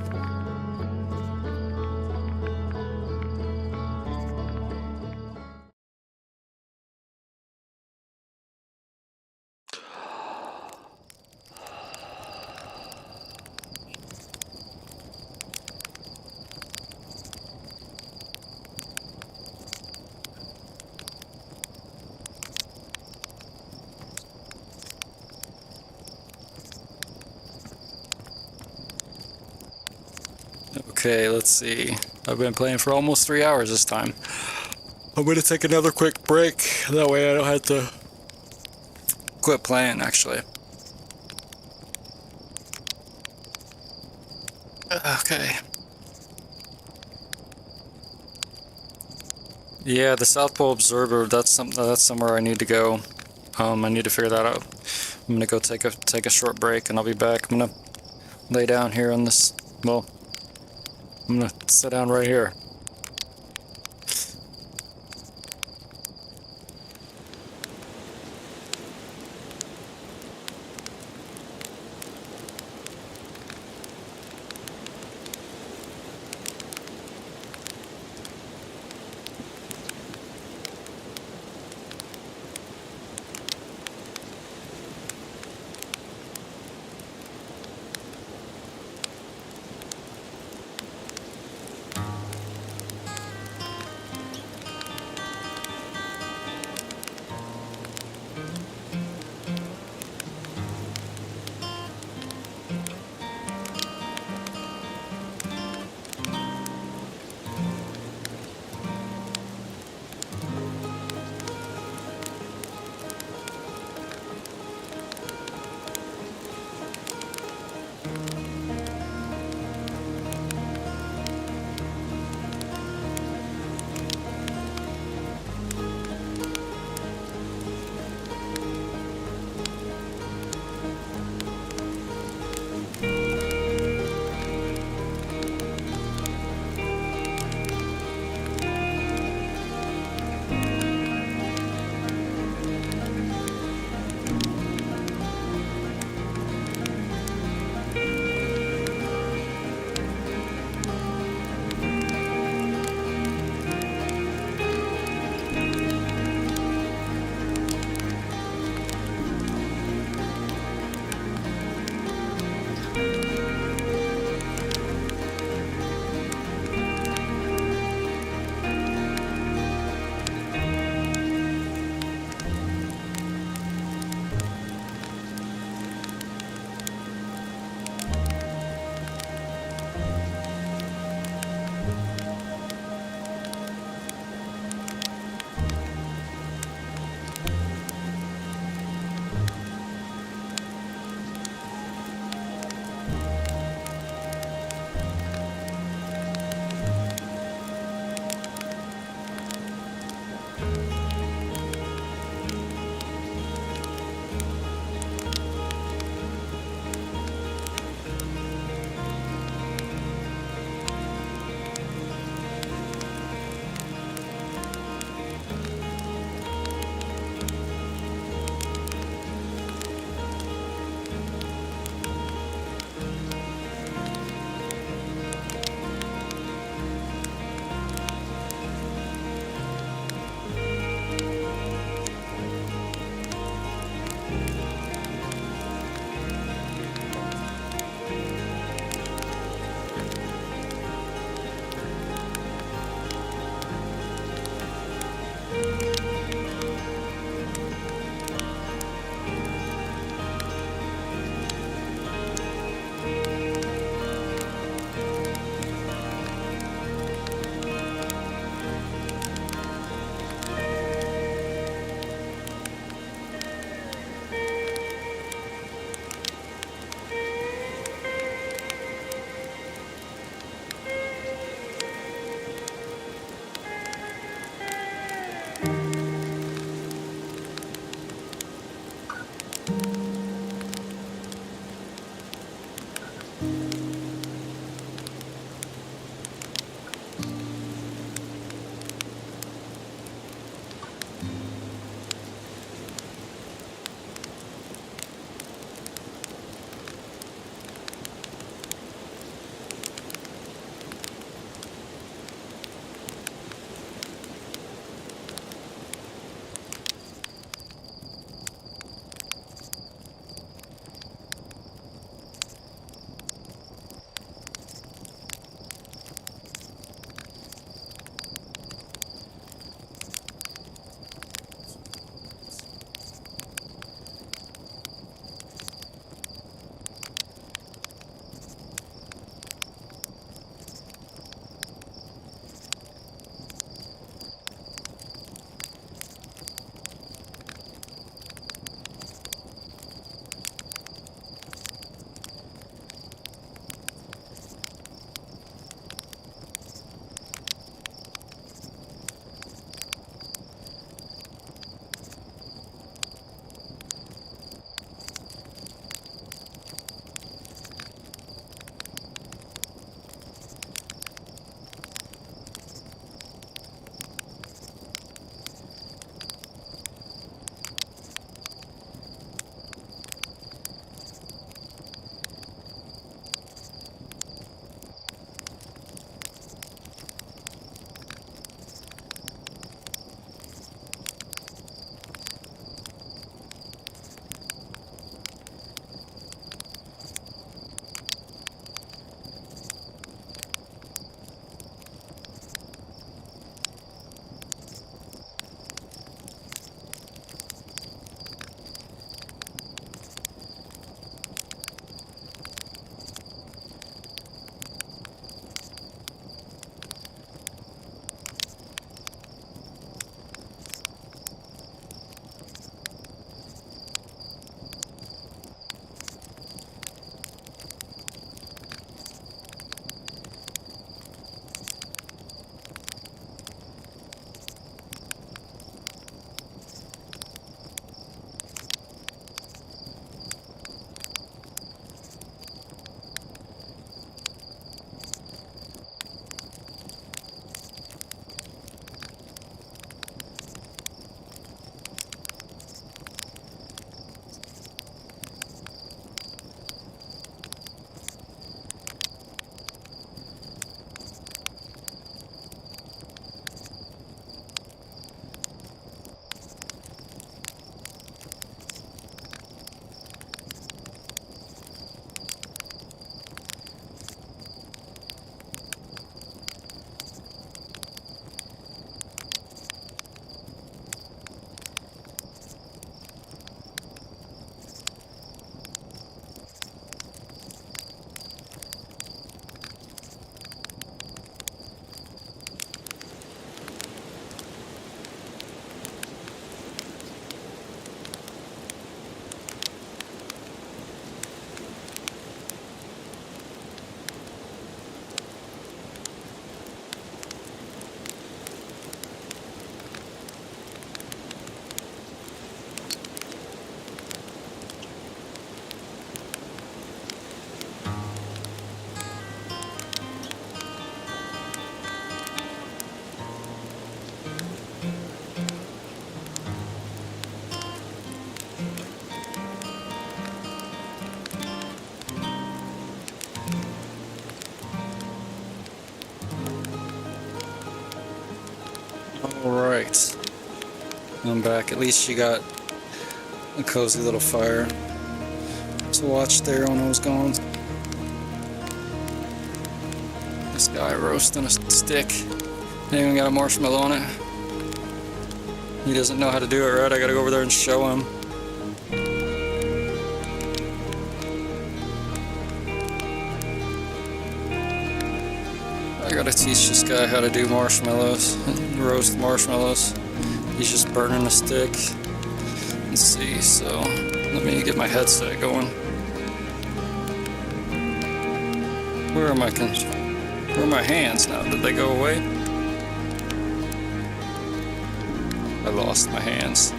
Okay, let's see. I've been playing for almost 3 hours this time. I'm gonna take another quick break. That way I don't have to quit playing, actually. Okay. Yeah, the South Pole Observer, that's somewhere I need to go. I need to figure that out. I'm gonna go take a short break and I'll be back. I'm gonna lay down here on this, well, I'm gonna sit down right here. Alright. I'm back. At least you got a cozy little fire to watch there when I was gone. This guy roasting a stick. Ain't even got a marshmallow on it. He doesn't know how to do it right. I gotta go over there and show him. I gotta teach this guy how to do marshmallows, roast marshmallows. He's just burning a stick. Let's see, so let me get my headset going. Where are my hands now? Did they go away? I lost my hands.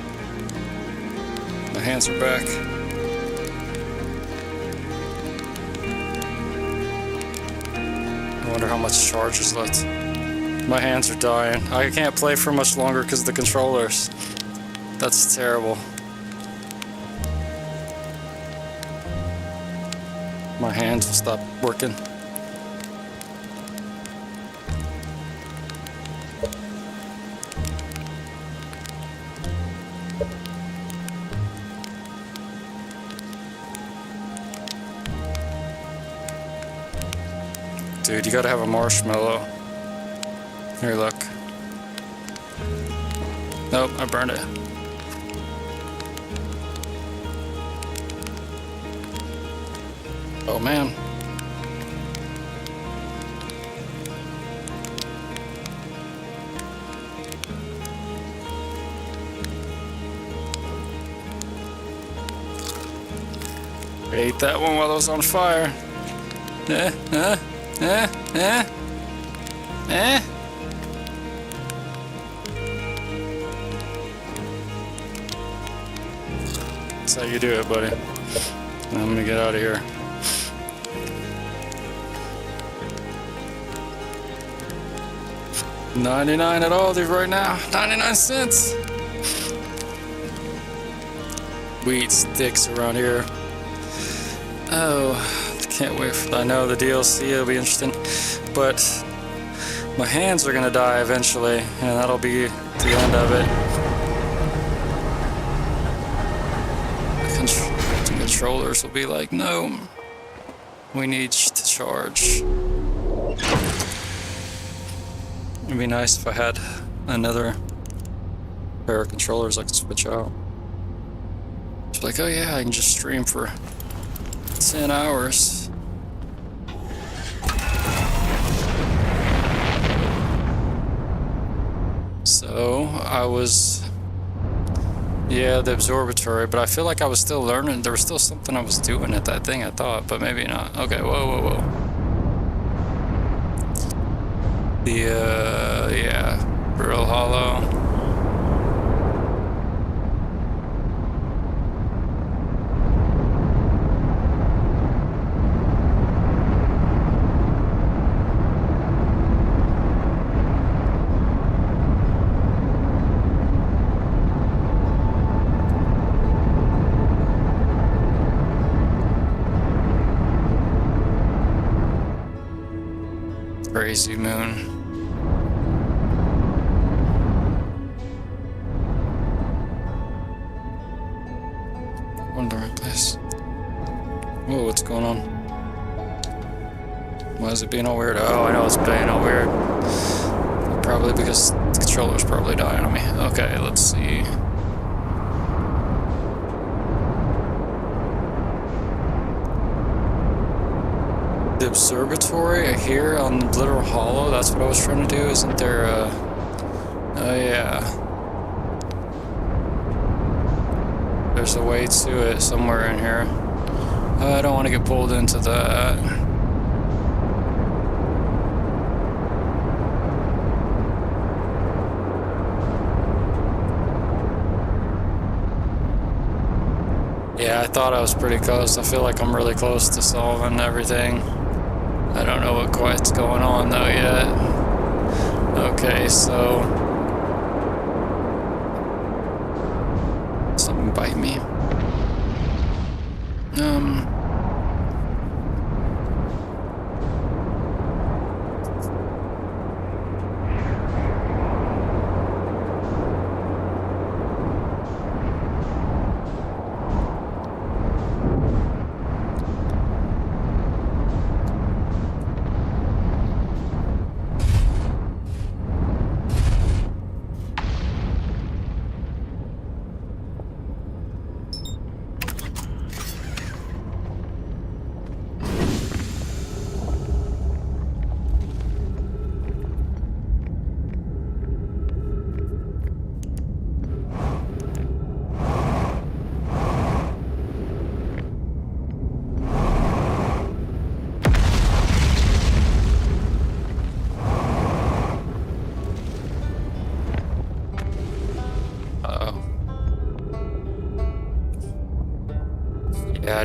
My hands are back. I wonder how much charge is left. My hands are dying. I can't play for much longer because of the controllers. That's terrible. My hands will stop working. Dude, you gotta have a marshmallow. Here, look. Nope, I burned it. Oh man. I ate that one while I was on fire. That's how you do it, buddy. I'm gonna get out of here. $99 at Aldi right now. 99 cents. Weed sticks around here. Oh, can't wait for that. I know the DLC will be interesting, but my hands are gonna die eventually, and that'll be the end of it. The controllers will be like, no, we need to charge. It'd be nice if I had another pair of controllers I could switch out. It's like, oh yeah, I can just stream for 10 hours. So I was, yeah, the observatory, but I feel like I was still learning. There was still something I was doing at that thing, I thought, but maybe not. Okay, whoa. Yeah, Brill Hollow. Crazy moon. Wondering place. Whoa, what's going on? Why is it being all weird? Oh, I know it's being all weird. Probably because the controller's probably dying on me. Okay, let's see. The observatory here on Literal Hollow, that's what I was trying to do, isn't there oh yeah. There's a way to it somewhere in here. I don't want to get pulled into that. Yeah, I thought I was pretty close. I feel like I'm really close to solving everything. I don't know what quite's going on though yet. Okay, so something bite me.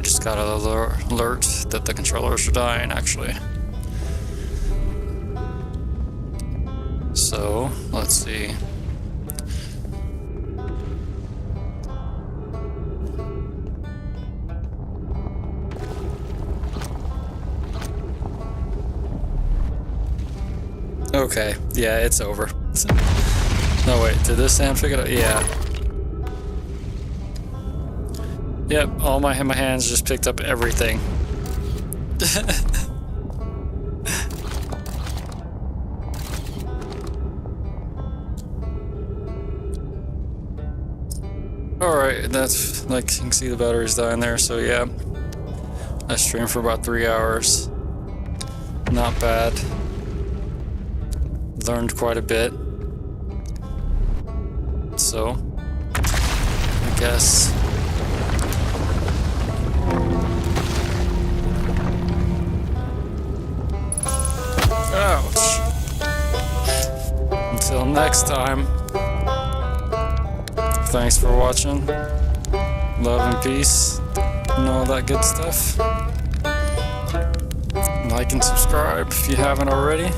just got an alert that the controllers are dying, actually. So, let's see. Okay, yeah, it's over. No, wait, did this hand figure it out? Yeah. Yep, all my hands just picked up everything. Alright, that's, like, you can see the batteries dying there, so yeah. I streamed for about 3 hours. Not bad. Learned quite a bit. So, I guess. Ouch. Until next time. Thanks for watching. Love and peace. And all that good stuff. Like and subscribe if you haven't already.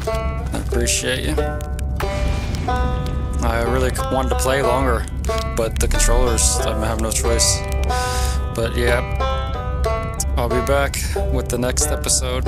I appreciate you. I really wanted to play longer, but the controllers, I have no choice. But yeah, I'll be back with the next episode.